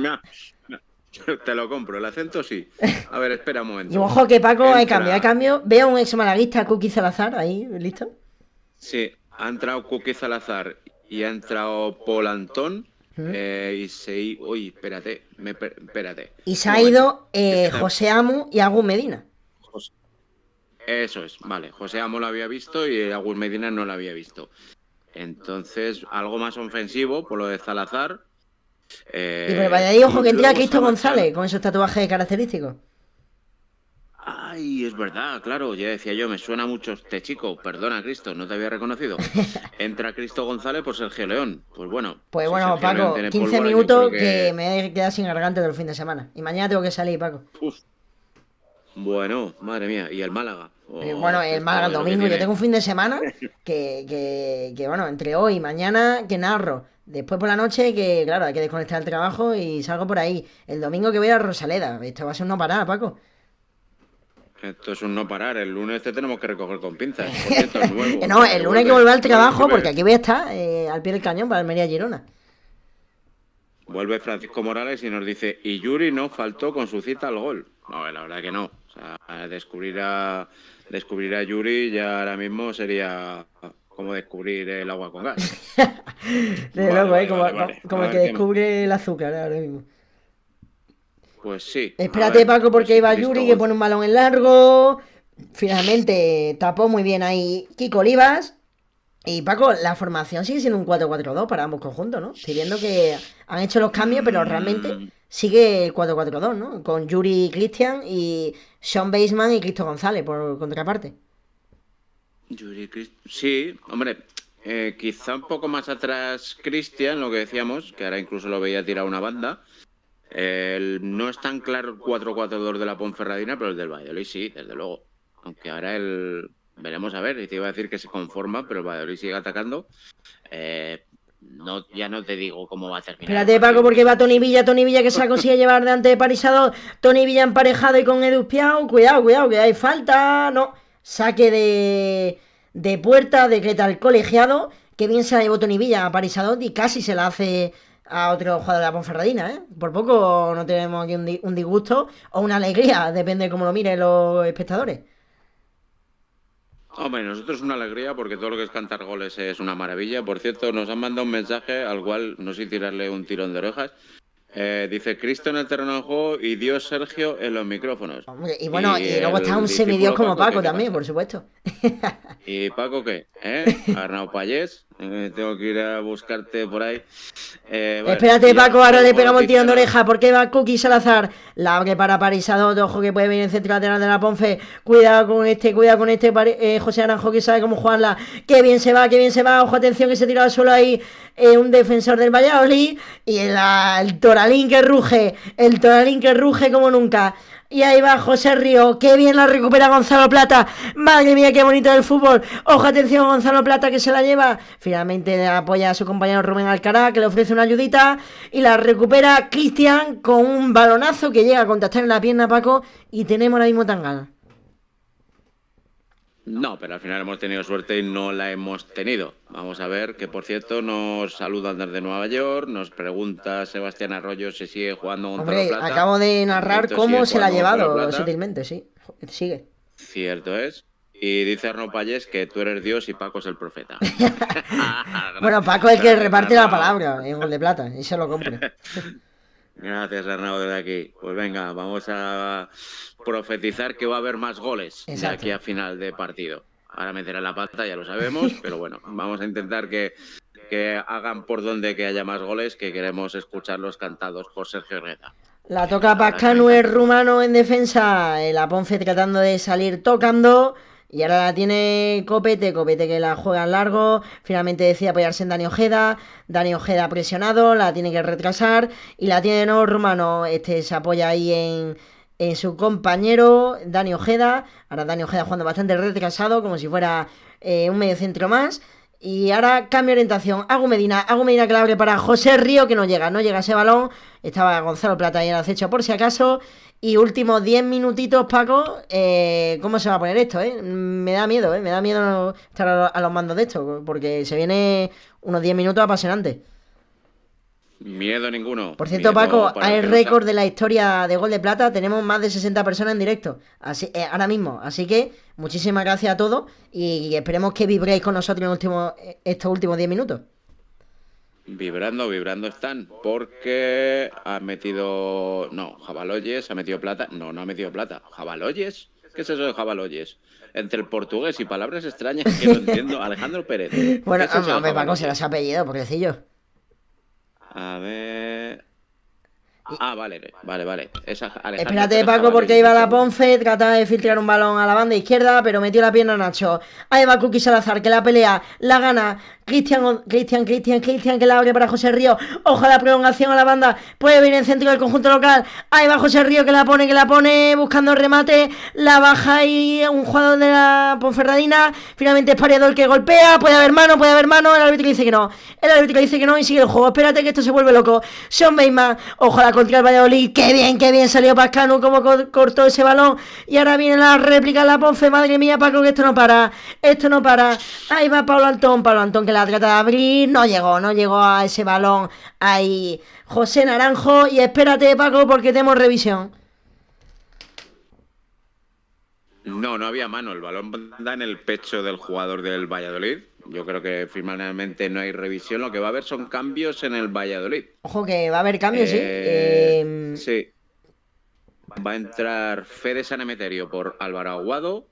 Te lo compro, el acento sí. A ver, espera un momento. Y ojo que Paco, hay cambio. Veo un ex malaguista, Cookie Salazar, ahí, ¿listo? Sí, ha entrado Cookie Salazar y ha entrado Paul Antón. Uy, espérate. Y se ha ido José Amu y Agus Medina. Eso es, vale. José Amu lo había visto y Agus Medina no lo había visto. Entonces, algo más ofensivo por lo de Salazar. Y por Valladolid, ojo que entra Cristo González con esos tatuajes característicos. Ay, es verdad, claro, ya decía yo, me suena mucho este chico. Perdona, Cristo, no te había reconocido. Entra Cristo González por Sergio León. Pues bueno, Paco, 15 minutos que me he quedado sin garganta del fin de semana. Y mañana tengo que salir, Paco. Bueno, madre mía, ¿y el Málaga? El Málaga el domingo. Yo tengo un fin de semana que bueno, entre hoy y mañana que narro. Después por la noche que, claro, hay que desconectar el trabajo y salgo por ahí. El domingo que voy a Rosaleda. Esto va a ser un no parar, Paco. Esto es un no parar. El lunes te tenemos que recoger con pinzas. Esto es nuevo. No, el lunes hay que volver al trabajo porque aquí voy a estar al pie del cañón para Almería Girona. Vuelve Francisco Morales y nos dice, y Yuri no faltó con su cita al gol. No, la verdad que no. O sea, descubrir a Yuri ya ahora mismo sería como descubrir el agua con gas. Como el que descubre el azúcar ahora mismo. Pues sí. Espérate, Paco, porque iba Yuri que pone un balón en largo. Finalmente tapó muy bien ahí Kiko Olivas. Y Paco, la formación sigue siendo un 4-4-2 para ambos conjuntos, ¿no? Estoy viendo que han hecho los cambios, pero realmente sigue el 4-4-2, ¿no? Con Yuri Cristian y Sean Baseman y Cristo González por contraparte. Sí, hombre, quizá un poco más atrás Cristian, lo que decíamos, que ahora incluso lo veía tirar una banda. No es tan claro el 4-4-2 de la Ponferradina, pero el del Valladolid sí, desde luego. Aunque ahora veremos a ver, y te iba a decir que se conforma, pero el Valladolid sigue atacando. Ya no te digo cómo va a terminar. Espérate, Paco, porque va Tony Villa que se la consigue llevar delante de Parisado. Tony Villa emparejado y con Edu Piau. Cuidado, que hay falta. No, saque de puerta, decreta el colegiado. Que bien se la llevó Tony Villa a Parisado y casi se la hace a otro jugador de la Ponferradina, ¿eh? Por poco no tenemos aquí un disgusto o una alegría, depende de cómo lo miren los espectadores. Hombre, nosotros una alegría porque todo lo que es cantar goles es una maravilla. Por cierto, nos han mandado un mensaje al cual no sé tirarle un tirón de orejas. Dice Cristo en el terreno de juego y Dios Sergio en los micrófonos. Hombre, y bueno, y luego está un semidios como Paco también, por supuesto. ¿Y Paco qué? Arnau Payés. Tengo que ir a buscarte por ahí. Espérate, Paco, ahora le pegamos el tirón de oreja. ¿Por qué va Cookie Salazar? La abre para Parisado, ojo que puede venir el centro lateral de la Ponfe. Cuidado con este, José Aranjo que sabe cómo jugarla. Qué bien se va, ojo, atención que se tira al suelo ahí un defensor del Valladolid. Y el Toralín que ruge como nunca. Y ahí va José Río, qué bien la recupera Gonzalo Plata. Madre mía, qué bonito el fútbol. Ojo, atención, Gonzalo Plata que se la lleva. Finalmente apoya a su compañero Rubén Alcaraz, que le ofrece una ayudita. Y la recupera Cristian con un balonazo que llega a contactar en la pierna, Paco. Y tenemos ahora mismo Tangana. No, pero al final hemos tenido suerte y no la hemos tenido. Vamos a ver, que por cierto nos saludan desde Nueva York, nos pregunta Sebastián Arroyo si sigue jugando Gonzalo Hombre, Plata. acabo de narrar Momento, cómo sigue se la ha jugando Gonzalo llevado Plata. sutilmente, sí. Sigue. Cierto es. Y dice Arnaud Pallés que tú eres Dios y Paco es el profeta. Bueno, Paco es el que reparte la palabra en Gol de Plata, y se lo compro. Gracias, Arnau, desde aquí. Pues venga, vamos a profetizar que va a haber más goles de Exacto. aquí a final de partido. Ahora meterá la pata, ya lo sabemos, pero bueno, vamos a intentar que hagan por donde que haya más goles, que queremos escucharlos cantados por Sergio Herrera. La toca Pascanu, es rumano en defensa. La Ponce tratando de salir tocando. Y ahora la tiene Copete que la juega en largo. Finalmente decide apoyarse en Dani Ojeda. Dani Ojeda presionado, la tiene que retrasar. Y la tiene de nuevo rumano. Se apoya ahí en su compañero Dani Ojeda. Ahora Dani Ojeda jugando bastante retrasado, como si fuera un medio centro más. Y ahora cambio de orientación. Agu Medina que la abre para José Río, que no llega ese balón. Estaba Gonzalo Plata ahí en acecho por si acaso. Y últimos 10 minutitos, Paco. ¿Cómo se va a poner esto, Me da miedo, Me da miedo estar a los mandos de esto, porque se viene unos 10 minutos apasionantes. Miedo ninguno. Por cierto, Paco, hay el récord de la historia de Gol de Plata. Tenemos más de 60 personas en directo ahora mismo. Así que muchísimas gracias a todos y esperemos que vibréis con nosotros en estos últimos 10 minutos. Vibrando están, porque ha metido... No, Jabaloyes ha metido plata. No ha metido plata. ¿Jabaloyes? ¿Qué es eso de Jabaloyes? Entre el portugués y palabras extrañas que no entiendo. Alejandro Pérez. Bueno, hombre, Paco, será su apellido, pobrecillo. A ver... vale. Espérate, Paco, porque iba la Ponce, trataba de filtrar un balón a la banda izquierda, pero metió la pierna Nacho. Ahí va Kuki Salazar, que la pelea, la gana. Cristian, que la abre para José Río. Ojo a la prolongación a la banda. Puede venir en centro del conjunto local. Ahí va José Río, que la pone, buscando el remate. La baja y un jugador de la Ponferradina. Finalmente es Pareador que golpea. Puede haber mano. El árbitro dice que no. Y sigue el juego. Espérate que esto se vuelve loco. Sean Bateman, ojo a la contra el Valladolid. Qué bien salió Pascanu, como cortó ese balón. Y ahora viene la réplica de la Ponfe. Madre mía, Paco, que esto no para. Ahí va Pablo Antón, que la trata de abrir. No llegó a ese balón. Ahí José Naranjo. Y espérate, Paco, porque tenemos revisión. No había mano. El balón da en el pecho del jugador del Valladolid. Yo creo que finalmente no hay revisión. Lo que va a haber son cambios en el Valladolid. Ojo que va a haber cambios, ¿sí? Sí. Va a entrar Fede Sanemeterio por Álvaro Aguado.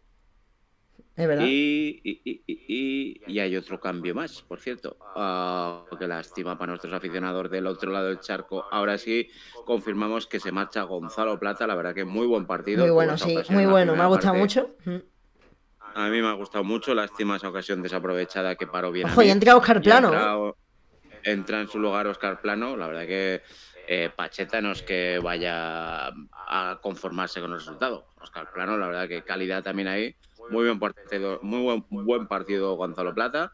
Es verdad. Y hay otro cambio más, por cierto. Qué lástima para nuestros aficionados del otro lado del charco. Ahora sí, confirmamos que se marcha Gonzalo Plata. La verdad que muy buen partido. Muy bueno, sí, muy bueno. Me ha gustado mucho. A mí me ha gustado mucho. Lástima esa ocasión desaprovechada que paró bien. Ojo, y entra Óscar Plano. Entra en su lugar Óscar Plano. La verdad que Pacheta no es que vaya a conformarse con el resultado. Óscar Plano, la verdad que calidad también ahí. Muy buen partido Gonzalo Plata.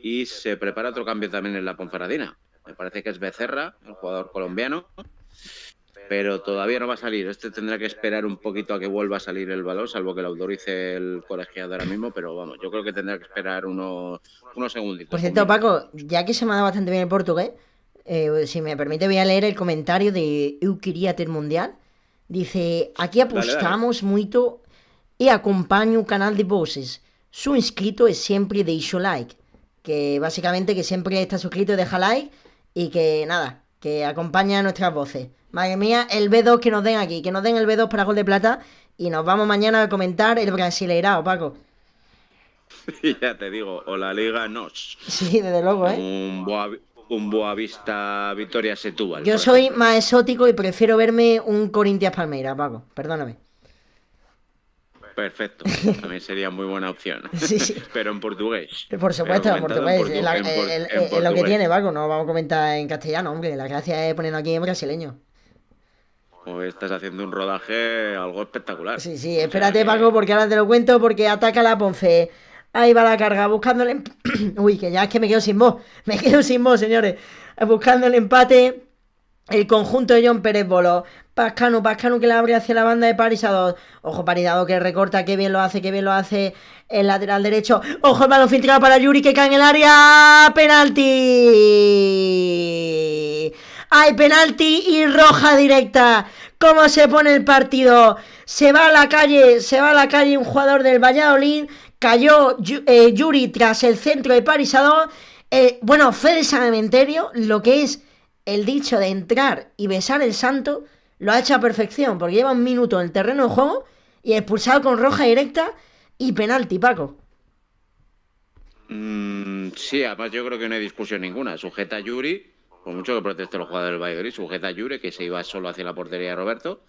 Y se prepara otro cambio también en la Ponferradina. Me parece que es Becerra, el jugador colombiano. Pero todavía no va a salir. Tendrá que esperar un poquito a que vuelva a salir el balón, salvo que lo autorice el colegiado ahora mismo. Pero vamos, yo creo que tendrá que esperar unos segunditos. Por cierto, Paco, ya que se me ha dado bastante bien el portugués, si me permite voy a leer el comentario de Eu quería ter mundial. Dice, aquí apostamos mucho e acompaño o canal de voces. Su inscrito es siempre deixo like. Que básicamente que siempre está suscrito y deja like. Y que nada, que acompaña a nuestras voces. Madre mía, el B2 que nos den aquí. Que nos den el B2 para Gol de Plata. Y nos vamos mañana a comentar el Brasileirao, Paco. Ya te digo, o la Liga NOS. Sí, desde luego, Un Boavista Victoria Setúbal. Yo soy más exótico y prefiero verme un Corinthians Palmeiras, Paco. Perdóname. Perfecto, también sería muy buena opción. Sí. Pero en portugués. Por supuesto, en portugués. Es lo que tiene, Paco. No vamos a comentar en castellano, hombre. La gracia es poniendo aquí en brasileño. Hoy estás haciendo un rodaje algo espectacular. Sí, espérate, Paco, porque ahora te lo cuento, porque ataca la Ponce. Ahí va la carga, buscándole... Uy, que ya es que me quedo sin voz, señores. Buscando el empate. el conjunto de John Pérez Bolo. Pascanu que le abre hacia la banda de Parisado. Ojo, Parisado que recorta, qué bien lo hace el lateral derecho. Ojo, el balón filtrado para Yuri que cae en el área. ¡Penalti! ¡Hay penalti y roja directa! ¿Cómo se pone el partido? Se va a la calle un jugador del Valladolid. Cayó Yuri tras el centro de Parisado. Bueno, Fede Sanemeterio, lo que es el dicho de entrar y besar el santo, lo ha hecho a perfección, porque lleva un minuto en el terreno de juego y expulsado con roja directa y penalti, Paco. Sí, además yo creo que no hay discusión ninguna. Sujeta a Yuri, por mucho que proteste los jugadores del Valladolid, sujeta a Yuri, que se iba solo hacia la portería de Roberto.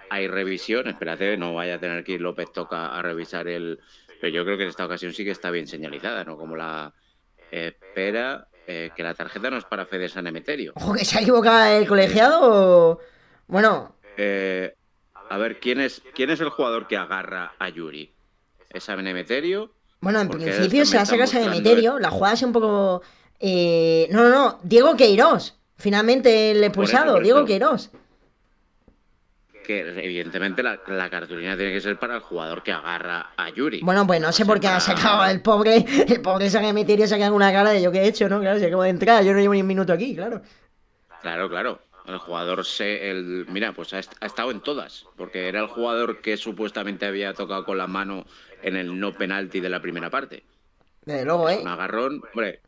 Hay revisión, espérate, no vaya a tener que ir López Toca a revisar el... Pero yo creo que en esta ocasión sí que está bien señalizada, ¿no? Como la... espera... que la tarjeta no es para Fede Sanemeterio. Ojo, que se ha equivocado el colegiado o... Bueno... a ver, ¿quién es el jugador que agarra a Yuri? ¿Es Sanemeterio? Bueno, en principio se la saca Sanemeterio. La jugada es un poco... No. Diego Queirós. Finalmente el expulsado, por eso. Diego Queirós. Que evidentemente la cartulina tiene que ser para el jugador que agarra a Yuri. Bueno, pues no sé por qué ha sacado el pobre Sanemeterio, se ha quedado una cara de yo que he hecho, ¿no? Claro, si acabo de entrar, yo no llevo ni un minuto aquí, claro. Claro. El jugador mira, pues ha estado en todas, porque era el jugador que supuestamente había tocado con la mano en el no penalti de la primera parte. Desde luego, Un agarrón, hombre.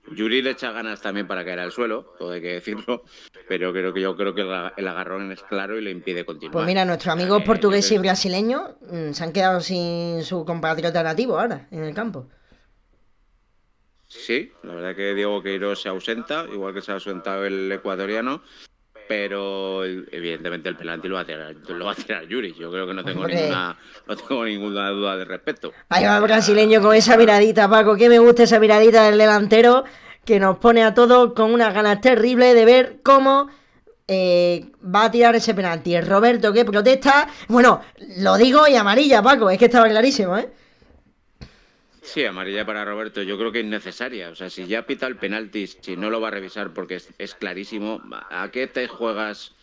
Yuri le echa ganas también para caer al suelo, todo hay que decirlo, pero yo creo que el agarrón es claro y le impide continuar. Pues mira, nuestros amigos portugueses y brasileños se han quedado sin su compatriota nativo ahora, en el campo. Sí, la verdad que Diego Queirós se ausenta, igual que se ha ausentado el ecuatoriano, pero evidentemente el penalti lo va a tirar Yuri. Yo creo que no tengo ninguna duda al respecto. Ahí va el brasileño con esa miradita, Paco, que me gusta esa miradita del delantero, que nos pone a todos con unas ganas terribles de ver cómo va a tirar ese penalti. El Roberto que protesta, bueno, lo digo y amarilla, Paco, es que estaba clarísimo, ¿eh? Sí, amarilla para Roberto, yo creo que es innecesaria. O sea, si ya pita el penalti, si no lo va a revisar porque es clarísimo, ¿a qué te juegas?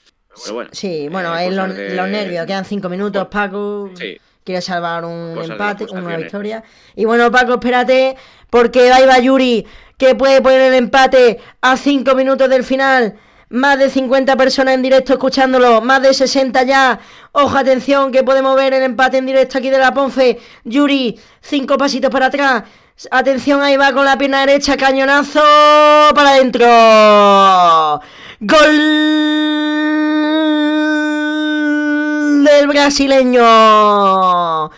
Pero bueno, sí, bueno, es los nervios, quedan 5 minutos, Paco. Sí. Quiere salvar un empate, una victoria. Y bueno, Paco, espérate, porque ahí va Yuri, que puede poner el empate a 5 minutos del final. Más de 50 personas en directo escuchándolo, más de 60 ya. Ojo, atención, que podemos ver el empate en directo aquí de la Ponfe. Yuri, 5 pasitos para atrás. Atención, ahí va con la pierna derecha, cañonazo para adentro. Gol del brasileño.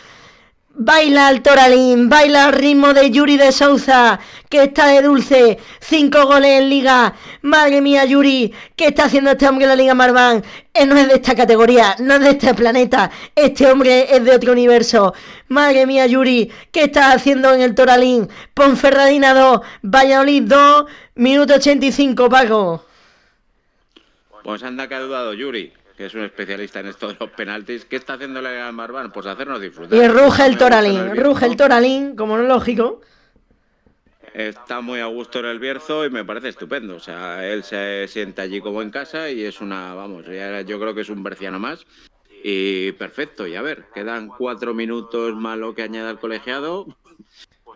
Baila el Toralín, baila al ritmo de Yuri de Souza, que está de dulce, 5 goles en Liga. Madre mía, Yuri, ¿qué está haciendo este hombre en la Liga Marván? No es de esta categoría, no es de este planeta, este hombre es de otro universo. Madre mía, Yuri, ¿qué estás haciendo en el Toralín? Ponferradina 2, Valladolid 2, minuto 85, Paco. Pues anda que ha dudado Yuri, que es un especialista en esto de los penaltis. ¿Qué está haciendo la Marván? Pues hacernos disfrutar. Y ruge el Toralín, como no es lógico. Está muy a gusto en el Bierzo y me parece estupendo. O sea, él se sienta allí como en casa y es yo creo que es un berciano más. Y perfecto, y a ver, quedan 4 minutos más lo que añada el colegiado.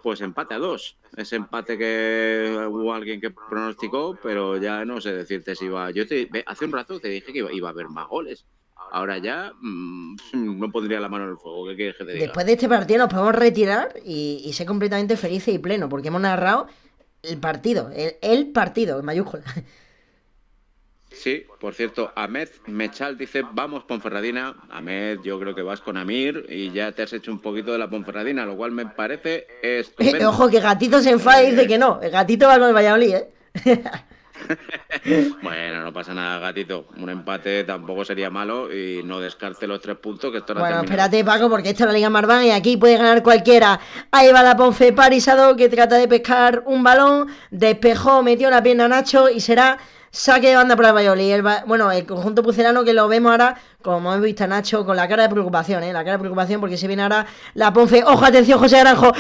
Pues empate a 2. Ese empate que hubo alguien que pronosticó, pero ya no sé decirte si iba... hace un rato te dije que iba a haber más goles. Ahora ya no pondría la mano en el fuego. ¿Qué quieres que te diga? Después de este partido nos podemos retirar y ser completamente felices y plenos, porque hemos narrado el partido, el partido, en mayúscula. Sí, por cierto, Ahmed Mechal dice, vamos Ponferradina. Ahmed, yo creo que vas con Amir y ya te has hecho un poquito de la Ponferradina, lo cual me parece estupendo. Ojo, que Gatito se enfada y dice que no. El Gatito va con el Valladolid, ¿eh? Bueno, no pasa nada, Gatito. Un empate tampoco sería malo y no descarte los 3 puntos que esto no Bueno, espérate, Paco, porque esto es la Liga Marván y aquí puede ganar cualquiera. Ahí va la Ponfe Parisado, que trata de pescar un balón, despejó, metió la pierna a Nacho y será saque de banda para el Valladolid. El conjunto pucelano, que lo vemos ahora, como hemos visto a Nacho, con la cara de preocupación, la cara de preocupación, porque se viene ahora la Ponfe. ¡Ojo, atención, José Naranjo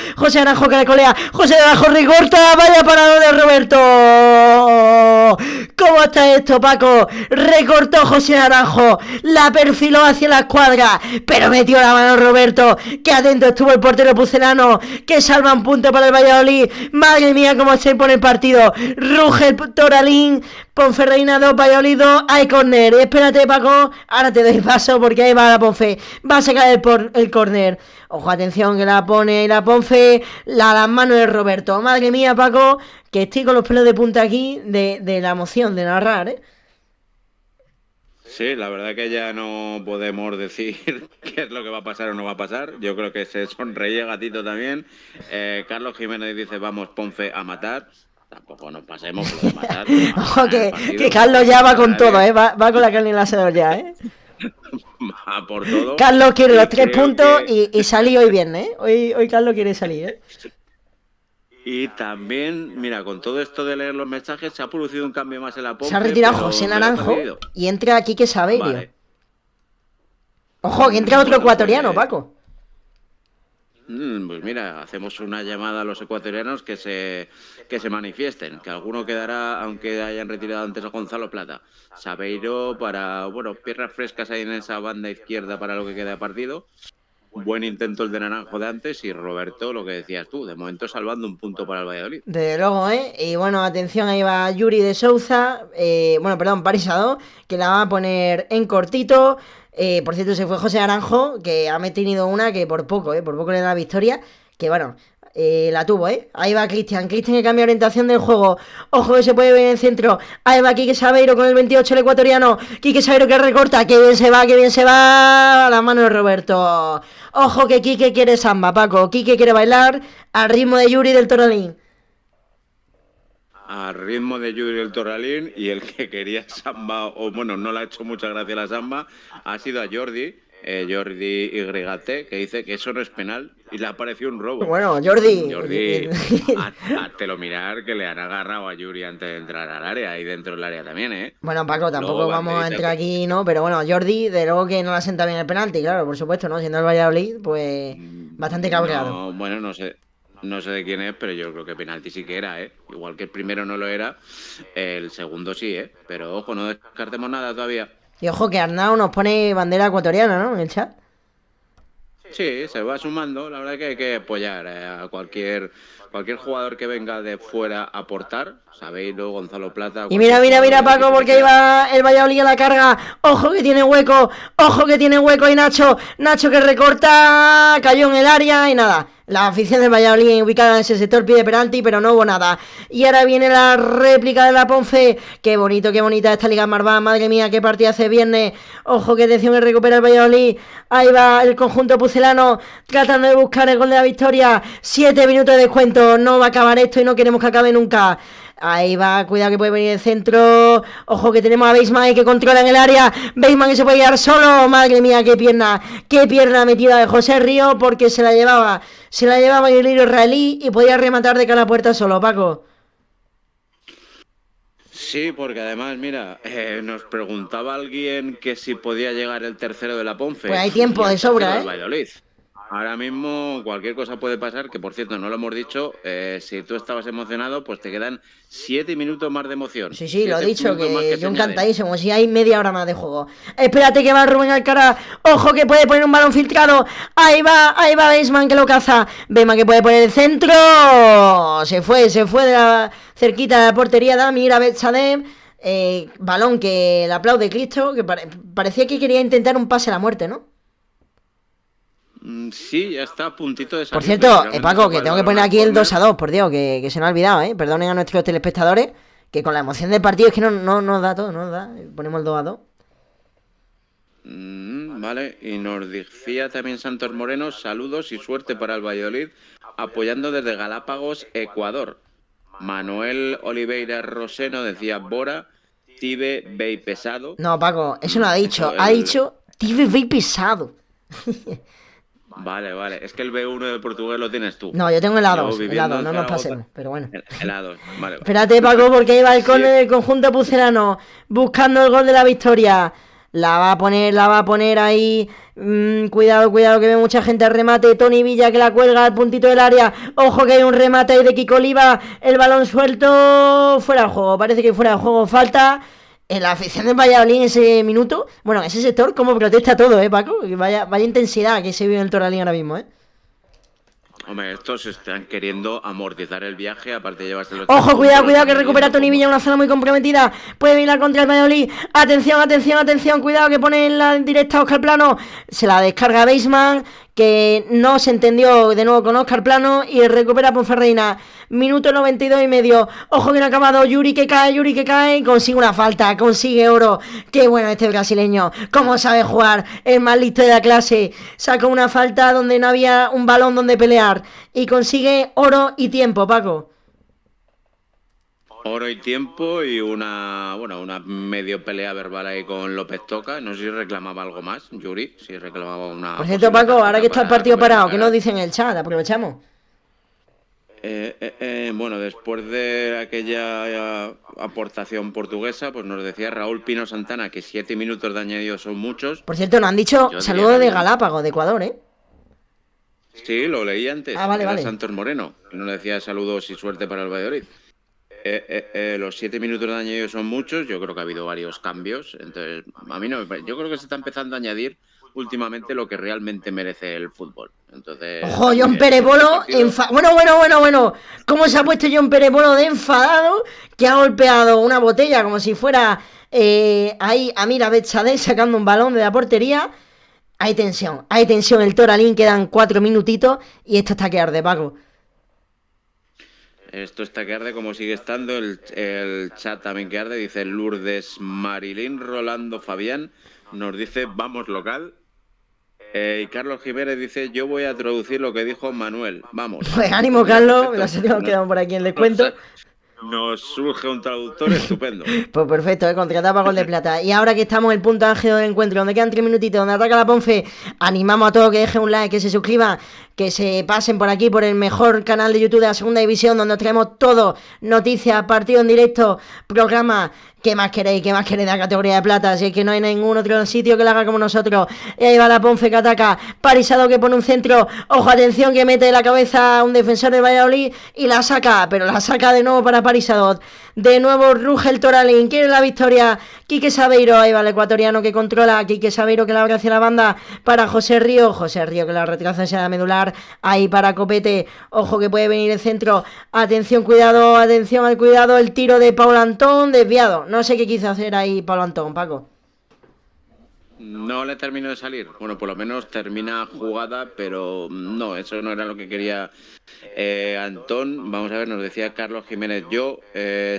que le colea! ¡José Naranjo recorta! ¡Vaya parado de Roberto! ¿Cómo está esto, Paco? Recortó José Naranjo, la perfiló hacia la escuadra, pero metió la mano Roberto. Qué atento estuvo el portero pucelano, que salva un punto para el Valladolid. Madre mía, cómo se pone el partido. Ruge el Toralín, Ponferradina 2, Valladolid 2, hay córner. Espérate, Paco, ahora te doy paso porque ahí va la Ponfe. Va a sacar el córner. Ojo, atención, que la pone la Ponfe, las manos de Roberto. Madre mía, Paco, que estoy con los pelos de punta aquí de la emoción de narrar, ¿eh? Sí, la verdad que ya no podemos decir qué es lo que va a pasar o no va a pasar. Yo creo que se sonreía Gatito también. Carlos Jiménez dice, vamos, Ponfe, a matar. Tampoco nos pasemos por lo de matar. Ojo, que Carlos ya va con todo, ¿eh? Va con la carne en el asador ya, ¿eh? Va por todo. Carlos quiere los 3 puntos y salir hoy viernes, ¿eh? Hoy Carlos quiere salir, ¿eh? Y también, mira, con todo esto de leer los mensajes, se ha producido un cambio más en la Ponfe. Se ha retirado José Naranjo y entra Quique Saverio. Vale. Ojo, que entra otro ecuatoriano, Paco. Pues mira, hacemos una llamada a los ecuatorianos que se manifiesten, que alguno quedará, aunque hayan retirado antes a Gonzalo Plata. Saveiro para, bueno, piernas frescas ahí en esa banda izquierda para lo que queda de partido. Buen intento el de Naranjo de antes y Roberto, lo que decías tú, de momento salvando un punto para el Valladolid. Desde luego, ¿eh? Y bueno, atención, ahí va Yuri de Souza, Paris Adó, que la va a poner en cortito. Por cierto, se fue José Naranjo, que ha tenido una que por poco le da la victoria, que bueno, la tuvo, ¿eh? Ahí va Cristian que cambia orientación del juego. Ojo que se puede ver en el centro. Ahí va Quique Saveiro con el 28, el ecuatoriano. Quique Saveiro que recorta, que bien se va. A las manos de Roberto. Ojo que Quique quiere samba, Paco. Quique quiere bailar al ritmo de Yuri del Toralín. Al ritmo de Yuri del Toralín, y el que quería samba, o bueno, no le ha hecho mucha gracia la samba, ha sido a Jordi YT, que dice que eso no es penal y le ha parecido un robo. Bueno, Jordi, háztelo mirar que le han agarrado a Yuri antes de entrar al área, y dentro del área también, ¿eh? Bueno, Paco, tampoco vamos a entrar aquí, ¿no? Pero bueno, Jordi, de luego que no le ha sentado bien el penalti, claro, por supuesto, ¿no? Siendo el Valladolid, pues bastante cabreado. No, bueno, no sé de quién es, pero yo creo que penalti sí que era, ¿eh? Igual que el primero no lo era, el segundo sí, ¿eh? Pero ojo, no descartemos nada todavía. Y ojo que Arnau nos pone bandera ecuatoriana, ¿no? En el chat. Sí, se va sumando. La verdad que hay que apoyar a cualquier jugador que venga de fuera a aportar. Sabeiro, Gonzalo Plata. Y mira, Paco, porque ahí va el Valladolid a la carga. Ojo que tiene hueco y Nacho que recorta, cayó en el área y nada. La afición del Valladolid ubicada en ese sector pide penalti, pero no hubo nada. Y ahora viene la réplica de la Ponfe. Qué bonita esta Liga Marván. Madre mía, qué partida hace viernes. Ojo, qué atención que recupera el Valladolid. Ahí va el conjunto pucelano tratando de buscar el gol de la victoria. 7 minutos de descuento. No va a acabar esto y no queremos que acabe nunca. Ahí va, cuidado que puede venir el centro. Ojo que tenemos a Beisman que controla en el área. Beisman que se puede quedar solo. Madre mía, qué pierna metida de José Río, porque se la llevaba el hilo israelí y podía rematar de cara a la puerta solo, Paco. Sí, porque además, mira, nos preguntaba alguien que si podía llegar el tercero de la Ponfe. Pues hay tiempo de sobra, Valladolid. Ahora mismo cualquier cosa puede pasar, que por cierto no lo hemos dicho, si tú estabas emocionado, pues te quedan 7 minutos más de emoción. Sí, lo he dicho, que yo encantadísimo, si hay media hora más de juego. Espérate que va Rubén Alcaraz, ojo que puede poner un balón filtrado, ahí va Beisman que lo caza, Beisman que puede poner el centro, se fue de la cerquita de la portería de Amir Abetsadem. Balón que le aplaude Cristo, que parecía que quería intentar un pase a la muerte, ¿no? Sí, ya está a puntito de salir. Por cierto, Paco, que tengo que poner aquí el 2-2, por Dios, que se me ha olvidado, ¿eh? Perdonen a nuestros telespectadores, que con la emoción del partido es que no nos da todo, no nos da. Ponemos el 2-2. Vale, y nos decía también Santos Moreno, saludos y suerte para el Valladolid, apoyando desde Galápagos, Ecuador. Manuel Oliveira Roseno decía Bora, Tibe, Bey pesado. No, Paco, eso no ha dicho, ha dicho Tibe, Bey pesado. Vale, es que el B1 de portugués lo tienes tú. No, yo tengo el A2, no nos pasemos, pero bueno. El A2, vale. Espérate, Paco, porque ahí va el córner del conjunto pucelano, buscando el gol de la victoria. La va a poner ahí. Cuidado que ve mucha gente al remate. Tony Villa que la cuelga al puntito del área. Ojo que hay un remate ahí de Kiko Oliva. El balón suelto. Fuera de juego. Parece que fuera de juego. Falta. En la afición de Valladolid en ese minuto. Bueno, en ese sector, como protesta todo, Paco. Vaya intensidad que se vive en el Toralín ahora mismo, Hombre, estos están queriendo amortizar el viaje, aparte de llevarse los... Ojo, cuidado, que recupera Tony Villa, una zona muy comprometida. Puede venir la contra el Valladolid. Atención, cuidado que pone en la directa Óscar Plano. Se la descarga Baseman, que no se entendió de nuevo con Óscar Plano, y recupera Ponferradina. Minuto 92 y medio. Ojo que no ha acabado. Yuri que cae. Consigue una falta, consigue oro. Qué bueno este brasileño. Cómo sabe jugar. El más listo de la clase. Saca una falta donde no había un balón donde pelear. Y consigue oro y tiempo, Paco. Oro y tiempo y una medio pelea verbal ahí con López Toca. No sé si reclamaba algo más, Yuri. Si reclamaba una... Por cierto, Paco, ahora que está el partido parado, ¿qué nos dicen en el chat? Aprovechamos. Bueno, después de aquella aportación portuguesa, pues nos decía Raúl Pino Santana que 7 minutos de añadido son muchos. Por cierto, nos han dicho saludos de Galápagos, de Ecuador, Sí, lo leí antes. Vale. Santos Moreno, que nos decía saludos y suerte para el Valladolid. Los 7 minutos de añadido son muchos. Yo creo que ha habido varios cambios. Entonces, a mí no me parece. Yo creo que se está empezando a añadir últimamente lo que realmente merece el fútbol. Entonces, ojo, John Pérez Bolo bueno, cómo se ha puesto John Pérez Bolo de enfadado, que ha golpeado una botella como si fuera ahí Amir Abetsadeh sacando un balón de la portería. Hay tensión, el Toralín, quedan 4 minutitos y esto está que arde, Paco. Esto está que arde como sigue estando, el chat también que arde, dice Lourdes Marilín Rolando Fabián, nos dice vamos local. Y Carlos Jiménez dice yo voy a traducir lo que dijo Manuel, vamos. Pues ánimo, Carlos, nos quedamos por aquí en descuento. Nos surge un traductor estupendo. Pues perfecto, contratado para Gol de Plata. Y ahora que estamos en el punto álgido del encuentro, donde quedan 3 minutitos, donde ataca la Ponfe, animamos a todos que dejen un like, que se suscriban, que se pasen por aquí, por el mejor canal de YouTube de la Segunda División, donde os traemos todo, noticias, partido en directo, programa. ¿Qué más queréis de la categoría de plata? Si es que no hay ningún otro sitio que lo haga como nosotros. Y ahí va la Ponfe que ataca. Parisado que pone un centro. Ojo, atención, que mete la cabeza a un defensor de Valladolid y la saca. Pero la saca de nuevo para Parisado. De nuevo ruge el Toralín. Quiere la victoria. Quique Sabeiro. Ahí va el ecuatoriano que controla. Quique Sabeiro que la abre hacia la banda para José Río. José Río que la retrasa hacia la medular. Ahí para Copete. Ojo que puede venir el centro. Atención, cuidado. Atención al cuidado. El tiro de Paul Antón desviado. No sé qué quiso hacer ahí Pablo Antón, Paco. No le terminó de salir. Bueno, por lo menos termina jugada, pero no, eso no era lo que quería Antón. Vamos a ver, nos decía Carlos Jiménez.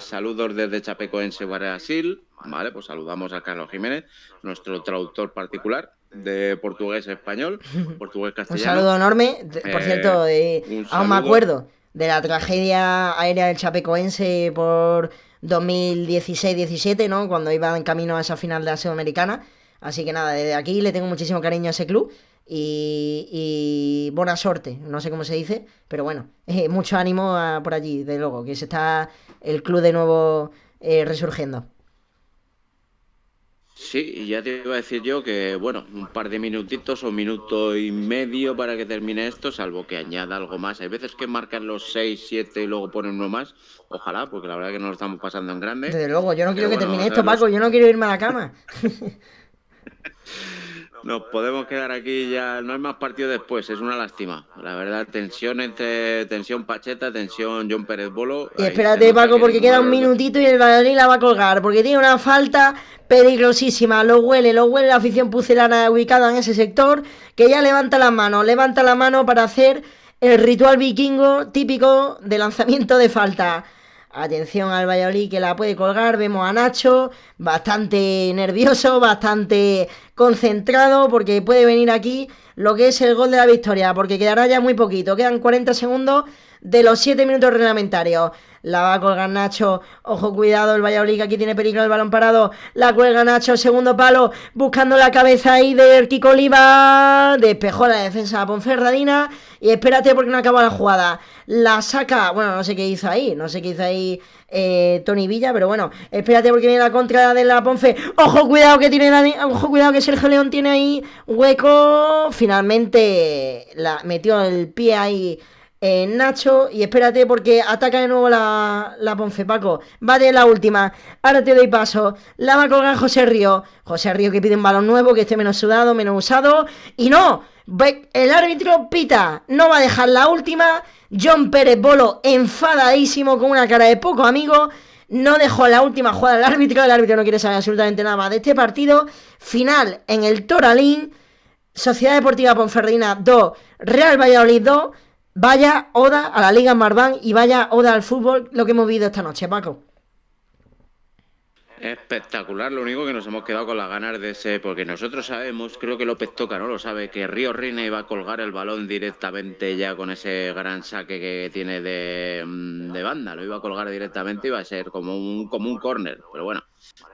Saludos desde Chapecoense, Brasil. Vale, pues saludamos a Carlos Jiménez, nuestro traductor particular de portugués a español, portugués castellano. Un saludo enorme. Por cierto, aún me acuerdo de la tragedia aérea del Chapecoense por 2016-17, ¿no? Cuando iba en camino a esa final de la Sudamericana. Así que nada, desde aquí le tengo muchísimo cariño a ese club y buena suerte, no sé cómo se dice, pero bueno, mucho ánimo por allí, de luego, que se está el club de nuevo resurgiendo. Sí, y ya te iba a decir yo que, bueno, un par de minutitos o minuto y medio para que termine esto, salvo que añada algo más. Hay veces que marcan los 6, 7 y luego ponen uno más. Ojalá, porque la verdad que nos lo estamos pasando en grande. Desde luego, yo no quiero que termine esto, Paco, yo no quiero irme a la cama. Nos podemos quedar aquí ya, no hay más partido después, es una lástima. La verdad, tensión Pacheta, tensión John Pérez Bolo. Y espérate, Paco, porque queda un minutito y el Valladolid la va a colgar, porque tiene una falta peligrosísima, lo huele la afición pucelana ubicada en ese sector, que ya levanta la mano para hacer el ritual vikingo típico de lanzamiento de falta. Atención al Valladolid que la puede colgar, vemos a Nacho bastante nervioso, bastante concentrado, porque puede venir aquí lo que es el gol de la victoria, porque quedará ya muy poquito, quedan 40 segundos de los 7 minutos reglamentarios. La va a colgar Nacho. Ojo, cuidado, el Valladolid, que aquí tiene peligro el balón parado. La cuelga Nacho, segundo palo, buscando la cabeza ahí de Kiko Oliva. Despejó la defensa de la Ponferradina. Y espérate porque no acaba la jugada. La saca, bueno, no sé qué hizo ahí. No sé qué hizo ahí Tony Villa, pero bueno, espérate porque viene la contra de la Ponfe. Ojo, cuidado que tiene Dani. Ojo, cuidado que Sergio León tiene ahí hueco. Finalmente metió el pie ahí Nacho, y espérate porque ataca de nuevo la Ponfe, Paco. Va de la última, ahora te doy paso. La va a colgar José Río que pide un balón nuevo, que esté menos sudado, menos usado. Y no, el árbitro pita, no va a dejar la última. John Pérez Bolo, enfadadísimo, con una cara de poco amigo, no dejó la última jugada al árbitro. El árbitro no quiere saber absolutamente nada más de este partido. Final en el Toralín, Sociedad Deportiva Ponferradina 2, Real Valladolid 2. Vaya oda a la Liga Marván y vaya oda al fútbol lo que hemos vivido esta noche, Paco. Espectacular, lo único que nos hemos quedado con las ganas de ese, porque nosotros sabemos, creo que López Toca no lo sabe, que Río Reina iba a colgar el balón directamente ya con ese gran saque que tiene de banda, lo iba a colgar directamente, iba a ser como un córner, pero bueno,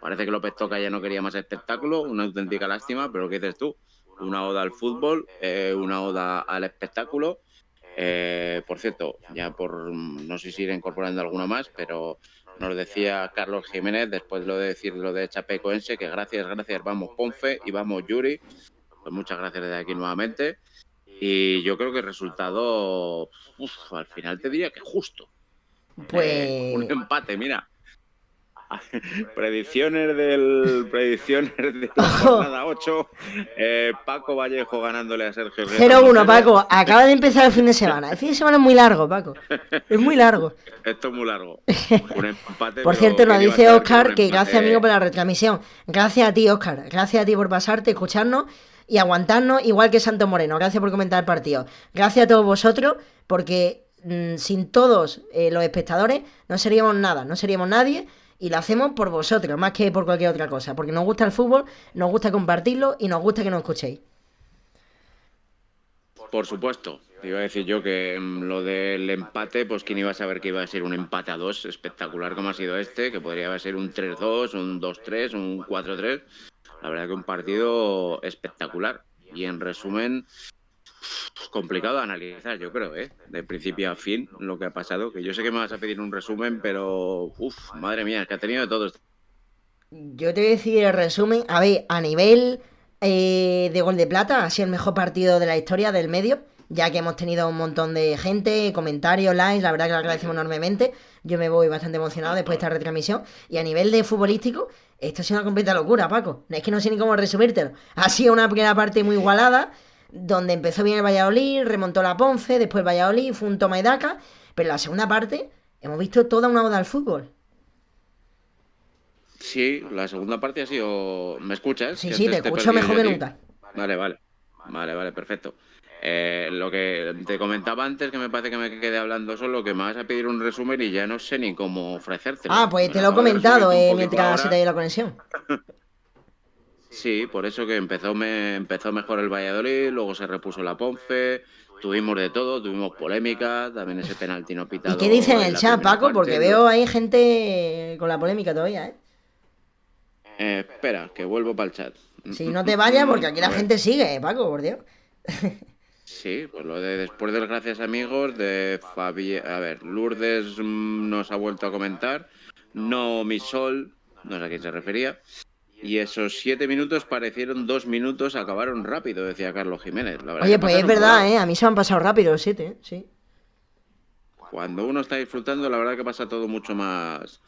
parece que López Toca ya no quería más espectáculo, una auténtica lástima, pero ¿qué dices tú? Una oda al fútbol, una oda al espectáculo. Por cierto, no sé si iré incorporando alguno más, pero nos decía Carlos Jiménez, después de decir lo de Chapecoense, que gracias, vamos Ponfe y vamos Yuri. Pues muchas gracias desde aquí nuevamente. Y yo creo que el resultado, al final te diría que justo. Pues un empate, mira. Predicciones de la jornada 8. Paco Vallejo ganándole a Sergio 0-1, Paco. Acaba de empezar el fin de semana. El fin de semana es muy largo, Paco. Es muy largo. Esto es muy largo. Un empate. Por cierto, nos dice Óscar que gracias, amigo, por la retransmisión. Gracias a ti, Óscar. Gracias a ti por pasarte, escucharnos y aguantarnos, igual que Santo Moreno. Gracias por comentar el partido. Gracias a todos vosotros, porque sin todos los espectadores no seríamos nada, no seríamos nadie. Y lo hacemos por vosotros, más que por cualquier otra cosa. Porque nos gusta el fútbol, nos gusta compartirlo y nos gusta que nos escuchéis. Por supuesto. Te iba a decir yo que lo del empate, pues quién iba a saber que iba a ser un empate a 2 espectacular como ha sido este, que podría ser un 3-2, un 2-3, un 4-3. La verdad que un partido espectacular. Y en resumen, complicado de analizar, yo creo, de principio a fin, lo que ha pasado. Que yo sé que me vas a pedir un resumen, pero madre mía, es que ha tenido de todo. Yo te voy a decir el resumen. A ver, a nivel de Gol de Plata, ha sido el mejor partido de la historia del medio, ya que hemos tenido un montón de gente, comentarios, likes, la verdad que lo agradecemos enormemente. Yo me voy bastante emocionado después de esta retransmisión. Y a nivel de futbolístico, esto ha sido una completa locura, Paco. Es que no sé ni cómo resumírtelo. Ha sido una primera parte muy igualada, donde empezó bien el Valladolid, remontó la Ponce, después el Valladolid, fue un toma y daca, pero en la segunda parte hemos visto toda una oda al fútbol. Sí, la segunda parte ha sido... ¿Me escuchas? Sí, te escucho mejor que nunca. Vale, perfecto. Lo que te comentaba antes, que me parece que me quedé hablando solo, que me vas a pedir un resumen y ya no sé ni cómo ofrecértelo. Pues te lo he comentado mientras se te ha ido la conexión. Sí, por eso que empezó mejor el Valladolid, luego se repuso la Ponfe, tuvimos de todo, tuvimos polémica, también ese penalti no pitado. ¿Y qué dicen en el chat, Paco? Porque veo ahí gente con la polémica todavía, espera, que vuelvo para el chat. Sí, no te vayas porque aquí la gente sigue, Paco, por Dios. Sí, pues lo de después del gracias amigos de Fabi... A ver, Lourdes nos ha vuelto a comentar, no mi sol, no sé a quién se refería. Y esos 7 minutos parecieron 2 minutos, acabaron rápido, decía Carlos Jiménez. La verdad. Oye, pues es verdad, a mí se me han pasado rápido los 7, sí. Cuando uno está disfrutando, la verdad que pasa todo mucho más...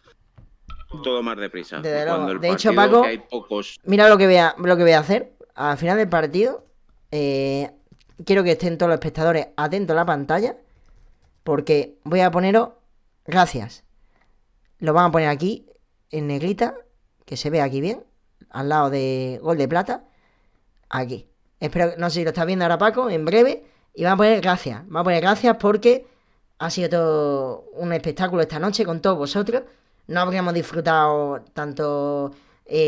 Todo más deprisa. De hecho, Paco, hay pocos... mira lo que voy a hacer. Al final del partido, quiero que estén todos los espectadores atentos a la pantalla, porque voy a poneros gracias. Lo van a poner aquí, en negrita, que se vea aquí bien, al lado de Gol de Plata, aquí. Espero, no sé si lo estás viendo ahora, Paco, en breve, y van a poner gracias. Van a poner gracias porque ha sido todo un espectáculo esta noche con todos vosotros. No habríamos disfrutado tanto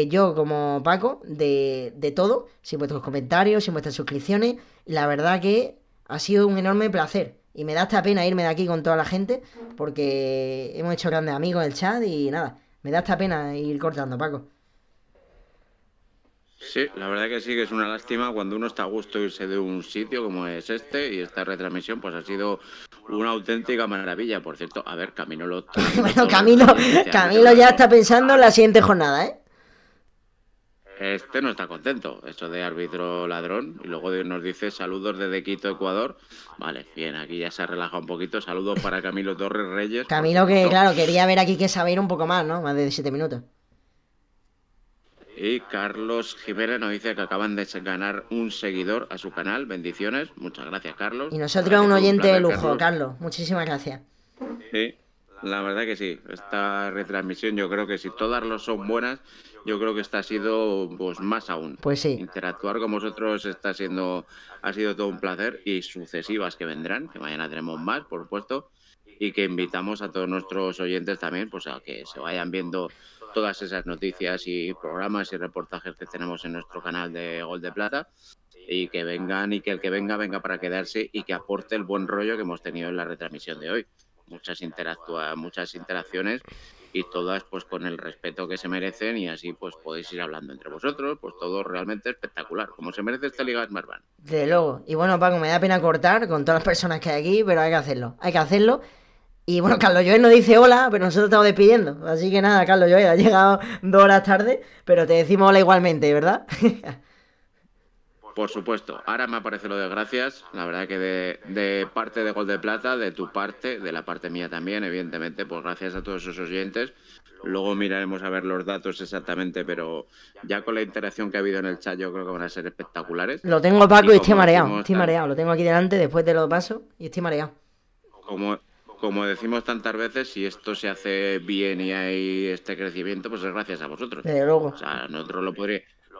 yo como Paco de todo, sin vuestros comentarios, sin vuestras suscripciones. Y la verdad que ha sido un enorme placer. Y me da esta pena irme de aquí con toda la gente, porque hemos hecho grandes amigos en el chat y nada, me da esta pena ir cortando, Paco. Sí, la verdad que sí, que es una lástima cuando uno está a gusto irse de un sitio como es este, y esta retransmisión pues ha sido una auténtica maravilla. Por cierto, a ver, Camilo lo... Bueno, Camilo ya está pensando en la siguiente jornada, ¿eh? Este no está contento, eso de árbitro ladrón, y luego nos dice saludos desde Quito, Ecuador. Vale, bien, aquí ya se ha relajado un poquito. Saludos para Camilo Torres Reyes. Camilo que, claro, quería ver aquí que saber un poco más, ¿no? Más de 7 minutos. Y Carlos Jiménez nos dice que acaban de ganar un seguidor a su canal. Bendiciones, muchas gracias, Carlos. Y nosotros un oyente de lujo, Carlos. Muchísimas gracias. Sí, la verdad que sí. Esta retransmisión yo creo que si todas lo son buenas, yo creo que esta ha sido pues más aún. Pues sí. Interactuar con vosotros ha sido todo un placer, y sucesivas que vendrán, que mañana tenemos más, por supuesto, y que invitamos a todos nuestros oyentes también pues a que se vayan viendo todas esas noticias y programas y reportajes que tenemos en nuestro canal de Gol de Plata, y que vengan, y que el que venga para quedarse y que aporte el buen rollo que hemos tenido en la retransmisión de hoy. Muchas interacciones, y todas pues con el respeto que se merecen, y así pues podéis ir hablando entre vosotros, pues todo realmente espectacular, como se merece esta Liga Smartband. Desde luego. Y bueno, Paco, me da pena cortar con todas las personas que hay aquí, pero hay que hacerlo. Y bueno, Carlos Joel nos dice hola, pero nosotros estamos despidiendo. Así que nada, Carlos Joel, ha llegado 2 horas tarde, pero te decimos hola igualmente, ¿verdad? Por supuesto. Ahora me aparece lo de gracias. La verdad que de parte de Gol de Plata, de tu parte, de la parte mía también, evidentemente, pues gracias a todos esos oyentes. Luego miraremos a ver los datos exactamente, pero ya con la interacción que ha habido en el chat yo creo que van a ser espectaculares. Lo tengo, Paco, y estoy mareado. Lo tengo aquí delante después de los pasos y estoy mareado. Como decimos tantas veces, si esto se hace bien y hay este crecimiento, pues es gracias a vosotros. Desde luego. O sea, nosotros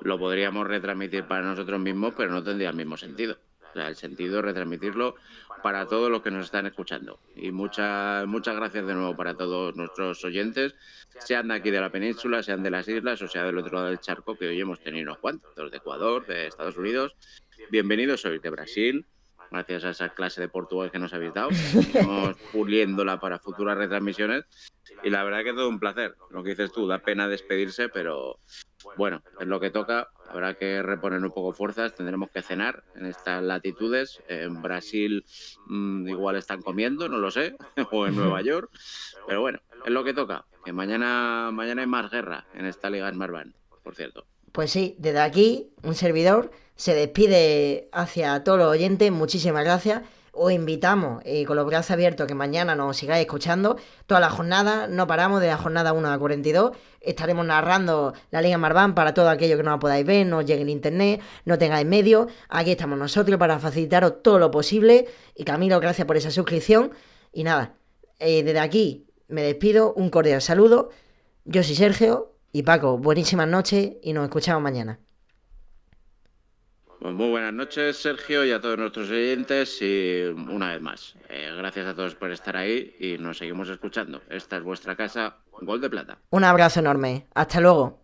lo podríamos retransmitir para nosotros mismos, pero no tendría el mismo sentido. O sea, el sentido es retransmitirlo para todos los que nos están escuchando. Y muchas gracias de nuevo para todos nuestros oyentes, sean de aquí de la península, sean de las islas o sea del otro lado del charco, que hoy hemos tenido unos cuantos, de Ecuador, de Estados Unidos. Bienvenidos, sois de Brasil. Gracias a esa clase de portugués que nos habéis dado. Estamos puliéndola para futuras retransmisiones. Y la verdad que es todo un placer. Lo que dices tú, da pena despedirse, pero bueno, es lo que toca. Habrá que reponer un poco fuerzas. Tendremos que cenar en estas latitudes. En Brasil igual están comiendo, no lo sé. O en Nueva York. Pero bueno, es lo que toca. Que mañana hay más guerra en esta Liga Smartband, por cierto. Pues sí, desde aquí, un servidor se despide hacia todos los oyentes. Muchísimas gracias. Os invitamos con los brazos abiertos que mañana nos sigáis escuchando. Toda la jornada, no paramos de la jornada 1 a 42. Estaremos narrando la Liga Smartband para todo aquello que no la podáis ver, no os llegue el internet, no tengáis medios. Aquí estamos nosotros para facilitaros todo lo posible. Y Camilo, gracias por esa suscripción. Y nada, desde aquí me despido. Un cordial saludo. Yo soy Sergio. Y Paco, buenísimas noches y nos escuchamos mañana. Pues muy buenas noches, Sergio, y a todos nuestros oyentes. Y una vez más, gracias a todos por estar ahí y nos seguimos escuchando. Esta es vuestra casa, Gol de Plata. Un abrazo enorme. Hasta luego.